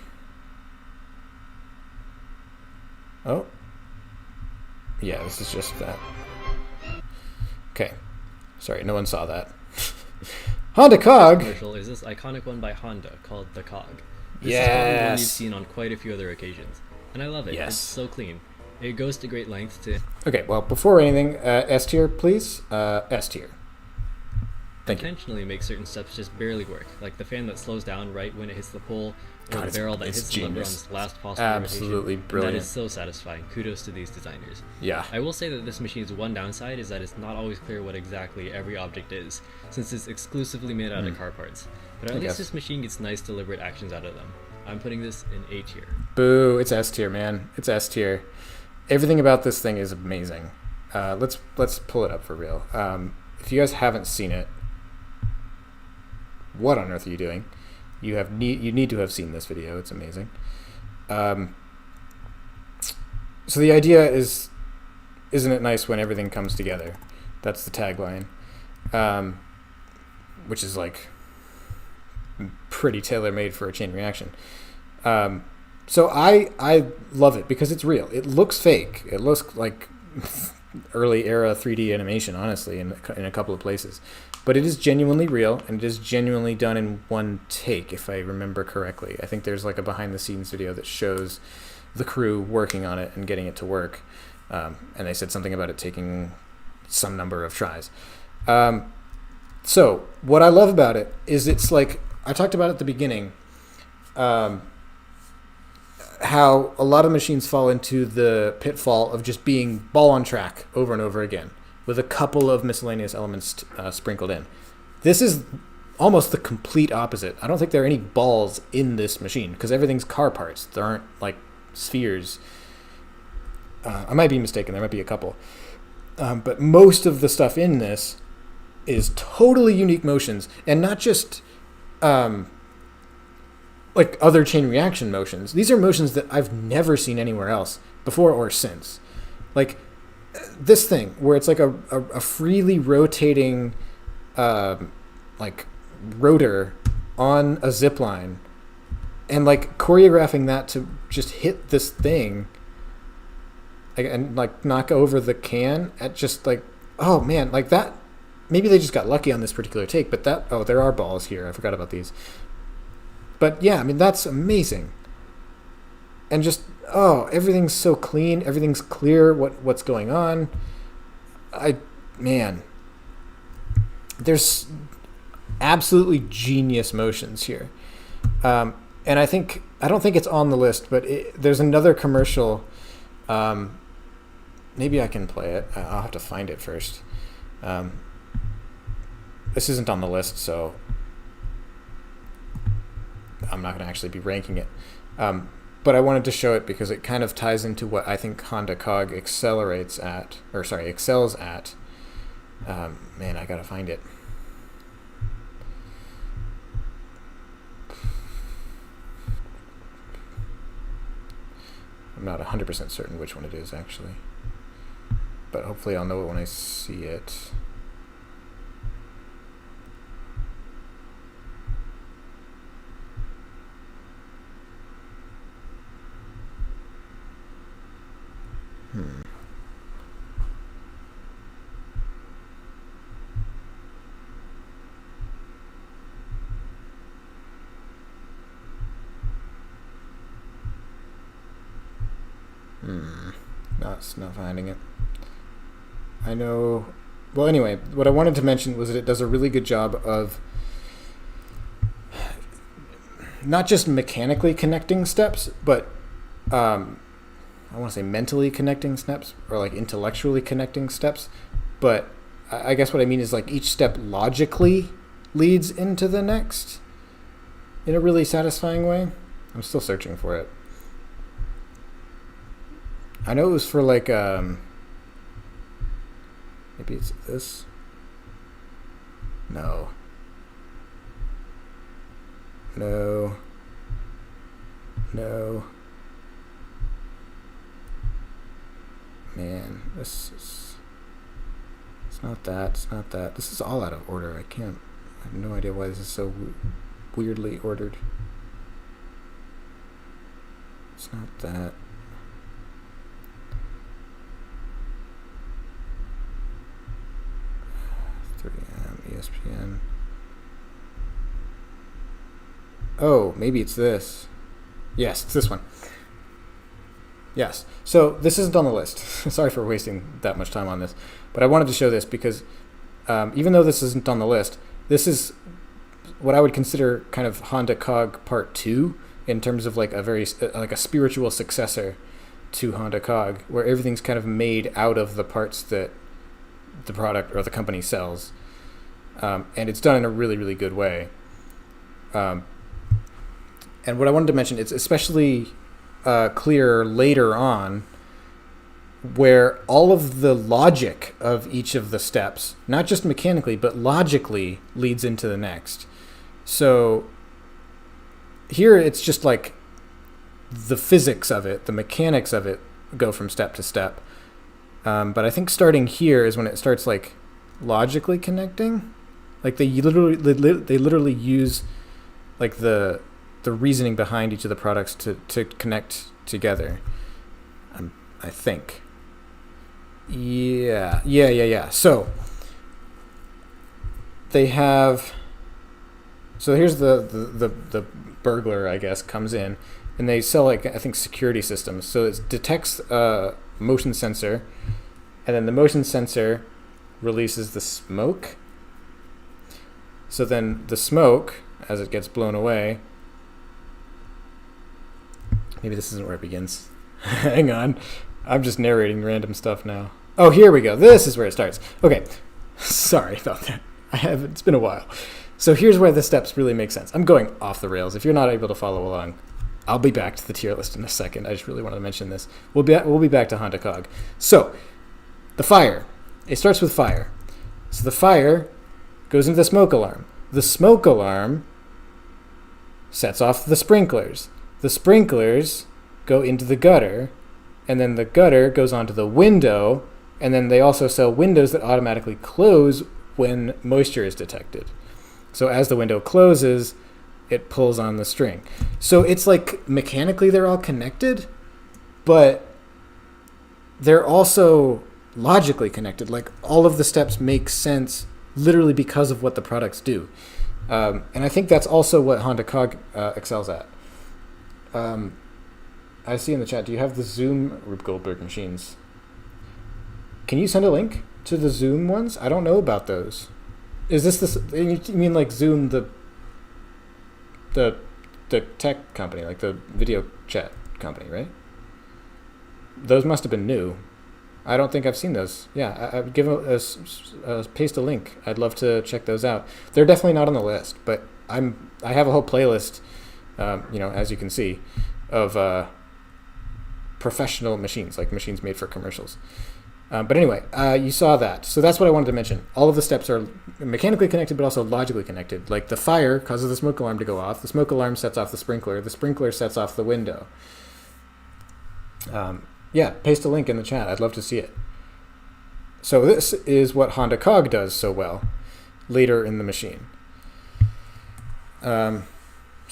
Oh, Yeah, this is just that. Okay. Sorry, no one saw that. Honda Cog! Commercial is this iconic one by Honda called the Cog. This is probably one you've seen on quite a few other occasions. And I love it. Yes. It's so clean. It goes to great lengths to... Okay, well, before anything, S tier, please. S tier. Thank you. Intentionally make certain steps just barely work, like the fan that slows down right when it hits the pole, or God, the barrel that it's hits the lever on genius. its last possible Absolutely rotation. brilliant. That is so satisfying. Kudos to these designers. Yeah. I will say that this machine's one downside is that it's not always clear what exactly every object is, since it's exclusively made out of car parts. But at least this machine gets nice deliberate actions out of them. I'm putting this in A tier. Boo, it's S tier, man. It's S tier. Everything about this thing is amazing. Let's pull it up for real. If you guys haven't seen it, what on earth are you doing? You need to have seen this video. It's amazing. So the idea is, isn't it nice when everything comes together? That's the tagline, which is like pretty tailor-made for a chain reaction. So I love it because it's real. It looks fake. It looks like early era 3D animation, honestly, in a couple of places. But it is genuinely real, and it is genuinely done in one take, if I remember correctly. I think there's like a behind-the-scenes video that shows the crew working on it and getting it to work. And they said something about it taking some number of tries. So what I love about it is it's like, I talked about at the beginning, how a lot of machines fall into the pitfall of just being ball on track over and over again, with a couple of miscellaneous elements sprinkled in. This is almost the complete opposite. I don't think there are any balls in this machine because everything's car parts. There aren't like spheres. I might be mistaken. There might be a couple. But most of the stuff in this is totally unique motions, and not just like other chain reaction motions. These are motions that I've never seen anywhere else before or since. Like this thing where it's like a freely rotating like rotor on a zip line, and like choreographing that to just hit this thing and like knock over the can at just like, oh man, like that. Maybe they just got lucky on this particular take, but that, oh, there are balls here. I forgot about these. But yeah, I mean, that's amazing. And just, oh, everything's so clean. Everything's clear what's going on. Man, there's absolutely genius motions here. And I don't think it's on the list, but there's another commercial. Maybe I can play it. I'll have to find it first. This isn't on the list, so I'm not going to actually be ranking it. But I wanted to show it because it kind of ties into what I think Honda Cog excels at. Man, I got to find it. I'm not 100% certain which one it is, actually. But hopefully I'll know it when I see it. Not finding it. I know. Well, anyway, what I wanted to mention was that it does a really good job of not just mechanically connecting steps, but I want to say mentally connecting steps, or like intellectually connecting steps. But I guess what I mean is like each step logically leads into the next in a really satisfying way. I'm still searching for it. I know it was for like, maybe it's this. No. Man, it's not that. It's not that. This is all out of order. I have no idea why this is so weirdly ordered. It's not that. 3M, ESPN. Oh, maybe it's this. Yes, it's this one. Yes. So this isn't on the list. Sorry for wasting that much time on this. But I wanted to show this because even though this isn't on the list, this is what I would consider kind of Honda Cog Part 2 in terms of like a spiritual successor to Honda Cog, where everything's kind of made out of the parts that the product or the company sells. And it's done in a really, really good way. And what I wanted to mention, it's especially clear later on, where all of the logic of each of the steps, not just mechanically, but logically, leads into the next. So here it's just like the physics of it, the mechanics of it go from step to step. But I think starting here is when it starts like logically connecting. Like they literally use like the reasoning behind each of the products to connect together. I think. Yeah. So they have. So here's the burglar, I guess, comes in, and they sell like I think security systems. So it detects a motion sensor, and then the motion sensor releases the smoke. So then the smoke, as it gets blown away. Maybe this isn't where it begins. Hang on. I'm just narrating random stuff now. Oh, here we go. This is where it starts. Okay. Sorry about that. It's been a while. So here's where the steps really make sense. I'm going off the rails. If you're not able to follow along, I'll be back to the tier list in a second. I just really wanted to mention this. We'll be back to Honda Cog. So, the fire. It starts with fire. So the fire goes into the smoke alarm. The smoke alarm sets off the sprinklers. The sprinklers go into the gutter, and then the gutter goes onto the window, and then they also sell windows that automatically close when moisture is detected. So as the window closes, it pulls on the string. So it's like mechanically they're all connected, but they're also logically connected. Like all of the steps make sense literally because of what the products do. And I think that's also what Honda Cog excels at. I see in the chat, do you have the Zoom Rube Goldberg machines? Can you send a link to the Zoom ones? I don't know about those. Is this you mean like Zoom, the tech company, like the video chat company, right? Those must have been new. I don't think I've seen those. Yeah, I'd give paste a link. I'd love to check those out. They're definitely not on the list, but I have a whole playlist, as you can see, of professional machines, like machines made for commercials. But anyway, you saw that. So that's what I wanted to mention. All of the steps are mechanically connected, but also logically connected. Like the fire causes the smoke alarm to go off. The smoke alarm sets off the sprinkler sets off the window. Yeah, paste a link in the chat. I'd love to see it. So this is what Honda Cog does so well later in the machine. So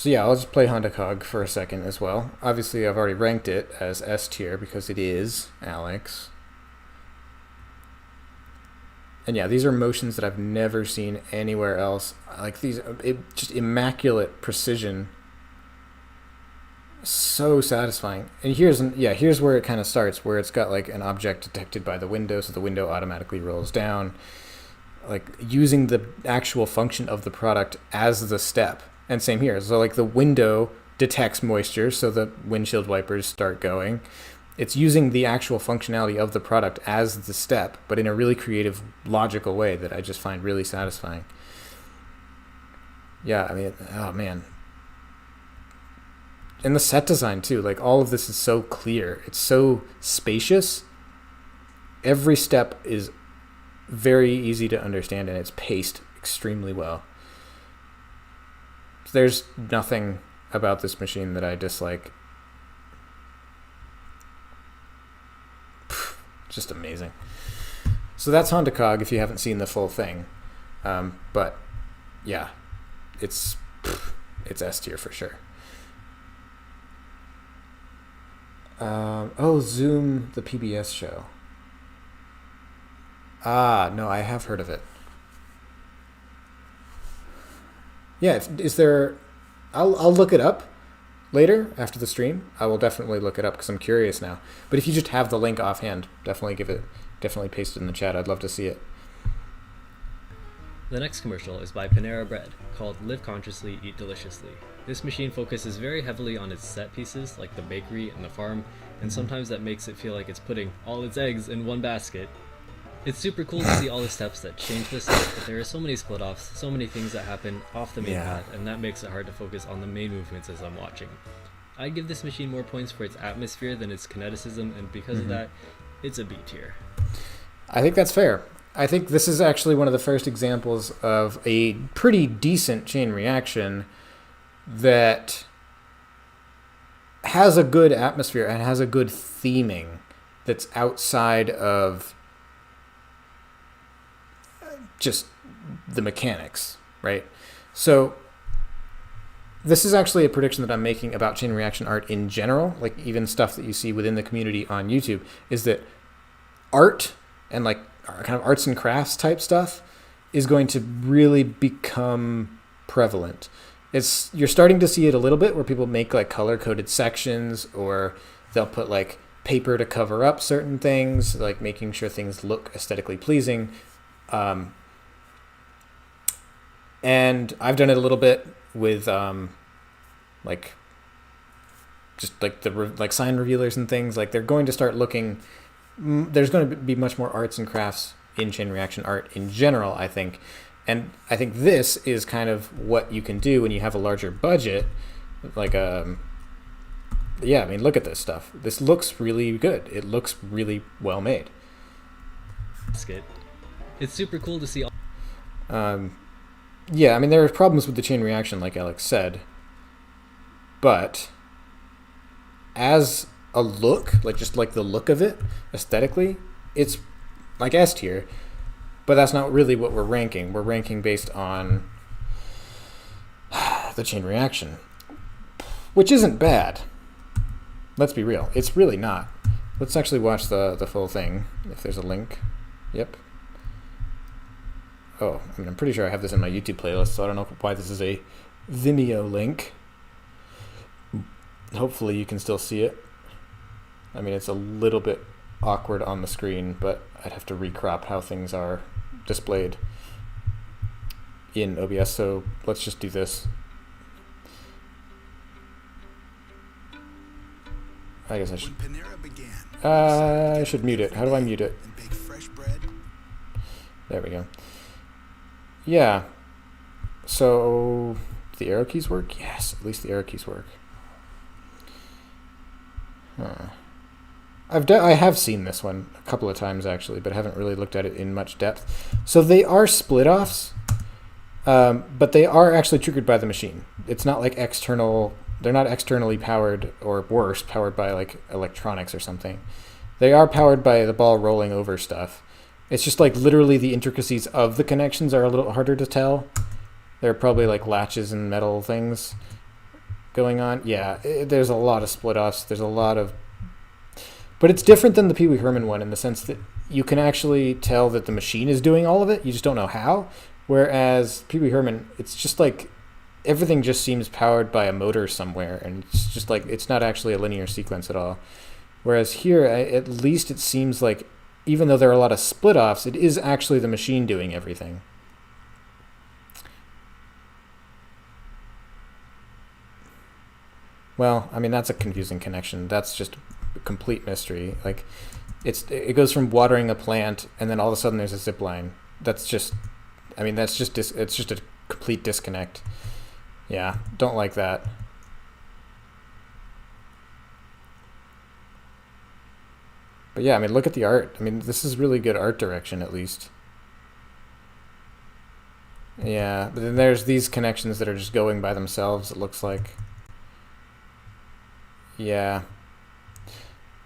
yeah, I'll just play Honda Cog for a second as well. Obviously, I've already ranked it as S tier because it is Alex. And yeah, these are motions that I've never seen anywhere else. Like these, just immaculate precision. So satisfying. And here's where it kind of starts, where it's got like an object detected by the window, so the window automatically rolls down. Like using the actual function of the product as the step. And same here. So like the window detects moisture, so the windshield wipers start going. It's using the actual functionality of the product as the step, but in a really creative, logical way that I just find really satisfying. Yeah, I mean, oh man. And the set design too, like all of this is so clear. It's so spacious. Every step is very easy to understand, and it's paced extremely well. There's nothing about this machine that I dislike. Just amazing. So that's Honda Cog if you haven't seen the full thing. But yeah, it's S tier for sure. Zoom, the PBS show. No, I have heard of it. Yeah, is there? I'll look it up later after the stream. I will definitely look it up because I'm curious now. But if you just have the link offhand, definitely paste it in the chat. I'd love to see it. The next commercial is by Panera Bread, called Live Consciously, Eat Deliciously. This machine focuses very heavily on its set pieces, like the bakery and the farm, and sometimes that makes it feel like it's putting all its eggs in one basket. It's super cool to see all the steps that change this, but there are so many split-offs, so many things that happen off the main path, and that makes it hard to focus on the main movements as I'm watching. I'd give this machine more points for its atmosphere than its kineticism, and because of that, it's a B tier. I think that's fair. I think this is actually one of the first examples of a pretty decent chain reaction that has a good atmosphere and has a good theming that's outside of just the mechanics, right? So this is actually a prediction that I'm making about chain reaction art in general, like even stuff that you see within the community on YouTube, is that art and like kind of arts and crafts type stuff is going to really become prevalent. You're starting to see it a little bit where people make like color coded sections, or they'll put like paper to cover up certain things, like making sure things look aesthetically pleasing. And I've done it a little bit with like just like the like sign revealers and things. Like they're going to start looking. There's going to be much more arts and crafts in chain reaction art in general, I think. And I think this is kind of what you can do when you have a larger budget. Like, yeah, I mean, look at this stuff. This looks really good. It looks really well made. It's super cool to see. Yeah, I mean, there are problems with the chain reaction, like Alex said. But as a look, like just like the look of it aesthetically, it's like S tier. But that's not really what we're ranking. We're ranking based on the chain reaction, which isn't bad. Let's be real. It's really not. Let's actually watch the full thing, if there's a link. Yep. Oh, I mean, I'm pretty sure I have this in my YouTube playlist, so I don't know why this is a Vimeo link. Hopefully you can still see it. I mean, it's a little bit awkward on the screen, but I'd have to recrop how things are displayed in OBS, so let's just do this. I guess I should mute it. How do I mute it? There we go. Yeah. So the arrow keys work? Yes, at least the arrow keys work. Huh. I have seen this one a couple of times actually, but haven't really looked at it in much depth. So they are split offs, but they are actually triggered by the machine. It's not like external. They're not externally powered, or worse, powered by like electronics or something. They are powered by the ball rolling over stuff. It's just like literally the intricacies of the connections are a little harder to tell. There are probably like latches and metal things going on. Yeah, there's a lot of split offs. There's a lot of, but it's different than the Pee Wee Herman one in the sense that you can actually tell that the machine is doing all of it. You just don't know how. Whereas Pee Wee Herman, it's just like everything just seems powered by a motor somewhere, and it's just like it's not actually a linear sequence at all. Whereas here, at least it seems like even though there are a lot of split offs, it is actually the machine doing everything. Well, I mean, that's a confusing connection. That's just a complete mystery. Like, it goes from watering a plant, and then all of a sudden there's a zip line. That's just, I mean, it's just a complete disconnect. Yeah, don't like that. But yeah, I mean, look at the art. I mean, this is really good art direction, at least. Yeah, but then there's these connections that are just going by themselves, it looks like. Yeah.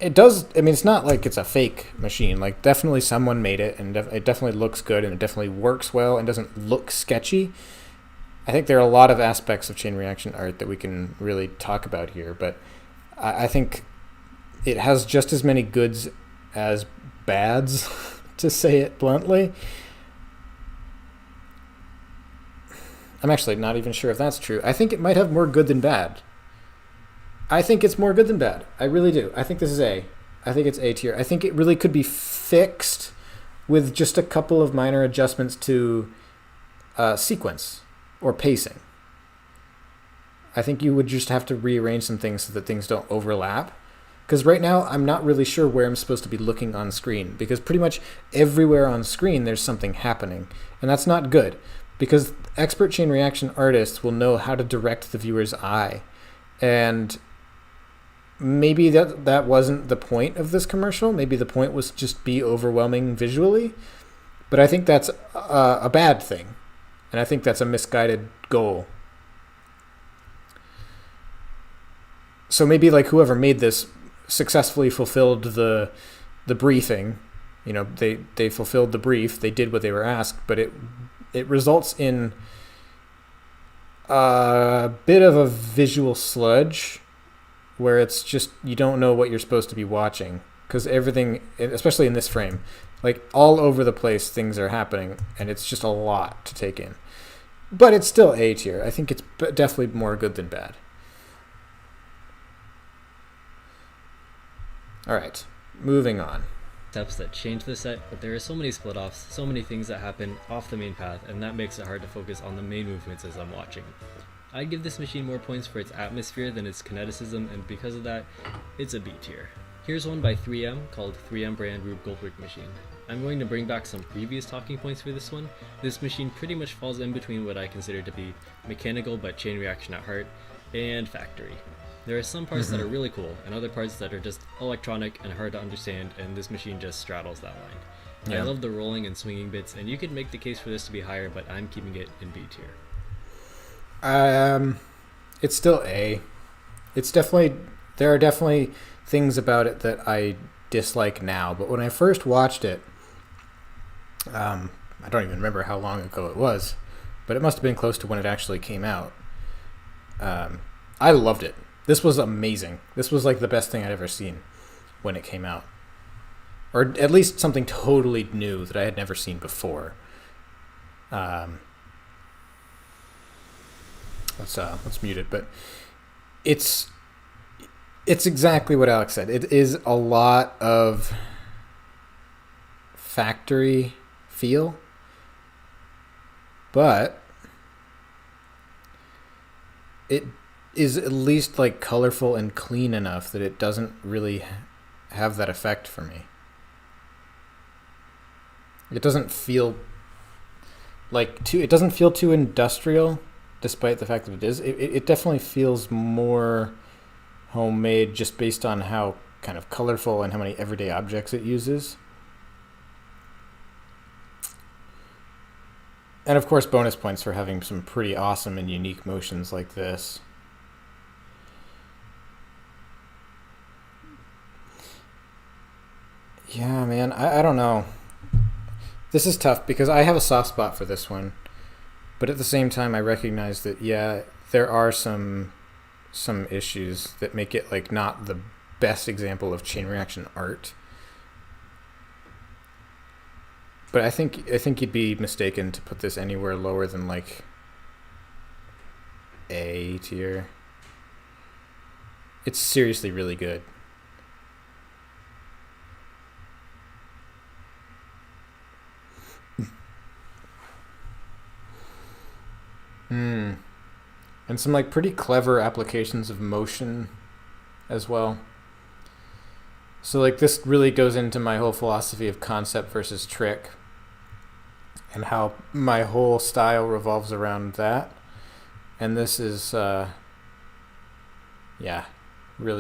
It does, I mean, it's not like it's a fake machine. Like, definitely someone made it, and it definitely looks good, and it definitely works well, and doesn't look sketchy. I think there are a lot of aspects of chain reaction art that we can really talk about here, but I think it has just as many goods as bads, to say it bluntly. I'm actually not even sure if that's true. I think it might have more good than bad. I think it's more good than bad. I really do. I think this is A. I think it's A tier. I think it really could be fixed with just a couple of minor adjustments to sequence or pacing. I think you would just have to rearrange some things so that things don't overlap. Because right now, I'm not really sure where I'm supposed to be looking on screen. Because pretty much everywhere on screen, there's something happening. And that's not good. Because expert chain reaction artists will know how to direct the viewer's eye. And maybe that wasn't the point of this commercial. Maybe the point was just be overwhelming visually. But I think that's a bad thing. And I think that's a misguided goal. So maybe like whoever made this successfully fulfilled the briefing. You know, they fulfilled the brief. They did what they were asked, but it results in a bit of a visual sludge where it's just you don't know what you're supposed to be watching because everything, especially in this frame, like all over the place things are happening and it's just a lot to take in. But it's still A tier. I think it's definitely more good than bad. All right, moving on. Steps that change the set, but there are so many split offs, so many things that happen off the main path, and that makes it hard to focus on the main movements as I'm watching. I'd give this machine more points for its atmosphere than its kineticism, and because of that, it's a B tier. Here's one by 3M called 3M brand Rube Goldberg machine. I'm going to bring back some previous talking points for this one. This machine pretty much falls in between what I consider to be mechanical but chain reaction at heart, and factory. There are some parts that are really cool, and other parts that are just electronic and hard to understand, and this machine just straddles that line. Yeah. I love the rolling and swinging bits, and you could make the case for this to be higher, but I'm keeping it in B tier. It's still A. There are definitely things about it that I dislike now, but when I first watched it, I don't even remember how long ago it was, but it must have been close to when it actually came out. I loved it. This was amazing. This was like the best thing I'd ever seen when it came out. Or at least something totally new that I had never seen before. Let's mute it, but it's exactly what Alex said. It is a lot of factory feel, but it is at least like colorful and clean enough that it doesn't really have that effect for me. It doesn't feel too industrial, despite the fact that it is. It definitely feels more homemade just based on how kind of colorful and how many everyday objects it uses. And of course, bonus points for having some pretty awesome and unique motions like this. Yeah, man, I don't know. This is tough because I have a soft spot for this one. But at the same time, I recognize that, yeah, there are some issues that make it like not the best example of chain reaction art. But I think you'd be mistaken to put this anywhere lower than like A tier. It's seriously really good. And some like pretty clever applications of motion as well. So like this really goes into my whole philosophy of concept versus trick and how my whole style revolves around that. And this is really,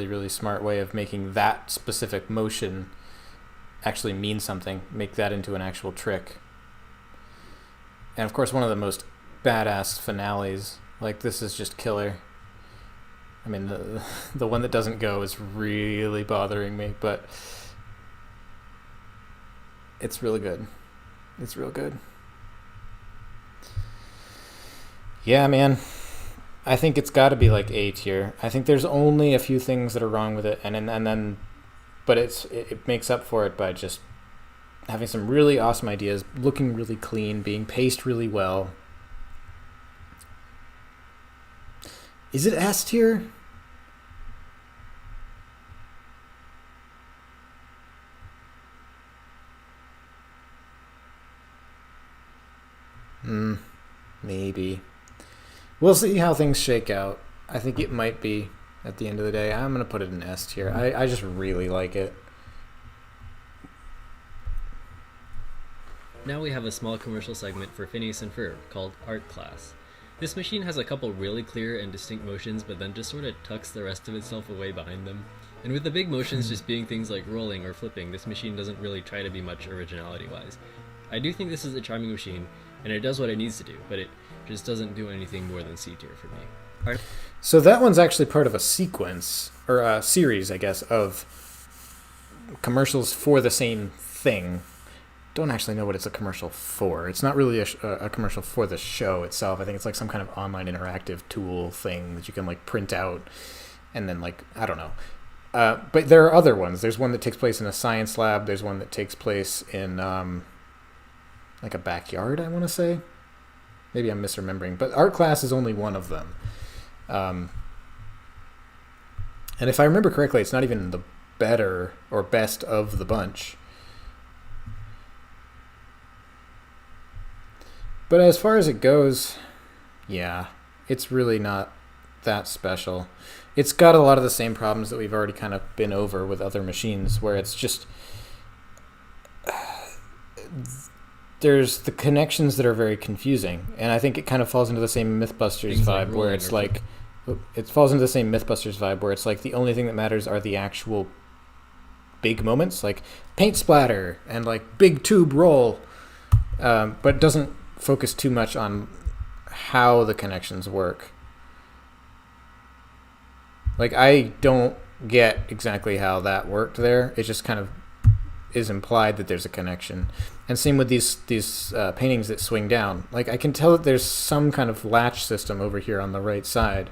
really smart way of making that specific motion actually mean something, make that into an actual trick. And of course, one of the most badass finales, like this is just killer. I mean, the one that doesn't go is really bothering me, but it's really good. It's real good. Yeah, man. I think it's got to be like A tier. I think there's only a few things that are wrong with it, and then, but it makes up for it by just having some really awesome ideas, looking really clean, being paced really well, Is it S tier? Maybe. We'll see how things shake out. I think it might be at the end of the day. I'm going to put it in S tier. I just really like it. Now we have a small commercial segment for Phineas and Ferb called Art Class. This machine has a couple really clear and distinct motions, but then just sort of tucks the rest of itself away behind them. And with the big motions just being things like rolling or flipping, this machine doesn't really try to be much originality-wise. I do think this is a charming machine, and it does what it needs to do, but it just doesn't do anything more than C tier for me. So that one's actually part of a sequence, or a series, I guess, of commercials for the same thing. Don't actually know what it's a commercial for. It's not really a commercial for the show itself. I think it's like some kind of online interactive tool thing that you can like print out and then like, I don't know. But there are other ones. There's one that takes place in a science lab. There's one that takes place in like a backyard, I want to say. Maybe I'm misremembering. But Art Class is only one of them. And if I remember correctly, it's not even the better or best of the bunch. But as far as it goes, yeah, it's really not that special. It's got a lot of the same problems that we've already kind of been over with other machines, where it's just there's the connections that are very confusing, and I think it kind of falls into the same Mythbusters vibe, where it's like it falls into the same Mythbusters vibe, where it's like the only thing that matters are the actual big moments, like paint splatter and like big tube roll, but doesn't focus too much on how the connections work. Like, I don't get exactly how that worked there. It just kind of is implied that there's a connection. And same with these paintings that swing down. Like, I can tell that there's some kind of latch system over here on the right side,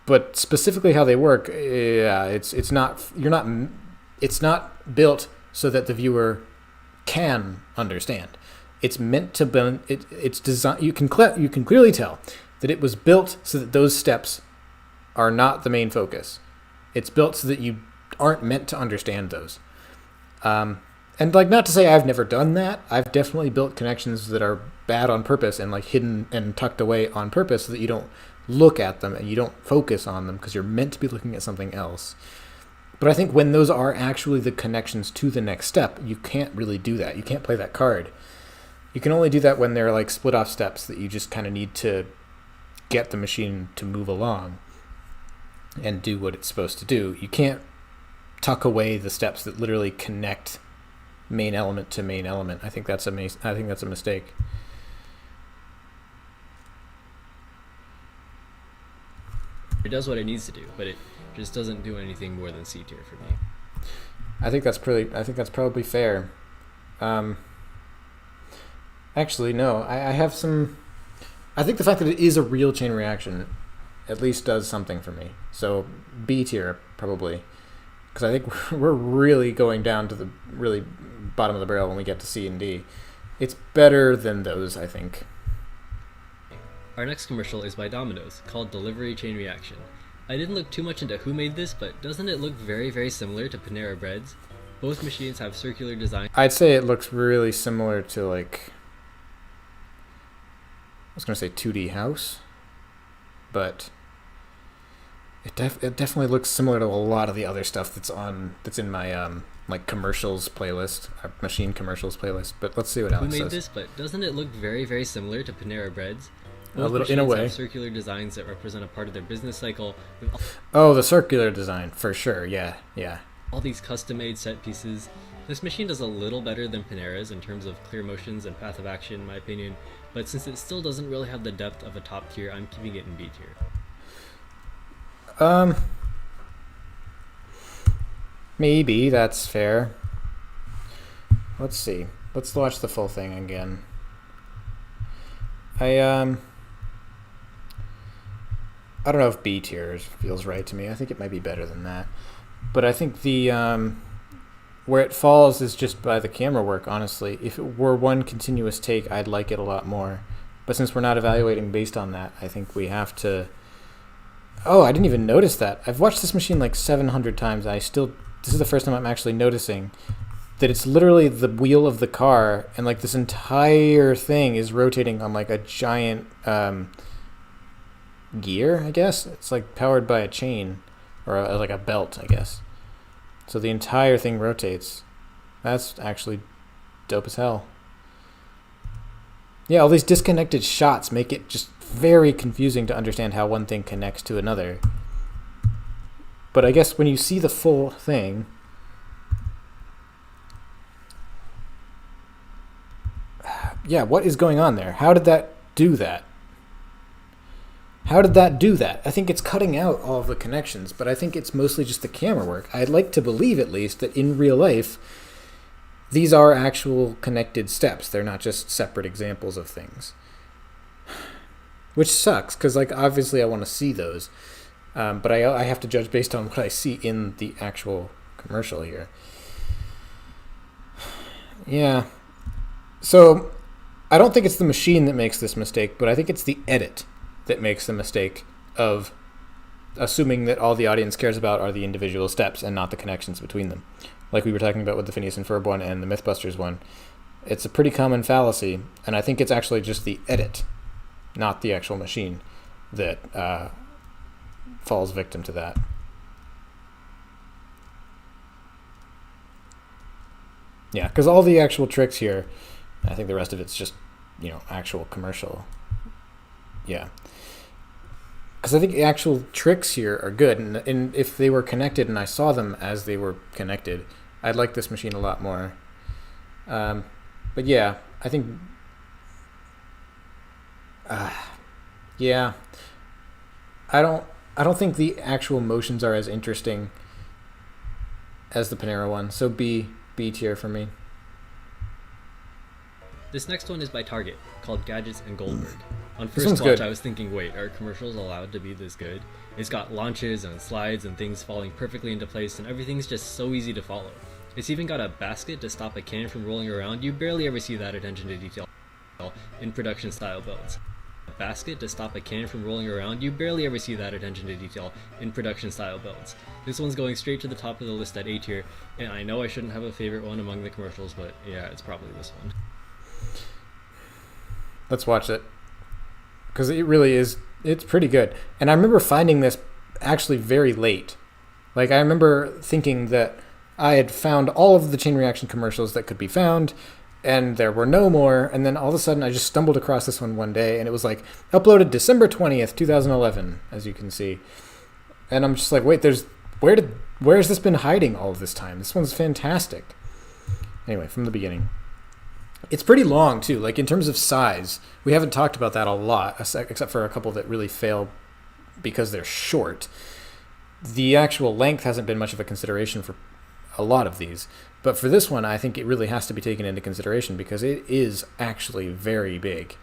but specifically how they work, yeah, it's not built so that the viewer can understand. It's meant to be. It's designed. You can clearly tell that it was built so that those steps are not the main focus. It's built so that you aren't meant to understand those. And like, not to say I've never done that. I've definitely built connections that are bad on purpose and like hidden and tucked away on purpose so that you don't look at them and you don't focus on them because you're meant to be looking at something else. But I think when those are actually the connections to the next step, you can't really do that. You can't play that card. You can only do that when they're like split off steps that you just kind of need to get the machine to move along and do what it's supposed to do. You can't tuck away the steps that literally connect main element to main element. I think that's a mistake. It does what it needs to do, but it just doesn't do anything more than C tier for me. I think that's probably fair. Actually, no. I have some. I think the fact that it is a real chain reaction at least does something for me. So B tier probably, because I think we're really going down to the really bottom of the barrel when we get to C and D. It's better than those, I think. Our next commercial is by Domino's, called Delivery Chain Reaction. I didn't look too much into who made this, but doesn't it look very, very similar to Panera Bread's? Both machines have circular design. I'd say it looks really similar to, like, I was going to say 2D House, but it definitely looks similar to a lot of the other stuff that's in my like commercials playlist, machine commercials playlist. But let's see what Alex says. Who made this? But doesn't it look very, very similar to Panera Bread's? Both a little, in a way. Have circular designs that represent a part of their business cycle. Oh, the circular design for sure. Yeah. All these custom-made set pieces. This machine does a little better than Panera's in terms of clear motions and path of action, in my opinion. But since it still doesn't really have the depth of a top tier, I'm keeping it in B tier. Maybe that's fair. Let's see. Let's watch the full thing again. I don't know if B tier feels right to me. I think it might be better than that. But I think the where it falls is just by the camera work, honestly. If it were one continuous take, I'd like it a lot more. But since we're not evaluating based on that, I think we have to Oh, I didn't even notice that. I've watched this machine like 700 times. This is the first time I'm actually noticing that it's literally the wheel of the car, and like this entire thing is rotating on like a giant gear, I guess. It's like powered by a chain or like a belt, I guess. So the entire thing rotates. That's actually dope as hell. Yeah, all these disconnected shots make it just very confusing to understand how one thing connects to another. But I guess when you see the full thing, yeah, what is going on there? How did that do that? How did that do that? I think it's cutting out all of the connections, but I think it's mostly just the camera work. I'd like to believe, at least, that in real life, these are actual connected steps. They're not just separate examples of things. Which sucks, because like obviously I want to see those. But I have to judge based on what I see in the actual commercial here. Yeah. So, I don't think it's the machine that makes this mistake, but I think it's the edit that makes the mistake of assuming that all the audience cares about are the individual steps and not the connections between them. Like we were talking about with the Phineas and Ferb one and the Mythbusters one. It's a pretty common fallacy, and I think it's actually just the edit, not the actual machine, that falls victim to that. Yeah, because all the actual tricks here, I think the rest of it's just, actual commercial. Yeah. Because I think the actual tricks here are good, and if they were connected and I saw them as they were connected, I'd like this machine a lot more. But yeah, I think... yeah. I don't think the actual motions are as interesting as the Panera one, so B tier for me. This next one is by Target, called Gadgets and Goldberg. On This first one's watch, good. I was thinking, wait, are commercials allowed to be this good? It's got launches and slides and things falling perfectly into place, and everything's just so easy to follow. It's even got a basket to stop a can from rolling around. You barely ever see that attention to detail in production style builds. A basket to stop a can from rolling around. You barely ever see that attention to detail in production style builds. This one's going straight to the top of the list at A tier, and I know I shouldn't have a favorite one among the commercials, but yeah, it's probably this one. Let's watch it. Because it really is, it's pretty good. And I remember finding this actually very late. Like, I remember thinking that I had found all of the chain reaction commercials that could be found, and there were no more. And then all of a sudden, I just stumbled across this one day, and it was like, uploaded December 20th, 2011, as you can see. And I'm just like, wait, where has this been hiding all of this time? This one's fantastic. Anyway, from the beginning. It's pretty long, too. Like, in terms of size, we haven't talked about that a lot, except for a couple that really fail because they're short. The actual length hasn't been much of a consideration for a lot of these. But for this one, I think it really has to be taken into consideration because it is actually very big.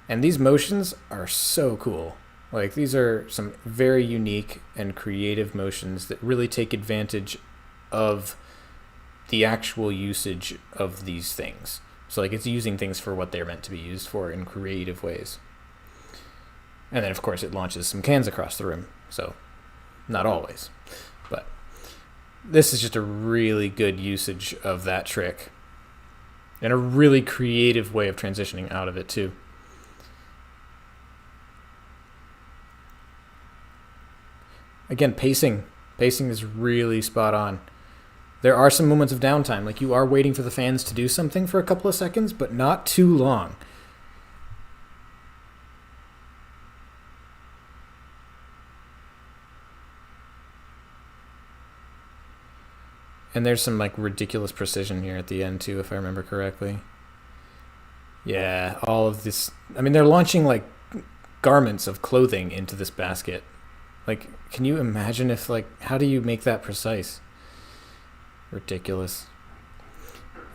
And these motions are so cool. Like, these are some very unique and creative motions that really take advantage of the actual usage of these things. So, like, it's using things for what they're meant to be used for in creative ways. And then, of course, it launches some cans across the room. So, not always. But this is just a really good usage of that trick. And a really creative way of transitioning out of it, too. Again, pacing. Pacing is really spot on. There are some moments of downtime, like you are waiting for the fans to do something for a couple of seconds, but not too long. And there's some like ridiculous precision here at the end too, if I remember correctly. Yeah, all of this. I mean, they're launching like garments of clothing into this basket. Like, can you imagine if how do you make that precise? Ridiculous.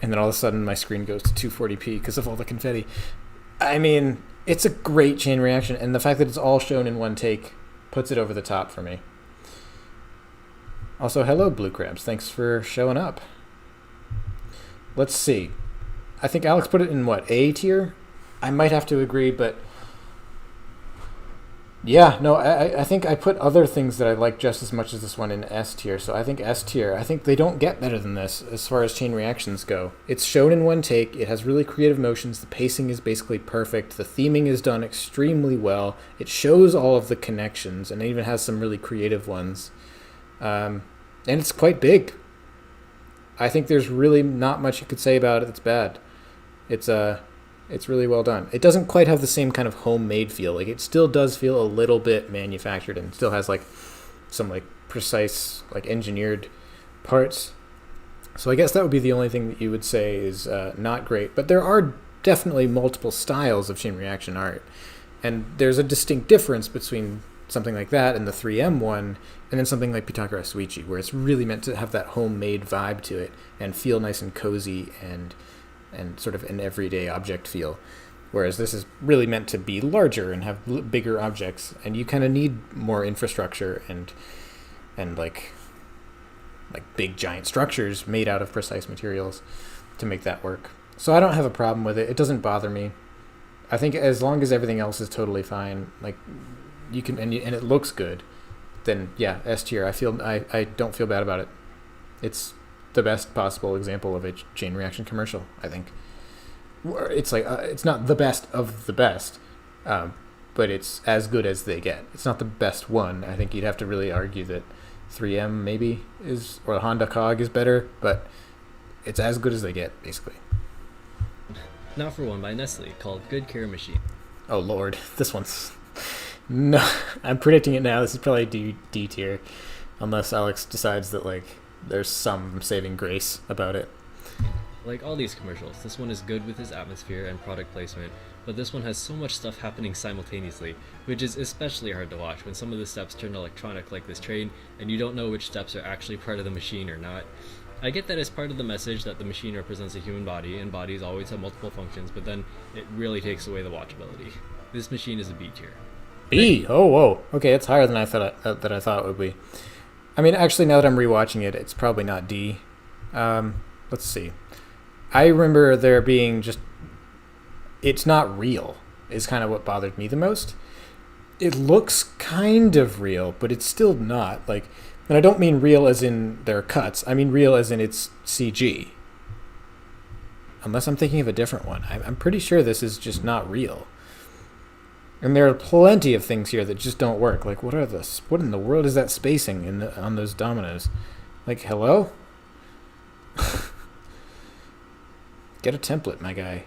And then all of a sudden my screen goes to 240p because of all the confetti. I mean, it's a great chain reaction, and the fact that it's all shown in one take puts it over the top for me. Also, hello, Blue Crabs. Thanks for showing up. Let's see. I think Alex put it in, A tier? I might have to agree, but Yeah, no, I think I put other things that I like just as much as this one in S tier. So I think S tier. I think they don't get better than this as far as chain reactions go. It's shown in one take. It has really creative motions. The pacing is basically perfect. The theming is done extremely well. It shows all of the connections, and it even has some really creative ones. And it's quite big. I think there's really not much you could say about it that's bad. It's it's really well done. It doesn't quite have the same kind of homemade feel. Like it still does feel a little bit manufactured and still has like some like precise like engineered parts. So I guess that would be the only thing that you would say is not great. But there are definitely multiple styles of chain reaction art, and there's a distinct difference between something like that and the 3M one, and then something like Pitakara Suichi, where it's really meant to have that homemade vibe to it and feel nice and cozy and sort of an everyday object feel. Whereas this is really meant to be larger and have bigger objects, and you kind of need more infrastructure and like big giant structures made out of precise materials to make that work. So I don't have a problem with it. It doesn't bother me. I think as long as everything else is totally fine, like you can and it looks good, then yeah, S tier. I don't feel bad about it. It's the best possible example of a chain reaction commercial, I think. It's like it's not the best of the best, but it's as good as they get. It's not the best one. I think you'd have to really argue that 3M maybe is, or Honda Cog is better, but it's as good as they get, basically. Now for one by Nestle called Good Care Machine. Oh lord, this one's no. I'm predicting it now. This is probably D tier, unless Alex decides that like there's some saving grace about it. Like all these commercials, this one is good with its atmosphere and product placement, but this one has so much stuff happening simultaneously, which is especially hard to watch when some of the steps turn electronic like this train, and you don't know which steps are actually part of the machine or not. I get that as part of the message that the machine represents a human body, and bodies always have multiple functions, but then it really takes away the watchability. This machine is a B tier. B? Oh, whoa. Okay, it's higher than I thought it would be. I mean, actually, now that I'm rewatching it, it's probably not D. Let's see. I remember there being just... It's not real, is kind of what bothered me the most. It looks kind of real, but it's still not. Like, and I don't mean real as in their cuts. I mean real as in it's CG. Unless I'm thinking of a different one. I'm pretty sure this is just not real. And there are plenty of things here that just don't work. Like, what in the world is that spacing on those dominoes? Like, hello? Get a template, my guy.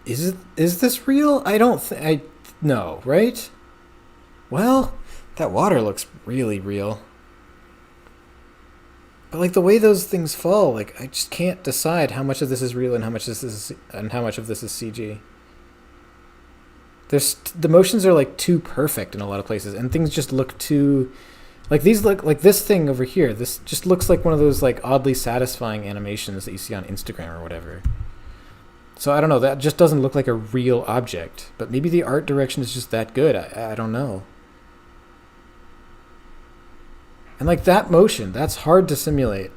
Is this real? I don't think... No, right? Well, that water looks really real. But like the way those things fall, like I just can't decide how much of this is real and how much of this is CG. The motions are like too perfect in a lot of places, and things just look too... Like these look like this thing over here. This just looks like one of those like oddly satisfying animations that you see on Instagram or whatever. So I don't know. That just doesn't look like a real object. But maybe the art direction is just that good. I don't know. And like that motion, that's hard to simulate.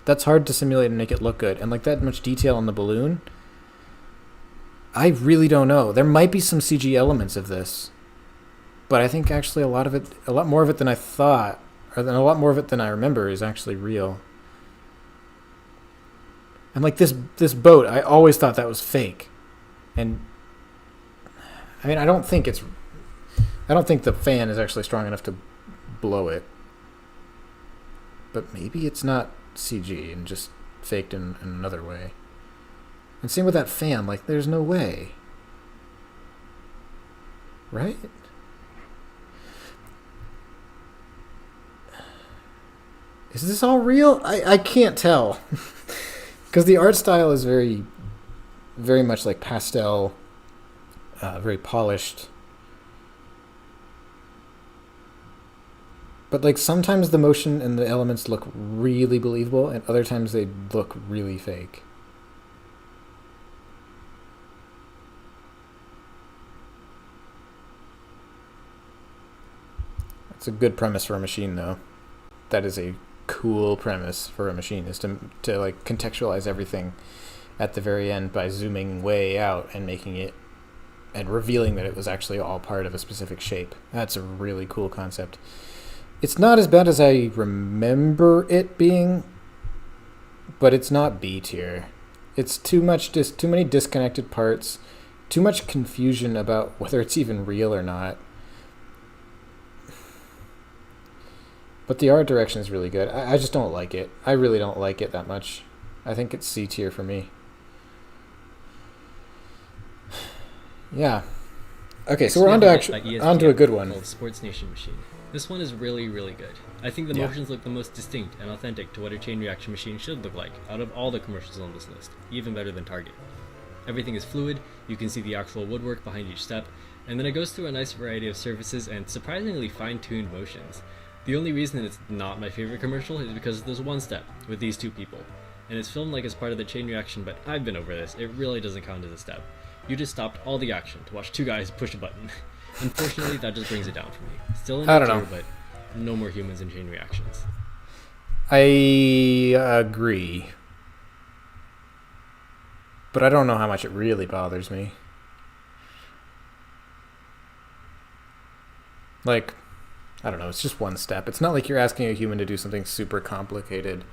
That's hard to simulate and make it look good. And like that much detail on the balloon, I really don't know. There might be some CG elements of this. But I think actually a lot more of it than I thought, or a lot more of it than I remember is actually real. And like this boat, I always thought that was fake. And I mean, I don't think the fan is actually strong enough to blow it. But maybe it's not CG and just faked in another way. And same with that fan, like there's no way. Right? Is this all real? I can't tell. Because the art style is very, very much like pastel, very polished. But like sometimes the motion and the elements look really believable, and other times they look really fake. That's a good premise for a machine, though. That is a cool premise for a machine, is to like contextualize everything at the very end by zooming way out and making it and revealing that it was actually all part of a specific shape. That's a really cool concept. It's not as bad as I remember it being, but it's not B tier. It's too many disconnected parts, too much confusion about whether it's even real or not. But the art direction is really good. I just don't like it. I really don't like it that much. I think it's C tier for me. Yeah. Okay, so we're on to a good one. Called Sports Nation Machine. This one is really, really good. I think the motions look the most distinct and authentic to what a chain reaction machine should look like out of all the commercials on this list, even better than Target. Everything is fluid, you can see the actual woodwork behind each step, and then it goes through a nice variety of surfaces and surprisingly fine-tuned motions. The only reason it's not my favorite commercial is because there's one step with these two people, and it's filmed like as part of the chain reaction, but I've been over this, it really doesn't count as a step. You just stopped all the action to watch two guys push a button. Unfortunately, that just brings it down for me. Still in the tier, but no more humans in chain reactions. I agree. But I don't know how much it really bothers me. Like, I don't know, it's just one step. It's not like you're asking a human to do something super complicated.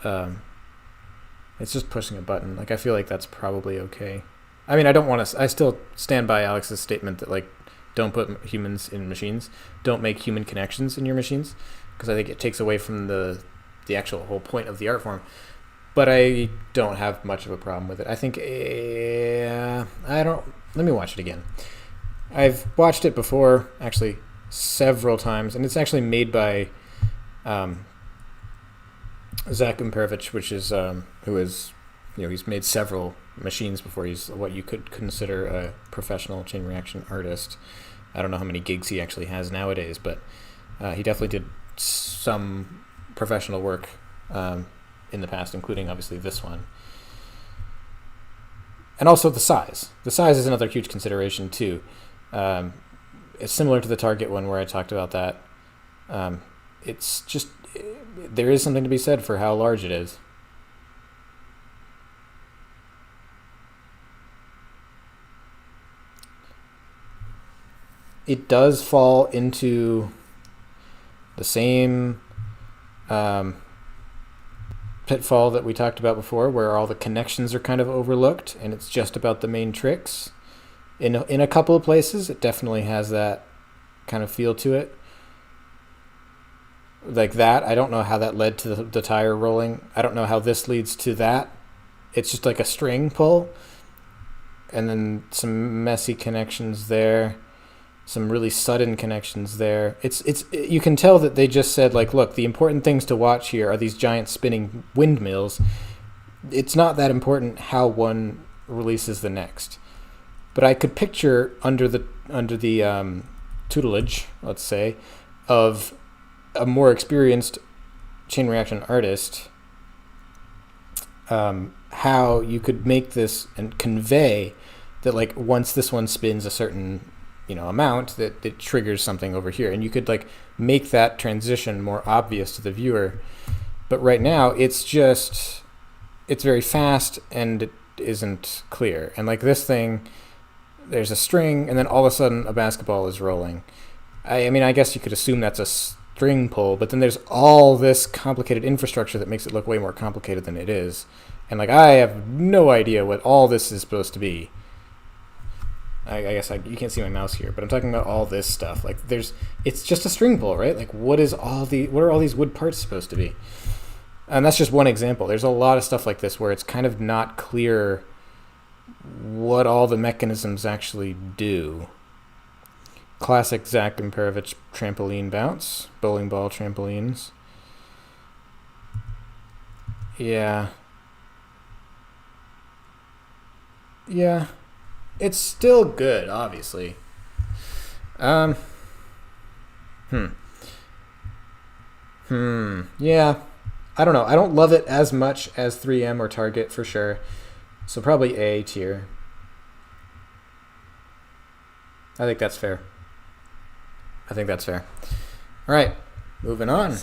It's just pushing a button. Like, I feel like that's probably okay. I mean, I still stand by Alex's statement that, like, don't put humans in machines. Don't make human connections in your machines, because I think it takes away from the actual whole point of the art form. But I don't have much of a problem with it. I think, let me watch it again. I've watched it before, actually, several times, and it's actually made by Zach Imperovich, which is, who is, he's made several machines before. He's what you could consider a professional chain reaction artist. I don't know how many gigs he actually has nowadays, but he definitely did some professional work in the past, including obviously this one. And also the size. The size is another huge consideration too. It's similar to the Target one where I talked about that. It's just, there is something to be said for how large it is. It does fall into the same pitfall that we talked about before, where all the connections are kind of overlooked and it's just about the main tricks. In a couple of places, it definitely has that kind of feel to it. Like that, I don't know how that led to the tire rolling. I don't know how this leads to that. It's just like a string pull. And then some messy connections there. Some really sudden connections there. You can tell that they just said, like, look, the important things to watch here are these giant spinning windmills. It's not that important how one releases the next. But I could picture under the tutelage, let's say, of a more experienced chain reaction artist, how you could make this and convey that, like, once this one spins a certain amount, that it triggers something over here, and you could, like, make that transition more obvious to the viewer. But right now it's very fast and it isn't clear. And like this thing, there's a string and then all of a sudden a basketball is rolling. I mean, I guess you could assume that's a string pull, but then there's all this complicated infrastructure that makes it look way more complicated than it is. And, like, I have no idea what all this is supposed to be. I guess you can't see my mouse here, but I'm talking about all this stuff. Like, it's just a string pull, right? Like, what are all these wood parts supposed to be? And that's just one example. There's a lot of stuff like this where it's kind of not clear what all the mechanisms actually do. Classic Zach Imperovich trampoline bounce, bowling ball trampolines. Yeah. It's still good, obviously. Yeah. I don't know. I don't love it as much as 3M or Target for sure. So probably A tier. I think that's fair. All right, moving on.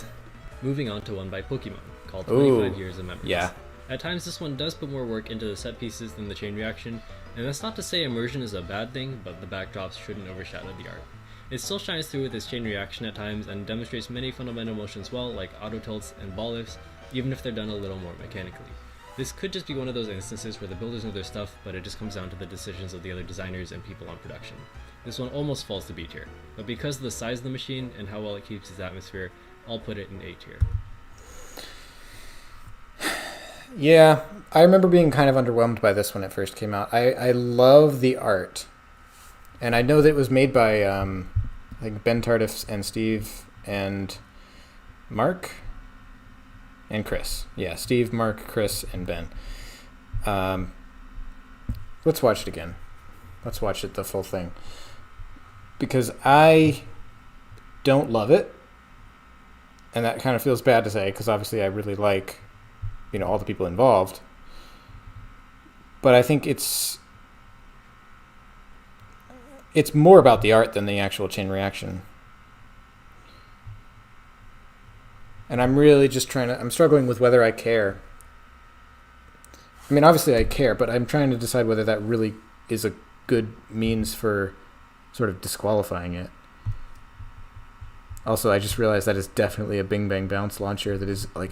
Moving on to one by Pokemon called 25 Years of Memories. Yeah. At times this one does put more work into the set pieces than the chain reaction, and that's not to say immersion is a bad thing, but the backdrops shouldn't overshadow the art. It still shines through with its chain reaction at times and demonstrates many fundamental motions well, like auto tilts and ball lifts, even if they're done a little more mechanically. This could just be one of those instances where the builders know their stuff, but it just comes down to the decisions of the other designers and people on production. This one almost falls to B tier, but because of the size of the machine and how well it keeps its atmosphere, I'll put it in A tier. Yeah, I remember being kind of underwhelmed by this when it first came out. I love the art. And I know that it was made by I think Ben Tardif and Steve and Mark and Chris. Yeah, Steve, Mark, Chris, and Ben. Let's watch it again. Let's watch it, the full thing. Because I don't love it. And that kind of feels bad to say, because obviously I really like, all the people involved. But I think it's more about the art than the actual chain reaction. And I'm really just I'm struggling with whether I care. I mean, obviously I care, but I'm trying to decide whether that really is a good means for sort of disqualifying it. Also, I just realized that is definitely a Bing Bang Bounce launcher that is like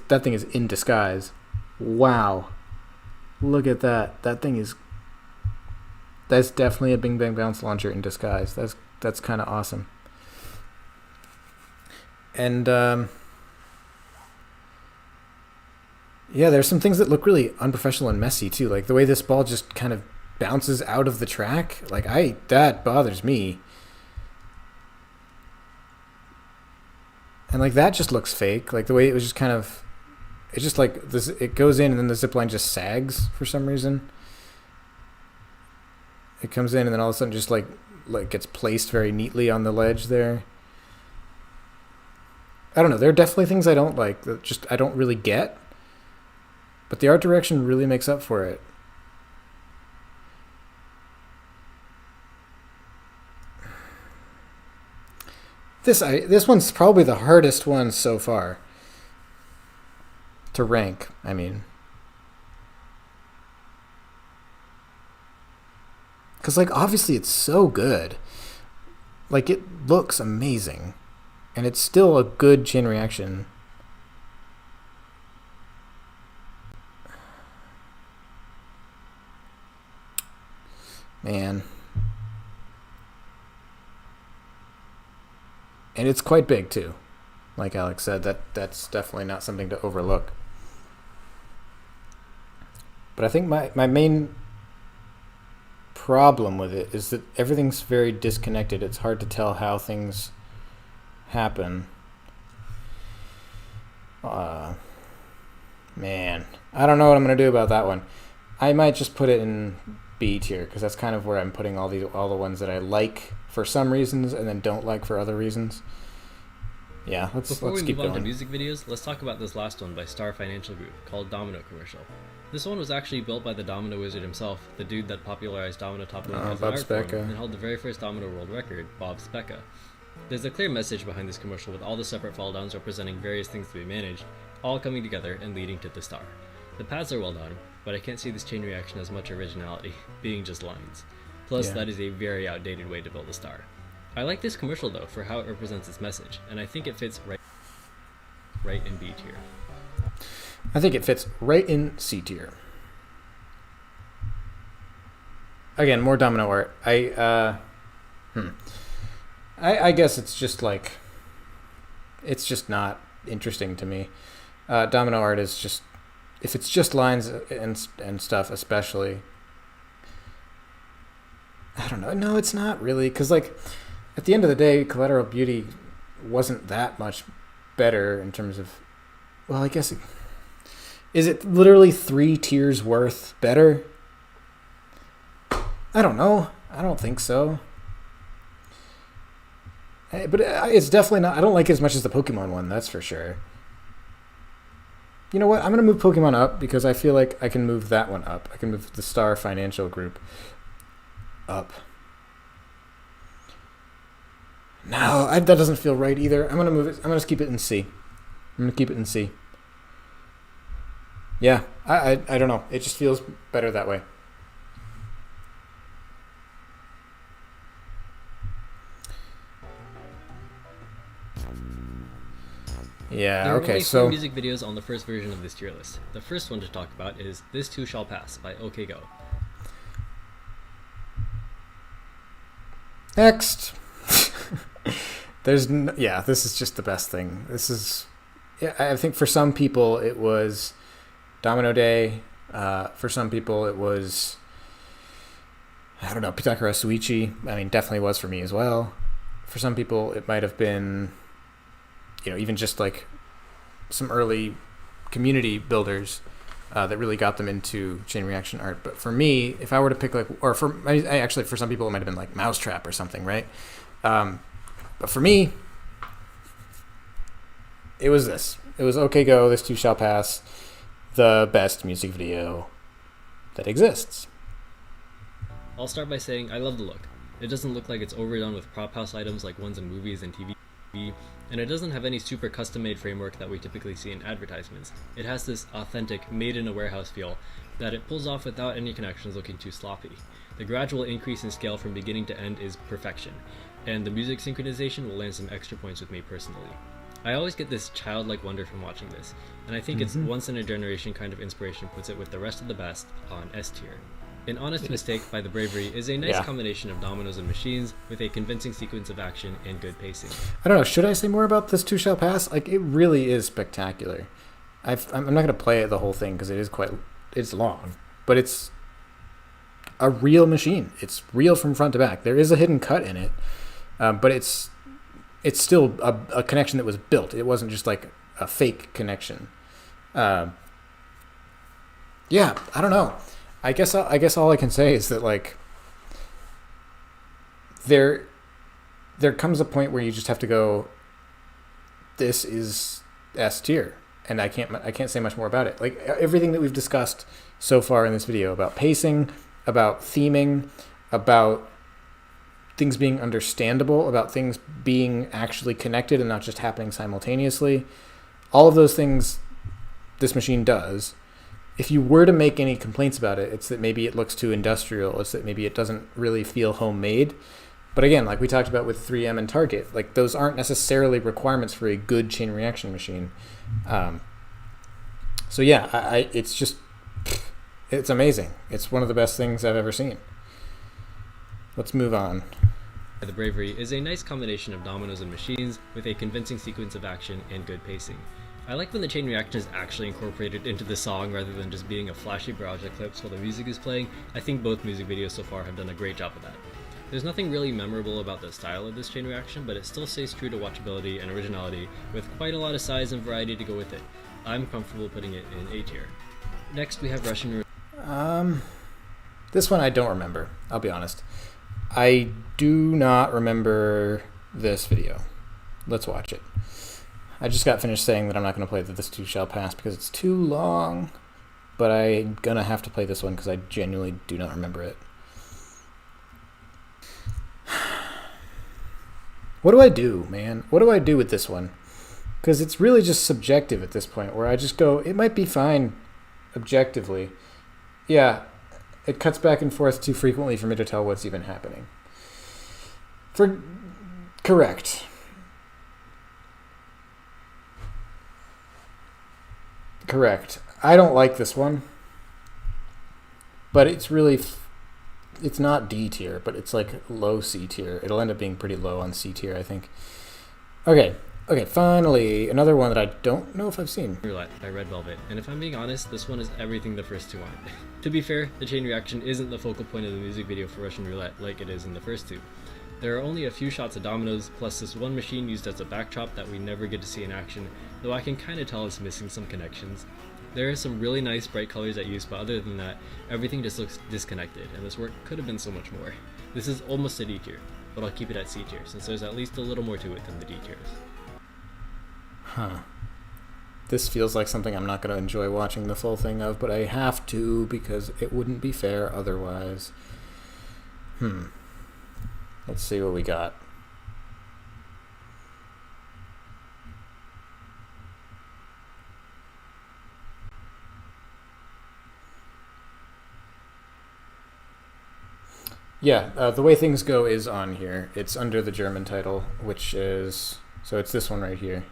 that thing is in disguise. Wow. Look at that. That's definitely a Bing Bang Bounce launcher in disguise. That's kind of awesome. And yeah, there's some things that look really unprofessional and messy too. Like the way this ball just kind of bounces out of the track. Like that bothers me. And like that just looks fake. Like the way it was just kind of, it's just like this. It goes in and then the zip line just sags for some reason. It comes in and then all of a sudden just like gets placed very neatly on the ledge there. I don't know. There are definitely things I don't like that just I don't really get. But the art direction really makes up for it. This one's probably the hardest one so far to rank, I mean. Because, like, obviously it's so good. Like, it looks amazing. And it's still a good chain reaction. Man. And it's quite big, too. Like Alex said, that's definitely not something to overlook. But I think my main problem with it is that everything's very disconnected. It's hard to tell how things happen. Man, I don't know what I'm gonna do about that one. I might just put it in B tier because that's kind of where I'm putting all the ones that I like for some reasons and then don't like for other reasons. Yeah, let's keep going. Before we move on to music videos, let's talk about this last one by Star Financial Group called Domino Commercial. This one was actually built by the Domino wizard himself, the dude that popularized Domino Top Link as an art form and held the very first Domino world record, Bob Specca. There's a clear message behind this commercial with all the separate fall downs representing various things to be managed, all coming together and leading to the star. The paths are well done, but I can't see this chain reaction as much originality, being just lines. Plus, that is a very outdated way to build a star. I like this commercial though for how it represents its message, and I think it fits right in B tier. I think it fits right in C tier. Again, more Domino art. I guess it's just like, it's just not interesting to me. Domino art is just, if it's just lines and stuff especially, I don't know. No, it's not really, because like at the end of the day, Collateral Beauty wasn't that much better in terms of, well, I guess is it literally 3 tiers worth better? I don't know. I don't think so. But it's definitely not, I don't like it as much as the Pokemon one, that's for sure. You know what? I'm going to move Pokemon up because I feel like I can move that one up. I can move the Star Financial Group up. No, that doesn't feel right either. I'm going to move it. I'm going to keep it in C. I'm going to keep it in C. Yeah, I don't know. It just feels better that way. Yeah, There are okay, only four so music videos on the first version of this tier list. The first one to talk about is This Too Shall Pass by OK Go. next. Yeah, this is just the best thing. This is, yeah, I think for some people it was Domino Day. For some people it was, I don't know, Pitakura Suichi. I mean, definitely was for me as well. For some people it might have been, even just like some early community builders that really got them into chain reaction art. But for me, if I were to pick actually for some people it might have been like Mousetrap or something, right? But for me, it was this. It was OK Go, This Too Shall Pass, the best music video that exists. I'll start by saying I love the look. It doesn't look like it's overdone with prop house items like ones in movies and TV, and it doesn't have any super custom-made framework that we typically see in advertisements. It has this authentic, made-in-a-warehouse feel that it pulls off without any connections looking too sloppy. The gradual increase in scale from beginning to end is perfection, and the music synchronization will land some extra points with me personally. I always get this childlike wonder from watching this, and I think it's once-in-a-generation kind of inspiration puts it with the rest of the best on S tier. An Honest Mistake by The Bravery is a nice combination of dominoes and machines with a convincing sequence of action and good pacing. I don't know, should I say more about This Too Shall Pass? Like, it really is spectacular. I'm not going to play the whole thing because it's long, but it's a real machine. It's real from front to back. There is a hidden cut in it, but it's still a connection that was built. It wasn't just like a fake connection. Yeah, I don't know. I guess all I can say is that like there comes a point where you just have to go, this is S tier, and I can't say much more about it. Like everything that we've discussed so far in this video about pacing, about theming, about things being understandable, about things being actually connected and not just happening simultaneously, all of those things this machine does. If you were to make any complaints about it, it's that maybe it looks too industrial. It's that maybe it doesn't really feel homemade. But again, like we talked about with 3M and Target, like those aren't necessarily requirements for a good chain reaction machine. So yeah, it's amazing. It's one of the best things I've ever seen. Let's move on. The Bravery is a nice combination of dominoes and machines with a convincing sequence of action and good pacing. I like when the chain reaction is actually incorporated into the song rather than just being a flashy barrage of clips while the music is playing. I think both music videos so far have done a great job of that. There's nothing really memorable about the style of this chain reaction, but it still stays true to watchability and originality with quite a lot of size and variety to go with it. I'm comfortable putting it in A tier. Next we have Russian Roulette. This one I don't remember, I'll be honest. I do not remember this video. Let's watch it. I just got finished saying that I'm not going to play This Too Shall Pass because it's too long, but I'm going to have to play this one because I genuinely do not remember it. What do I do, man? What do I do with this one? Because it's really just subjective at this point, where I just go, it might be fine objectively. Yeah, it cuts back and forth too frequently for me to tell what's even happening. Correct. I don't like this one, but it's really, it's not D tier, but it's like low C tier. It'll end up being pretty low on C tier, I think. Okay, finally, another one that I don't know if I've seen. Roulette by Red Velvet, and if I'm being honest, this one is everything the first two aren't. To be fair, the chain reaction isn't the focal point of the music video for Russian Roulette like it is in the first two. There are only a few shots of dominoes, plus this one machine used as a backdrop that we never get to see in action, though I can kinda tell it's missing some connections. There are some really nice bright colors at use, but other than that, everything just looks disconnected, and this work could have been so much more. This is almost a D tier, but I'll keep it at C tier, since there's at least a little more to it than the D tiers. Huh. This feels like something I'm not going to enjoy watching the full thing of, but I have to because it wouldn't be fair otherwise. Let's see what we got. Yeah, the way things go is on here. It's under the German title, which is so it's this one right here,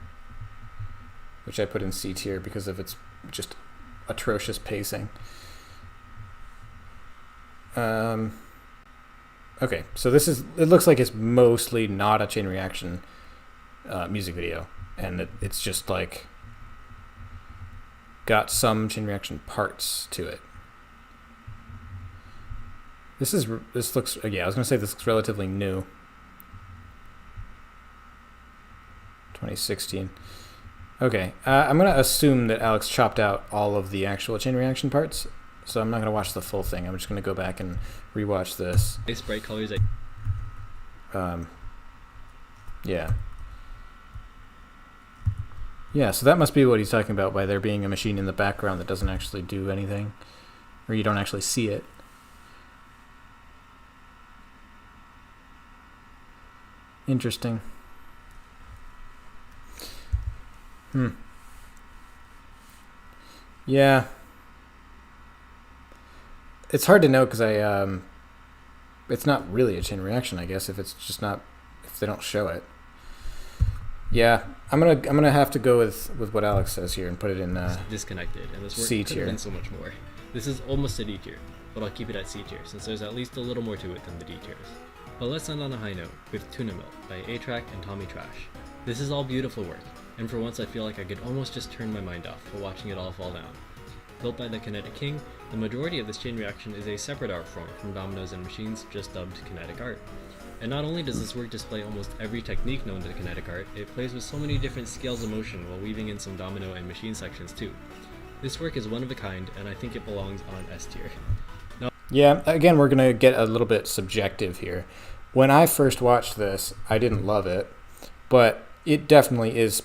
which I put in C tier because of its just atrocious pacing. Okay, so this is. It looks like it's mostly not a chain reaction music video, and it's just like got some chain reaction parts to it. This looks, yeah, I was gonna say this looks relatively new. 2016. Okay, I'm gonna assume that Alex chopped out all of the actual chain reaction parts, so I'm not gonna watch the full thing. I'm just gonna go back and rewatch this. Nice bright colors. Yeah. Yeah, so that must be what he's talking about by there being a machine in the background that doesn't actually do anything, or you don't actually see it. Interesting. Yeah. It's hard to know because it's not really a chain reaction, I guess, if they don't show it. Yeah, I'm gonna have to go with what Alex says here and put it in Disconnected, and this work C could tier. have been so much more. This is almost a D tier, but I'll keep it at C tier since there's at least a little more to it than the D tiers. But let's end on a high note with Tuna Mill by A-Track and Tommy Trash. This is all beautiful work, and for once I feel like I could almost just turn my mind off while watching it all fall down. Built by the Kinetic King, the majority of this chain reaction is a separate art form from Dominoes and Machines, just dubbed Kinetic Art. And not only does this work display almost every technique known to Kinetic Art, it plays with so many different scales of motion while weaving in some Domino and Machine sections too. This work is one of a kind, and I think it belongs on S tier. Yeah, again, we're going to get a little bit subjective here. When I first watched this, I didn't love it, but it definitely is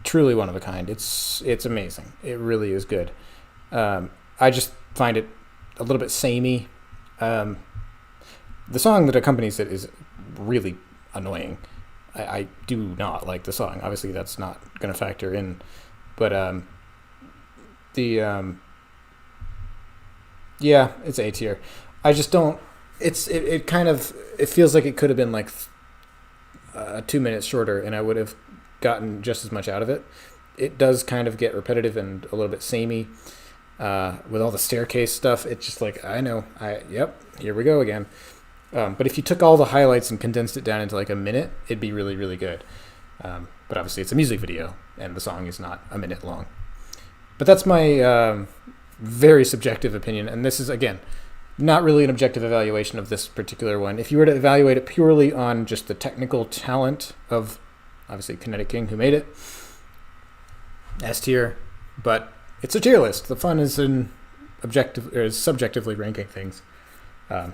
truly one of a kind. It's amazing. It really is good. I just find it a little bit samey. The song that accompanies it is really annoying. I do not like the song. Obviously, that's not going to factor in, but yeah, it's A tier. I just don't. It kind of feels like it could have been like 2 minutes shorter, and I would have gotten just as much out of it. It does kind of get repetitive and a little bit samey with all the staircase stuff. It's just like yep, here we go again. But if you took all the highlights and condensed it down into like a minute, it'd be really, really good. But obviously, it's a music video, and the song is not a minute long. But that's my very subjective opinion, and this is, again, not really an objective evaluation of this particular one. If you were to evaluate it purely on just the technical talent of, obviously, Kinetic King, who made it, S tier, but it's a tier list. The fun is in subjectively ranking things.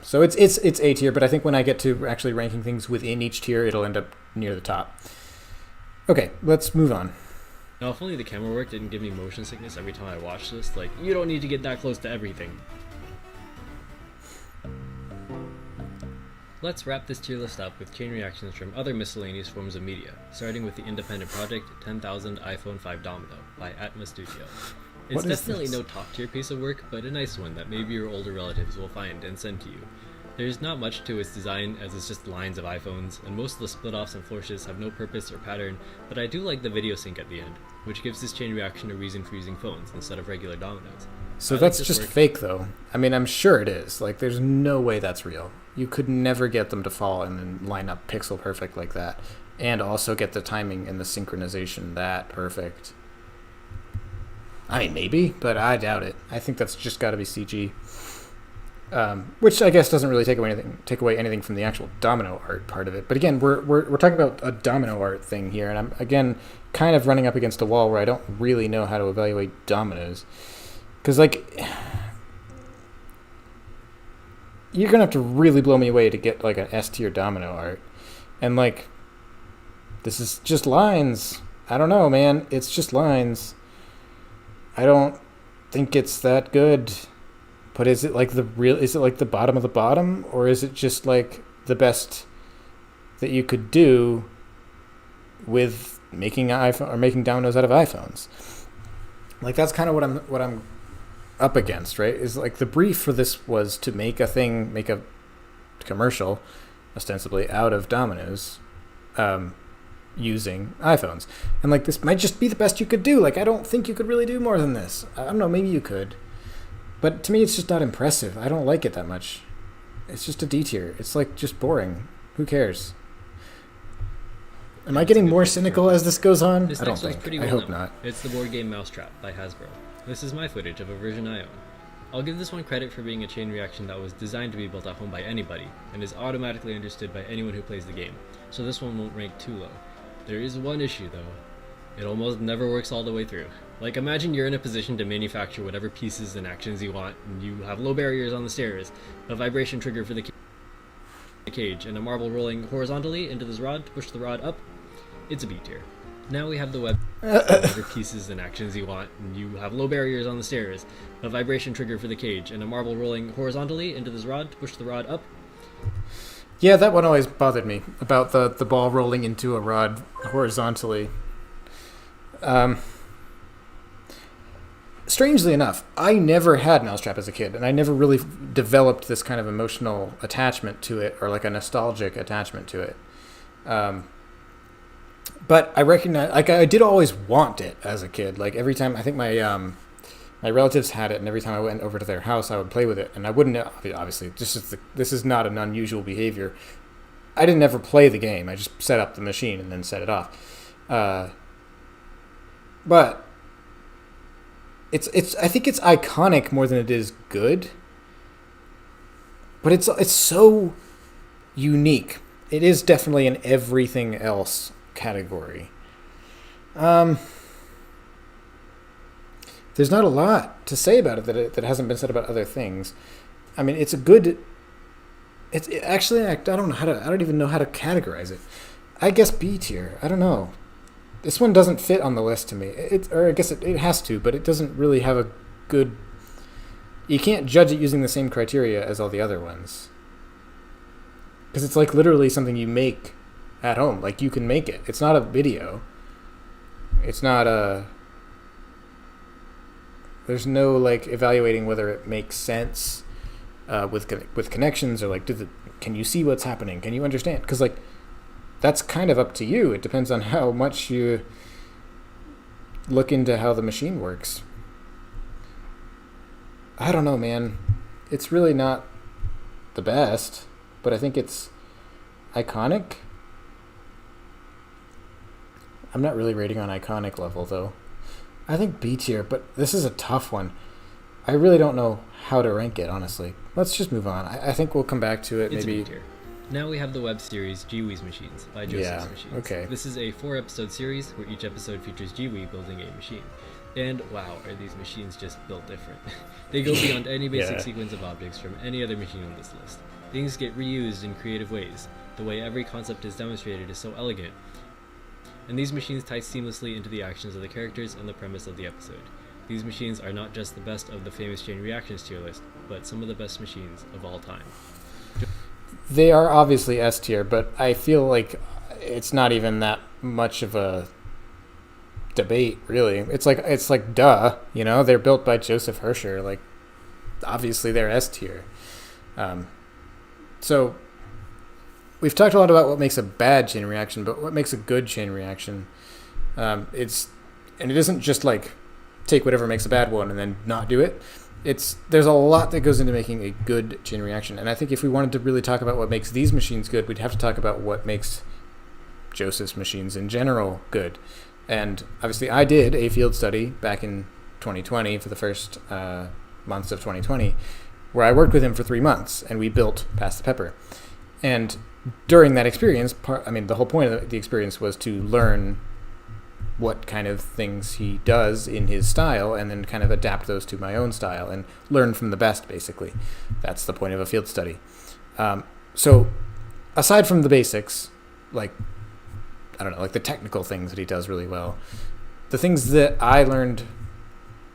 So it's A tier, but I think when I get to actually ranking things within each tier, it'll end up near the top. Okay, let's move on. Now, if only the camera work didn't give me motion sickness every time I watch this, like, you don't need to get that close to everything. Let's wrap this tier list up with chain reactions from other miscellaneous forms of media, starting with the independent project 10,000 iPhone 5 Domino by Atma Studio. It's definitely no top tier piece of work, but a nice one that maybe your older relatives will find and send to you. There's not much to its design, as it's just lines of iPhones, and most of the split-offs and flourishes have no purpose or pattern, but I do like the video sync at the end, which gives this chain reaction a reason for using phones instead of regular dominoes. So that's just fake, though. I mean, I'm sure it is. Like, there's no way that's real. You could never get them to fall and then line up pixel perfect like that, and also get the timing and the synchronization that perfect. I mean, maybe, but I doubt it. I think that's just got to be CG. Which I guess doesn't really take away anything from the actual domino art part of it. But again, we're talking about a domino art thing here, and I'm again kind of running up against a wall where I don't really know how to evaluate dominoes, because like you're gonna have to really blow me away to get like an S tier domino art, and like this is just lines. I don't know, man. It's just lines. I don't think it's that good. But is it like is it like the bottom of the bottom, or is it just like the best that you could do with making iPhone or making dominoes out of iPhones? Like that's kind of what I'm up against, right? Is like the brief for this was to make a commercial, ostensibly, out of Domino's, using iPhones. And like, this might just be the best you could do. Like, I don't think you could really do more than this. I don't know, maybe you could. But to me, it's just not impressive. I don't like it that much. It's just a D tier. It's like just boring. Who cares? Am I getting more cynical as this goes on? This I don't next one's think. pretty I well hope known. not. It's the board game Mousetrap by Hasbro. This is my footage of a version I own. I'll give this one credit for being a chain reaction that was designed to be built at home by anybody, and is automatically understood by anyone who plays the game, so this one won't rank too low. There is one issue though. It almost never works all the way through. Like, imagine you're in a position to manufacture whatever pieces and actions you want, and you have low barriers on the stairs, a vibration trigger for the cage, and a marble rolling horizontally into this rod to push the rod up. It's a B tier. Now we have the web whatever pieces and actions you want, and you have low barriers on the stairs, a vibration trigger for the cage, and a marble rolling horizontally into this rod to push the rod up. Yeah, that one always bothered me, about the ball rolling into a rod horizontally. Strangely enough, I never had Mousetrap as a kid, and I never really developed this kind of emotional attachment to it, or like a nostalgic attachment to it. But I recognize, like, I did always want it as a kid. Like, every time, I think my relatives had it, and every time I went over to their house, I would play with it, and I wouldn't, obviously, this is not an unusual behavior. I didn't ever play the game. I just set up the machine and then set it off. But I think it's iconic more than it is good. But it's so unique. It is definitely an everything else category. There's not a lot to say about it that hasn't been said about other things. I mean, it's a good. It's actually, I don't even know how to categorize it. I guess B tier. I don't know. This one doesn't fit on the list to me. Or I guess it has to, but it doesn't really have a good. You can't judge it using the same criteria as all the other ones. Because it's like literally something you make at home. Like, you can make it. It's not a video. It's not a. There's no like evaluating whether it makes sense with connections, or like can you see what's happening? Can you understand? Because like that's kind of up to you. It depends on how much you look into how the machine works. I don't know, man. It's really not the best, but I think it's iconic. I'm not really rating on iconic level though. I think B tier, but this is a tough one. I really don't know how to rank it, honestly. Let's just move on. I think we'll come back to it. It's maybe. a B tier. Now we have the web series Gee-Wee's Machines by Joseph's Machines. Okay. This is a 4-episode series where each episode features Gee-Wee building a machine. And wow, are these machines just built different. They go beyond any basic sequence of objects from any other machine on this list. Things get reused in creative ways. The way every concept is demonstrated is so elegant. And these machines tie seamlessly into the actions of the characters and the premise of the episode. These machines are not just the best of the famous chain reactions tier list, but some of the best machines of all time. They are obviously S tier, but I feel like it's not even that much of a debate, really. It's like duh, they're built by Joseph Herscher. Like, obviously they're S tier. So we've talked a lot about what makes a bad chain reaction, but what makes a good chain reaction? And it isn't just like take whatever makes a bad one and then not do it. There's a lot that goes into making a good chain reaction, and I think if we wanted to really talk about what makes these machines good, we'd have to talk about what makes Joseph's machines in general good. And obviously I did a field study back in 2020 for the first months of 2020, where I worked with him for 3 months, and we built Pass the Pepper. And during that experience, the whole point of the experience was to learn what kind of things he does in his style, and then kind of adapt those to my own style and learn from the best, basically. That's the point of a field study. So aside from the basics, like the technical things that he does really well, the things that I learned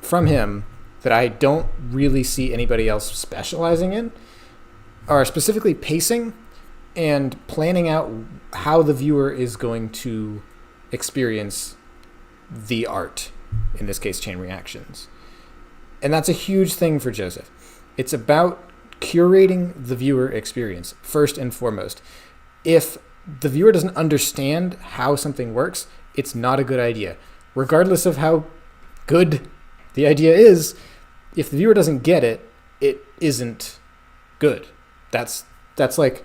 from him that I don't really see anybody else specializing in are specifically pacing and planning out how the viewer is going to experience the art, in this case chain reactions. And that's a huge thing for Joseph. It's about curating the viewer experience first and foremost. If the viewer doesn't understand how something works, it's not a good idea. Regardless of how good the idea is, if the viewer doesn't get it, it isn't good. That's like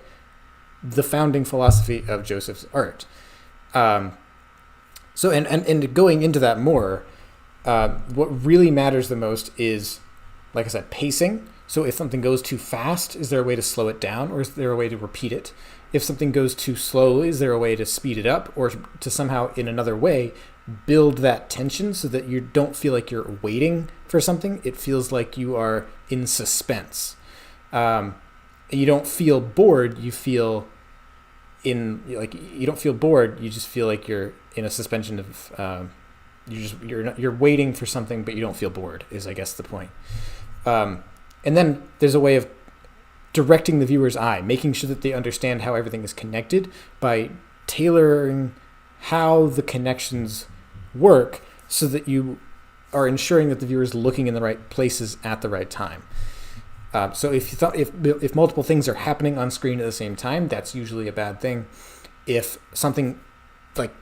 the founding philosophy of Joseph's art. So going into that more, what really matters the most is, like I said, pacing. So if something goes too fast, is there a way to slow it down, or is there a way to repeat it? If something goes too slowly, is there a way to speed it up, or to somehow in another way build that tension so that you don't feel like you're waiting for something? It feels like you are in suspense. You don't feel bored. You feel you don't feel bored. You just feel like you're in a suspension of you're waiting for something, but you don't feel bored. Is I guess the point. And then there's a way of directing the viewer's eye, making sure that they understand how everything is connected by tailoring how the connections work so that you are ensuring that the viewer is looking in the right places at the right time. So if multiple things are happening on screen at the same time, that's usually a bad thing. If something like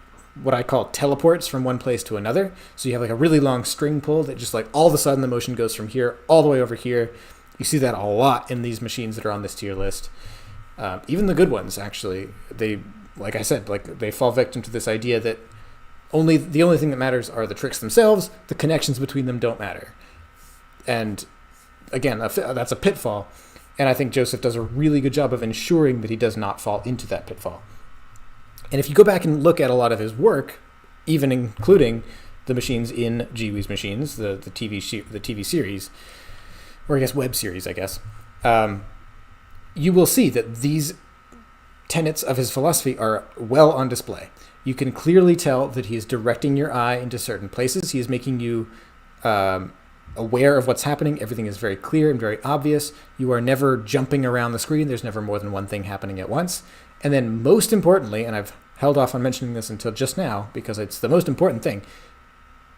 what I call teleports from one place to another, so you have like a really long string pull that just like all of a sudden the motion goes from here all the way over here. You see that a lot in these machines that are on this tier list. Even the good ones, actually, they, like I said, like they fall victim to this idea that the only thing that matters are the tricks themselves. The connections between them don't matter. And again, that's a pitfall. And I think Joseph does a really good job of ensuring that he does not fall into that pitfall. And if you go back and look at a lot of his work, even including the machines in Gee-Wee's Machines, the TV series, or I guess web series, you will see that these tenets of his philosophy are well on display. You can clearly tell that he is directing your eye into certain places. He is making you aware of what's happening. Everything is very clear and very obvious. You are never jumping around the screen. There's never more than one thing happening at once. And then most importantly, and I've held off on mentioning this until just now because it's the most important thing,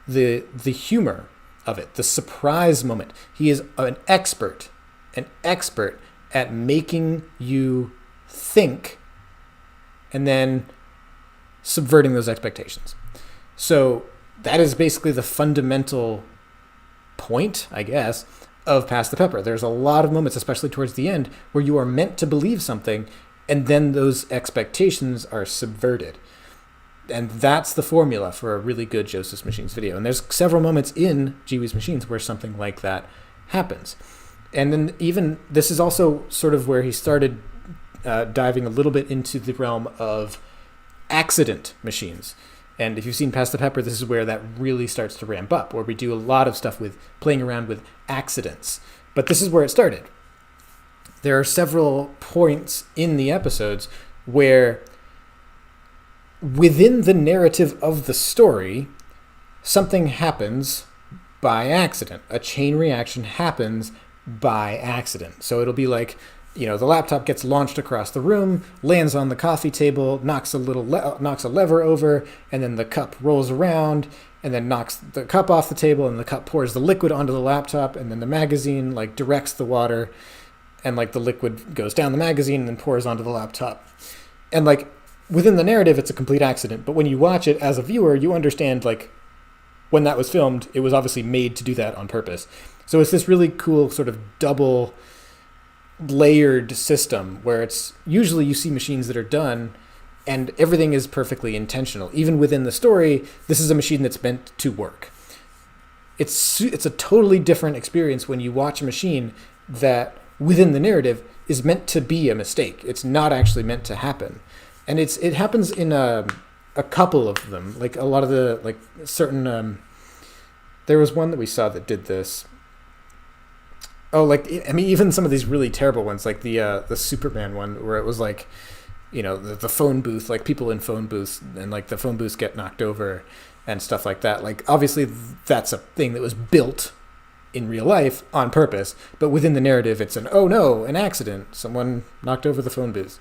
the humor of it, the surprise moment. He is an expert at making you think and then subverting those expectations. So that is basically the fundamental point, I guess, of Pass the Pepper. There's a lot of moments, especially towards the end, where you are meant to believe something and then those expectations are subverted. And that's the formula for a really good Joseph's Machines video. And there's several moments in Gee-Wee's Machines where something like that happens. And then even this is also sort of where he started diving a little bit into the realm of accident machines. And if you've seen Pass the Pepper, this is where that really starts to ramp up, where we do a lot of stuff with playing around with accidents. But this is where it started. There are several points in the episodes where within the narrative of the story, something happens by accident. A chain reaction happens by accident. So it'll be like, the laptop gets launched across the room, lands on the coffee table, knocks a lever over, and then the cup rolls around, and then knocks the cup off the table, and the cup pours the liquid onto the laptop, and then the magazine directs the water, and the liquid goes down the magazine and then pours onto the laptop. And within the narrative, it's a complete accident. But when you watch it as a viewer, you understand when that was filmed, it was obviously made to do that on purpose. So it's this really cool sort of double layered system where it's usually you see machines that are done and everything is perfectly intentional. Even within the story, this is a machine that's meant to work. It's a totally different experience when you watch a machine that within the narrative is meant to be a mistake. It's not actually meant to happen. And it happens in a couple of them. A lot of the certain there was one that we saw that did this. Even some of these really terrible ones, the Superman one, where it was the phone booth, people in phone booths, and the phone booths get knocked over and stuff like that. Obviously that's a thing that was built in real life on purpose, but within the narrative it's an accident. Someone knocked over the phone booth.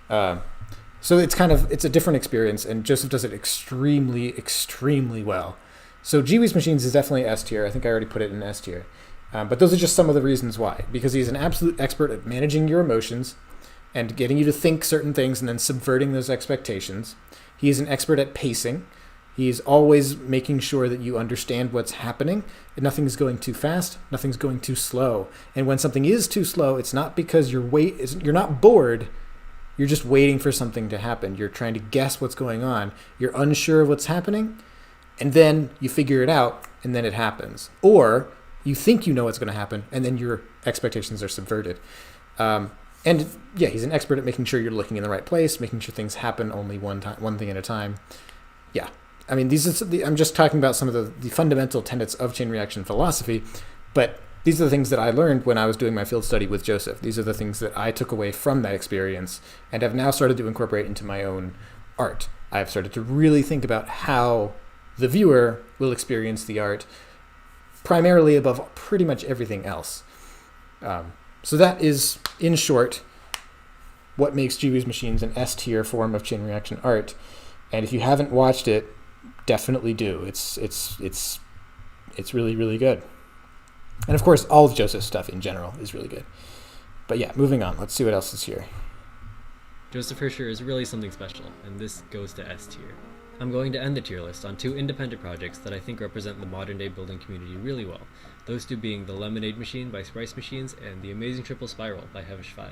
So it's a different experience, and Joseph does it extremely, extremely well. So Gee-Wee's Machines is definitely S tier. I think I already put it in S tier. But those are just some of the reasons why. Because he's an absolute expert at managing your emotions and getting you to think certain things and then subverting those expectations. He is an expert at pacing. He's always making sure that you understand what's happening. Nothing's going too fast. Nothing's going too slow. And when something is too slow, it's not because you're not bored. You're just waiting for something to happen. You're trying to guess what's going on. You're unsure of what's happening, and then you figure it out, and then it happens. Or you think you know what's going to happen, and then your expectations are subverted. And yeah, he's an expert at making sure you're looking in the right place, making sure things happen only one thing at a time. Yeah. I mean, I'm just talking about some of the fundamental tenets of chain reaction philosophy, but these are the things that I learned when I was doing my field study with Joseph. These are the things that I took away from that experience and have now started to incorporate into my own art. I've started to really think about how the viewer will experience the art primarily above pretty much everything else. So that is, in short, what makes Jeewy's Machines an S-tier form of chain reaction art. And if you haven't watched it, definitely do. It's really, really good. And of course, all of Joseph's stuff in general is really good. But yeah, moving on. Let's see what else is here. Joseph Herscher is really something special, and this goes to S tier. I'm going to end the tier list on 2 independent projects that I think represent the modern day building community really well. Those 2 being the Lemonade Machine by Sprice Machines and the Amazing Triple Spiral by Hevish 5.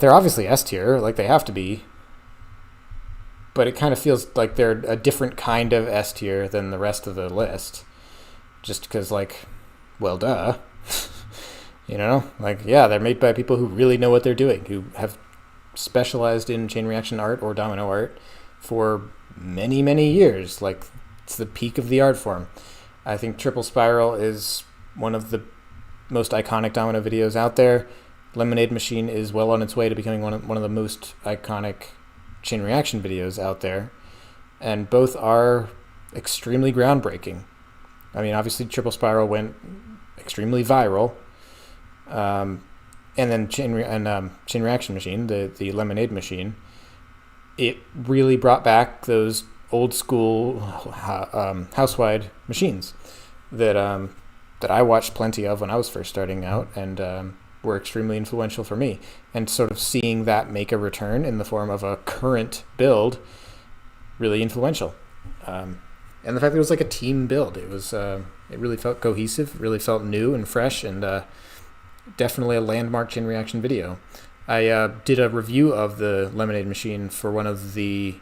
They're obviously S tier, like they have to be. But it kind of feels like they're a different kind of S tier than the rest of the list. Just because, well, duh. They're made by people who really know what they're doing, who have specialized in chain reaction art or domino art for many, many years. It's the peak of the art form. I think Triple Spiral is one of the most iconic domino videos out there. Lemonade Machine is well on its way to becoming one of the most iconic chain reaction videos out there, and both are extremely groundbreaking. I mean, obviously Triple Spiral went extremely viral, and then chain reaction machine, the Lemonade Machine, it really brought back those old school house-wide machines that I watched plenty of when I was first starting out, and were extremely influential for me. And sort of seeing that make a return in the form of a current build, really influential. And the fact that it was like a team build, it really felt cohesive, really felt new and fresh, and definitely a landmark chain reaction video. I did a review of the Lemonade Machine for one of the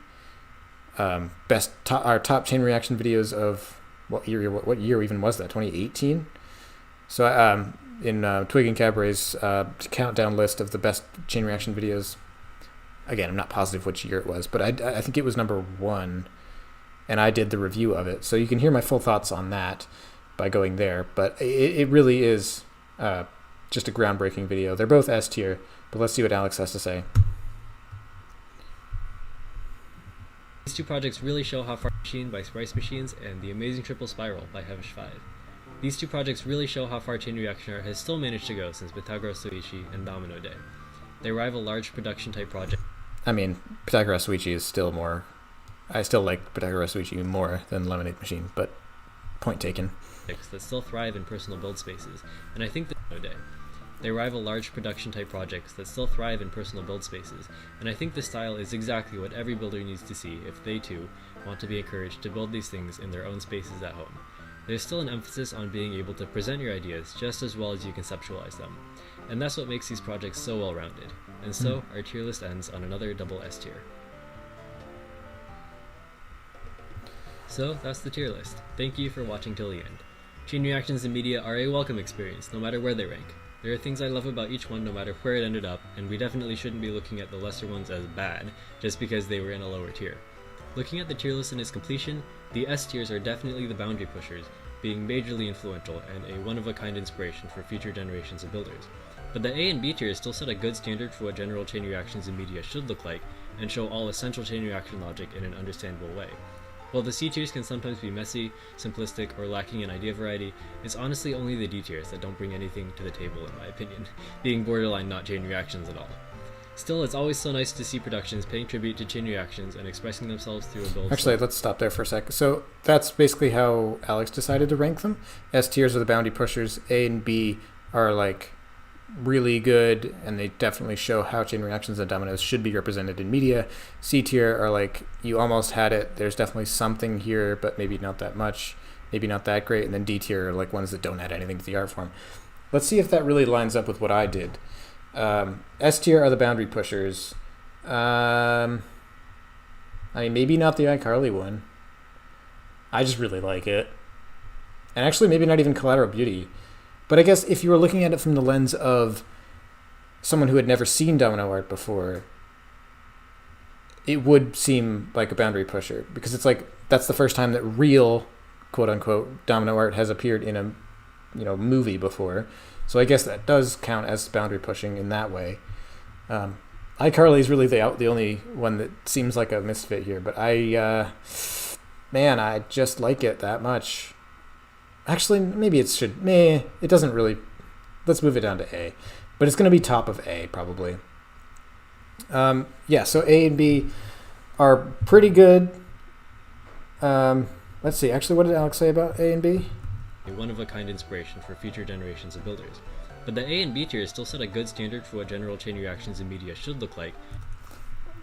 our top chain reaction videos of what year even was that? 2018. So in Twig and Cabaret's countdown list of the best chain reaction videos. Again, I'm not positive which year it was, but I think it was number 1, and I did the review of it. So you can hear my full thoughts on that by going there. But it really is just a groundbreaking video. They're both S tier, but let's see what Alex has to say. These 2 projects really show how far Machine by Sprice Machines and the Amazing Triple Spiral by Hevish 5. These 2 projects really show how far chain reaction art has still managed to go since Pythagoras Soichi and Domino Day. They rival large production type projects. I mean, Pythagoras Soichi is still more. I still like Pythagoras Soichi more than Lemonade Machine, but point taken. That still thrive in personal build spaces, and I think Domino Day. They rival large production type projects that still thrive in personal build spaces, and I think this style is exactly what every builder needs to see if they too want to be encouraged to build these things in their own spaces at home. There's still an emphasis on being able to present your ideas just as well as you conceptualize them, and that's what makes these projects so well-rounded. And so, our tier list ends on another double S tier. So, that's the tier list. Thank you for watching till the end. Chain reactions in media are a welcome experience, no matter where they rank. There are things I love about each one no matter where it ended up, and we definitely shouldn't be looking at the lesser ones as bad, just because they were in a lower tier. Looking at the tier list in its completion, the S tiers are definitely the boundary pushers, being majorly influential and a one-of-a-kind inspiration for future generations of builders. But the A and B tiers still set a good standard for what general chain reactions in media should look like, and show all essential chain reaction logic in an understandable way. While the C tiers can sometimes be messy, simplistic, or lacking in idea variety, it's honestly only the D tiers that don't bring anything to the table in my opinion, being borderline not chain reactions at all. Still, it's always so nice to see productions paying tribute to chain reactions and expressing themselves through a build. Actually, let's stop there for a sec. So that's basically how Alex decided to rank them. S tiers are the boundary pushers. A and B are like really good, and they definitely show how chain reactions and dominoes should be represented in media. C tier are like, you almost had it. There's definitely something here, but maybe not that much. Maybe not that great. And then D tier are like ones that don't add anything to the art form. Let's see if that really lines up with what I did. S tier are the boundary pushers. I mean, maybe not the iCarly one. I just really like it. And actually, maybe not even Collateral Beauty. But I guess if you were looking at it from the lens of someone who had never seen domino art before, it would seem like a boundary pusher. Because it's like, that's the first time that real, quote-unquote, domino art has appeared in a movie before. So I guess that does count as boundary pushing in that way. iCarly is really the only one that seems like a misfit here, but I just like it that much. Actually, maybe it should. It doesn't really. Let's move it down to A, but it's going to be top of A probably. So A and B are pretty good. Let's see. Actually, what did Alex say about A and B? A one-of-a-kind inspiration for future generations of builders. But the A and B tiers still set a good standard for what general chain reactions in media should look like.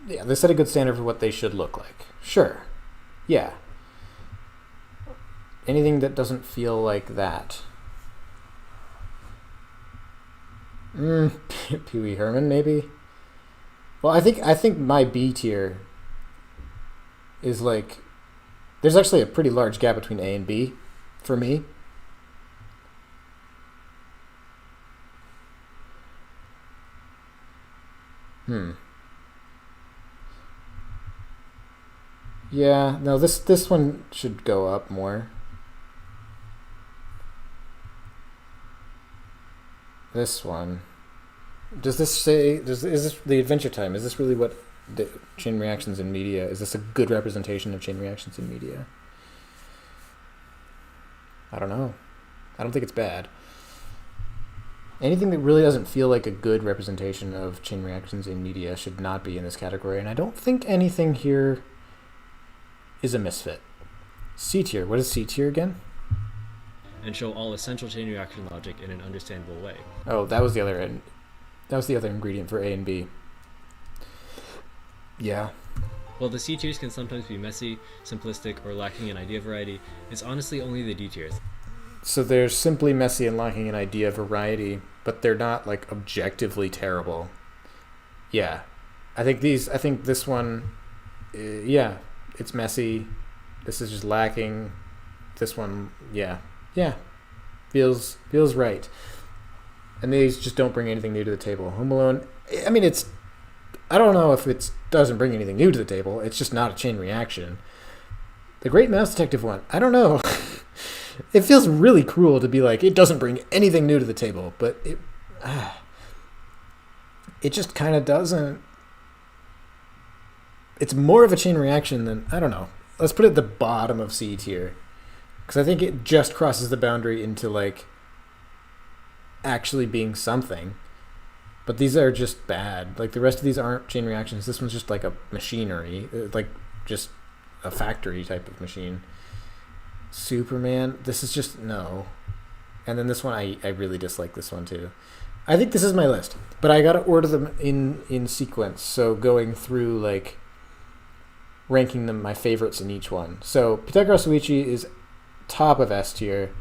Yeah, they set a good standard for what they should look like. Sure. Yeah. Anything that doesn't feel like that. Pee Wee Herman, maybe? Well, I think my B tier is like... There's actually a pretty large gap between A and B for me. Yeah, no, this one should go up more. This one. Is this the Adventure Time? Is this really what the chain reactions in media? Is this a good representation of chain reactions in media? I don't know. I don't think it's bad. Anything that really doesn't feel like a good representation of chain reactions in media should not be in this category, and I don't think anything here is a misfit. C tier. What is C tier again? And show all essential chain reaction logic in an understandable way. Oh, that was the other end. That was the other ingredient for A and B. Yeah. While the C tiers can sometimes be messy, simplistic, or lacking in idea variety, it's honestly only the D tiers. So they're simply messy and lacking in idea variety, but they're not like objectively terrible. Yeah. I think this one, it's messy. This is just lacking. This one, yeah, feels right. And these just don't bring anything new to the table. Home Alone, I mean, I don't know if it doesn't bring anything new to the table. It's just not a chain reaction. The Great Mouse Detective one, I don't know. It feels really cruel to be like, it doesn't bring anything new to the table, but it just kind of doesn't. It's more of a chain reaction than, I don't know. Let's put it at the bottom of C tier. Because I think it just crosses the boundary into like actually being something. But these are just bad. Like the rest of these aren't chain reactions. This one's just like a machinery, like just a factory type of machine. Superman, this is just no. And then this one, I really dislike this one too. I think this is my list, but I gotta order them in sequence. So going through like ranking them my favorites in each one. So Pythagoras Uichi is top of S tier,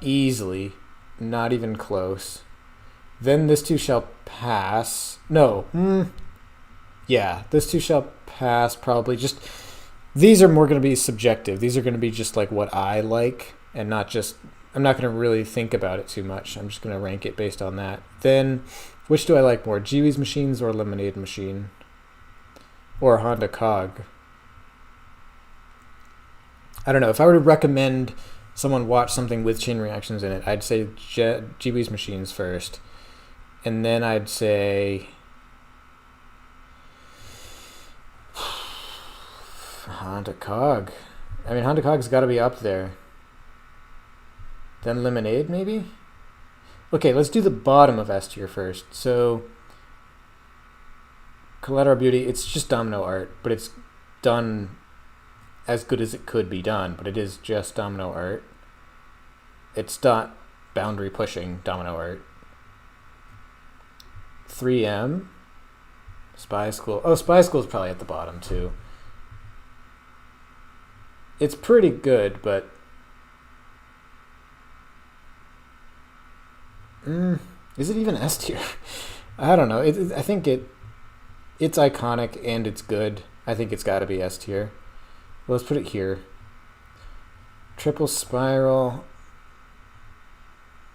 easily, not even close. Then This Too Shall Pass. No, yeah, This Too Shall Pass probably. Just these are more going to be subjective. These are going to be just like what I like, and not just. I'm not going to really think about it too much. I'm just going to rank it based on that. Then, which do I like more, Jiwi's Machines or Lemonade Machine? Or Honda Cog? I don't know. If I were to recommend someone watch something with chain reactions in it, I'd say Jiwi's Machines first. And then I'd say Honda Cog. I mean, Honda Cog's got to be up there. Then Lemonade, maybe? Okay, let's do the bottom of S tier first. So, Collateral Beauty, it's just domino art, but it's done as good as it could be done, but it is just domino art. It's not boundary pushing domino art. 3M. Spy School. Oh, Spy School is probably at the bottom too. It's pretty good, but is it even S tier? I don't know. I think it's iconic and it's good. I think it's got to be S tier. Well, let's put it here. Triple Spiral.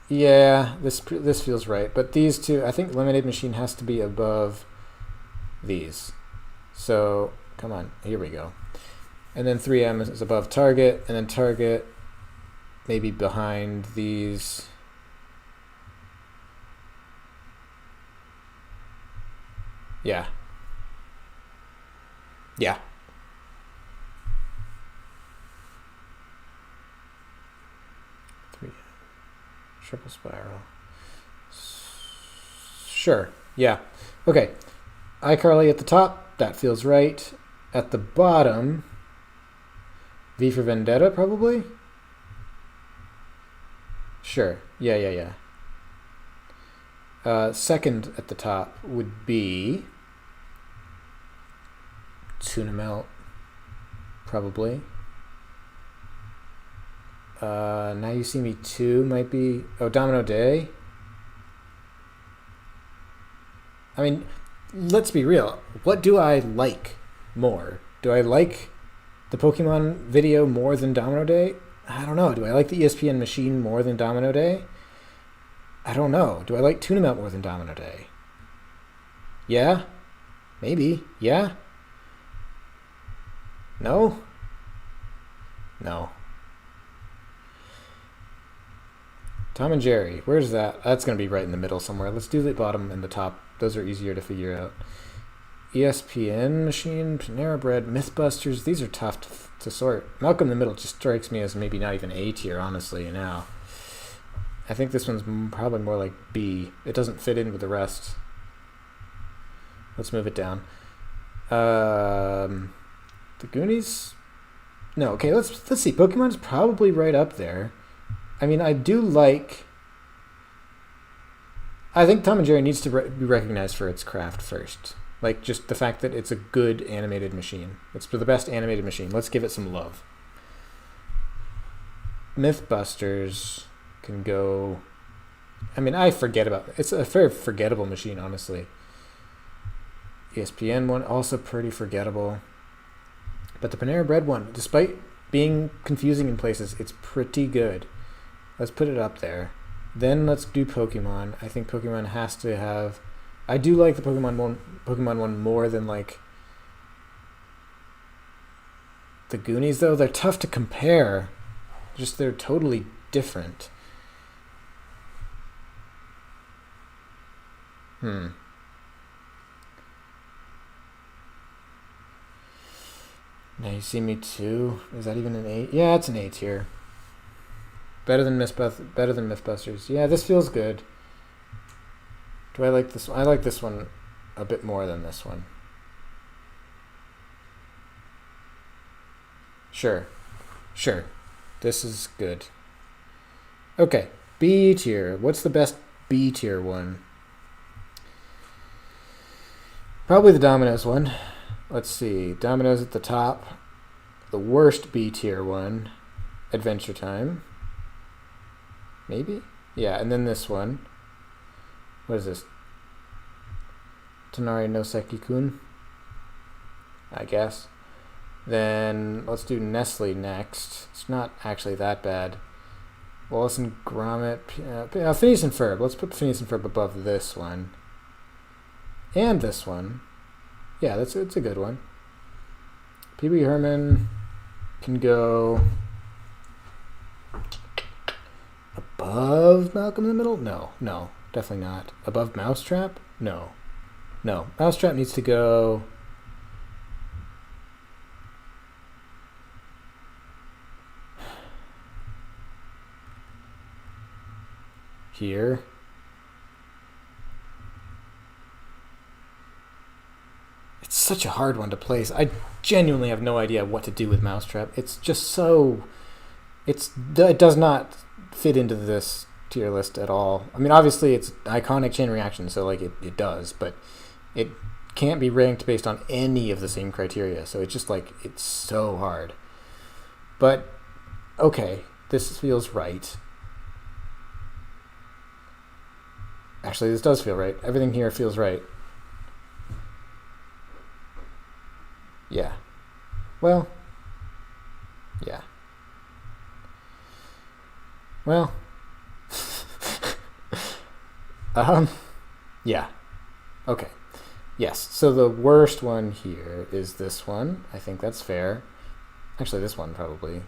Yeah, this feels right. But these two, I think Lemonade Machine has to be above these. So, come on. Here we go. And then 3M is above Target. And then Target maybe behind these. Yeah. Yeah. Triple Spiral. Sure. Yeah. Okay. iCarly at the top. That feels right. At the bottom, V for Vendetta, probably? Sure. Yeah. Second at the top would be Tuna Melt, probably. Now You See Me 2 might be... Oh, Domino Day. I mean, let's be real. What do I like more? Do I like the Pokemon video more than Domino Day? I don't know. Do I like the ESPN machine more than Domino Day? I don't know. Do I like Tuna Melt more than Domino Day? Yeah? Maybe. Yeah? No? No. Tom and Jerry, where's that? That's going to be right in the middle somewhere. Let's do the bottom and the top. Those are easier to figure out. ESPN machine, Panera Bread, Mythbusters. These are tough to sort. Malcolm in the Middle just strikes me as maybe not even A tier, honestly, now. I think this one's probably more like B. It doesn't fit in with the rest. Let's move it down. The Goonies? No, okay, let's see. Pokemon's probably right up there. I mean, I do like... I think Tom and Jerry needs to be recognized for its craft first. Like, just the fact that it's a good animated machine. It's the best animated machine. Let's give it some love. Mythbusters can go... I mean, I forget about it. It's a very forgettable machine, honestly. ESPN one, also pretty forgettable. But the Panera Bread one, despite being confusing in places, it's pretty good. Let's put it up there. Then let's do Pokemon. I think Pokemon has to have... I do like the Pokemon one more than, like, the Goonies, though. They're tough to compare. Just they're totally different. Now You See Me 2. Is that even an A? Yeah, it's an A tier. Better than Mythbusters. Yeah, this feels good. Do I like this one? I like this one a bit more than this one. Sure. This is good. Okay, B tier. What's the best B tier one? Probably the Domino's one. Let's see. Domino's at the top. The worst B tier one. Adventure Time. Maybe? Yeah, and then this one. What is this? Tonari no Seki-kun? I guess. Then let's do Nestle next. It's not actually that bad. Wallace and Gromit. Phineas and Ferb. Let's put Phineas and Ferb above this one. And this one. Yeah, it's a good one. Pee-wee Herman can go above Malcolm in the Middle? No, definitely not. Above Mousetrap? No. Mousetrap needs to go here. such a hard one to place. I genuinely have no idea what to do with Mousetrap. It's just so... it does not fit into this tier list at all. I mean, obviously it's iconic chain reaction, so like it does, but it can't be ranked based on any of the same criteria. So it's just like, it's so hard. But okay, this feels right. Actually, this does feel right. Everything here feels right. Yeah. Well. Yeah. Well. Yeah. Okay. Yes. So the worst one here is this one. I think that's fair. Actually, this one probably.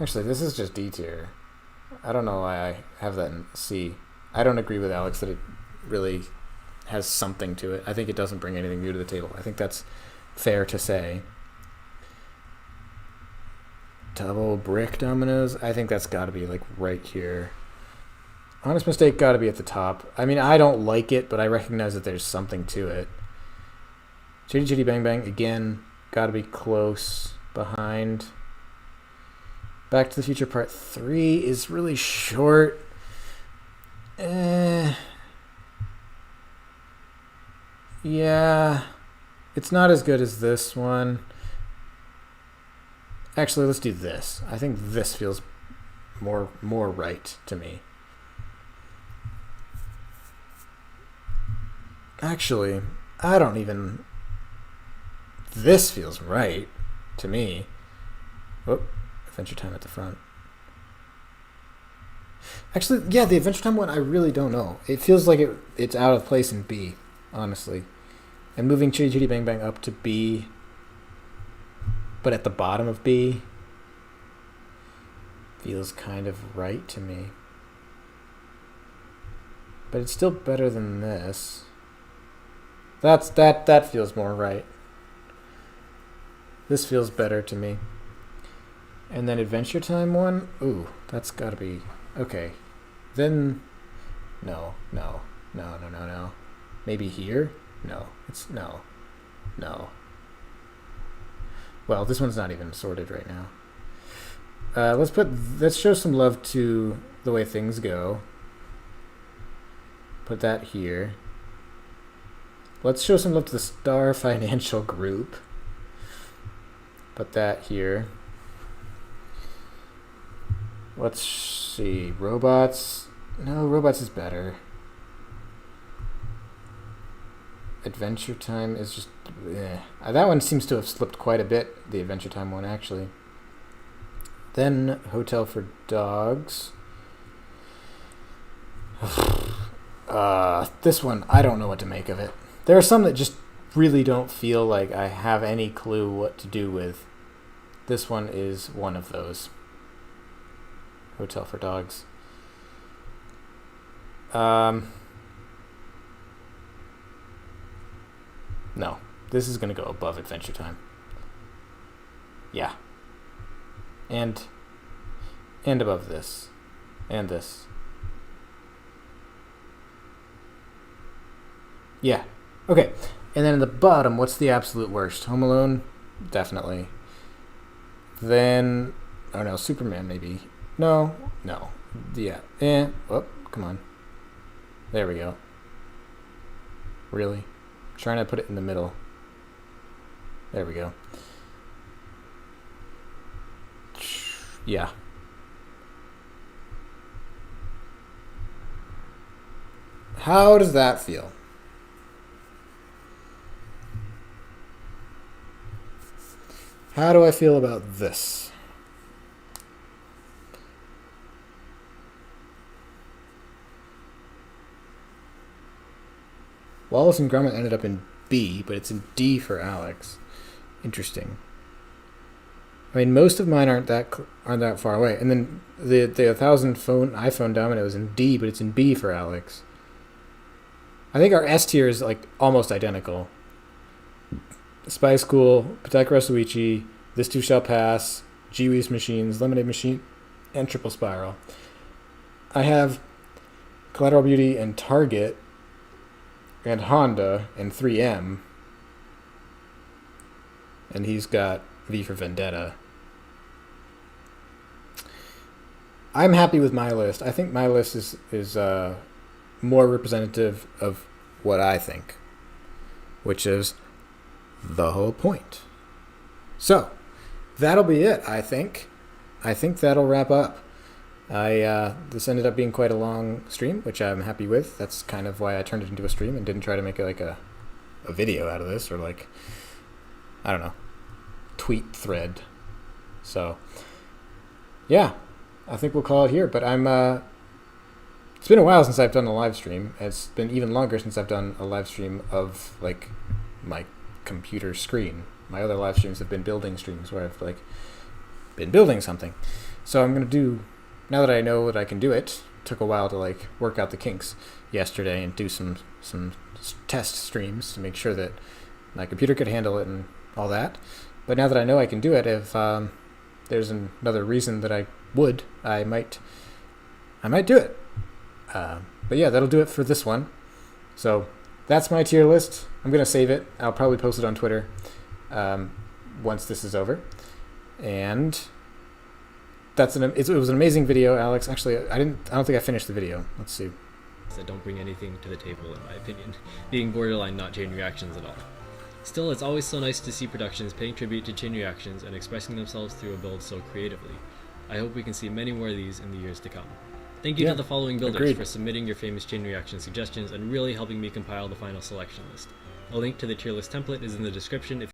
Actually, this is just D tier. I don't know why I have that in C. I don't agree with Alex that it really has something to it. I think it doesn't bring anything new to the table. I think that's fair to say. Double brick dominoes. I think that's got to be like right here. Honest mistake got to be at the top. I mean, I don't like it, but I recognize that there's something to it. Chitty Chitty Bang Bang, again, got to be close behind. Back to the Future Part 3 is really short. Yeah. It's not as good as this one. Actually, let's do this. I think this feels more right to me. Actually, I don't even... This feels right to me. Whoop. Adventure Time at the front. Actually, yeah, the Adventure Time one, I really don't know. It feels like it's out of place in B, honestly. And moving Chitty Chitty Bang Bang up to B, but at the bottom of B, feels kind of right to me. But it's still better than this. That feels more right. This feels better to me. And then Adventure Time one? Ooh, that's gotta be... Okay. Then... No. Maybe here? No. It's... No. Well, this one's not even sorted right now. Let's show some love to The Way Things Go. Put that here. Let's show some love to the Star Financial Group. Put that here. Let's see. Robots. No, Robots is better. Adventure Time is just... That one seems to have slipped quite a bit, the Adventure Time one, actually. Then Hotel for Dogs. This one, I don't know what to make of it. There are some that just really don't feel like I have any clue what to do with. This one is one of those. Hotel for Dogs. No. This is going to go above Adventure Time. Yeah. And above this. And this. Yeah. Okay. And then in the bottom, what's the absolute worst? Home Alone? Definitely. Then... Oh no, Superman maybe. No. Yeah. Oh, come on. There we go. Really? Trying to put it in the middle. There we go. Yeah. How does that feel? How do I feel about this? Wallace and Gromit ended up in B, but it's in D for Alex. Interesting. I mean, most of mine aren't that far away. And then the 1000 iPhone Domino is in D, but it's in B for Alex. I think our S tier is like almost identical. Spy School, Patek Rasuichi, This Too Shall Pass, G-Weaves Machines, Lemonade Machine, and Triple Spiral. I have Collateral Beauty and Target and Honda and 3M, and he's got V for Vendetta. I'm happy with my list. I think my list is more representative of what I think, which is the whole point. So, that'll be it, I think. I think that'll wrap up. This ended up being quite a long stream, which I'm happy with. That's kind of why I turned it into a stream and didn't try to make it like a video out of this, or like, I don't know, tweet thread. So, yeah, I think we'll call it here. But it's been a while since I've done a live stream. It's been even longer since I've done a live stream of like my computer screen. My other live streams have been building streams where I've like been building something. So I'm gonna do, now that I know that I can do it, took a while to like work out the kinks yesterday and do some test streams to make sure that my computer could handle it and all that. But now that I know I can do it, if there's another reason that I might do it. But yeah, that'll do it for this one. So that's my tier list. I'm gonna save it. I'll probably post it on Twitter once this is over. And it was an amazing video, Alex. Actually, I don't think I finished the video. Let's see. That don't bring anything to the table, in my opinion, being borderline not chain reactions at all. Still, it's always so nice to see productions paying tribute to chain reactions and expressing themselves through a build so creatively. I hope we can see many more of these in the years to come. Thank you to the following builders for submitting your famous chain reaction suggestions and really helping me compile the final selection list. A link to the tier list template is in the description if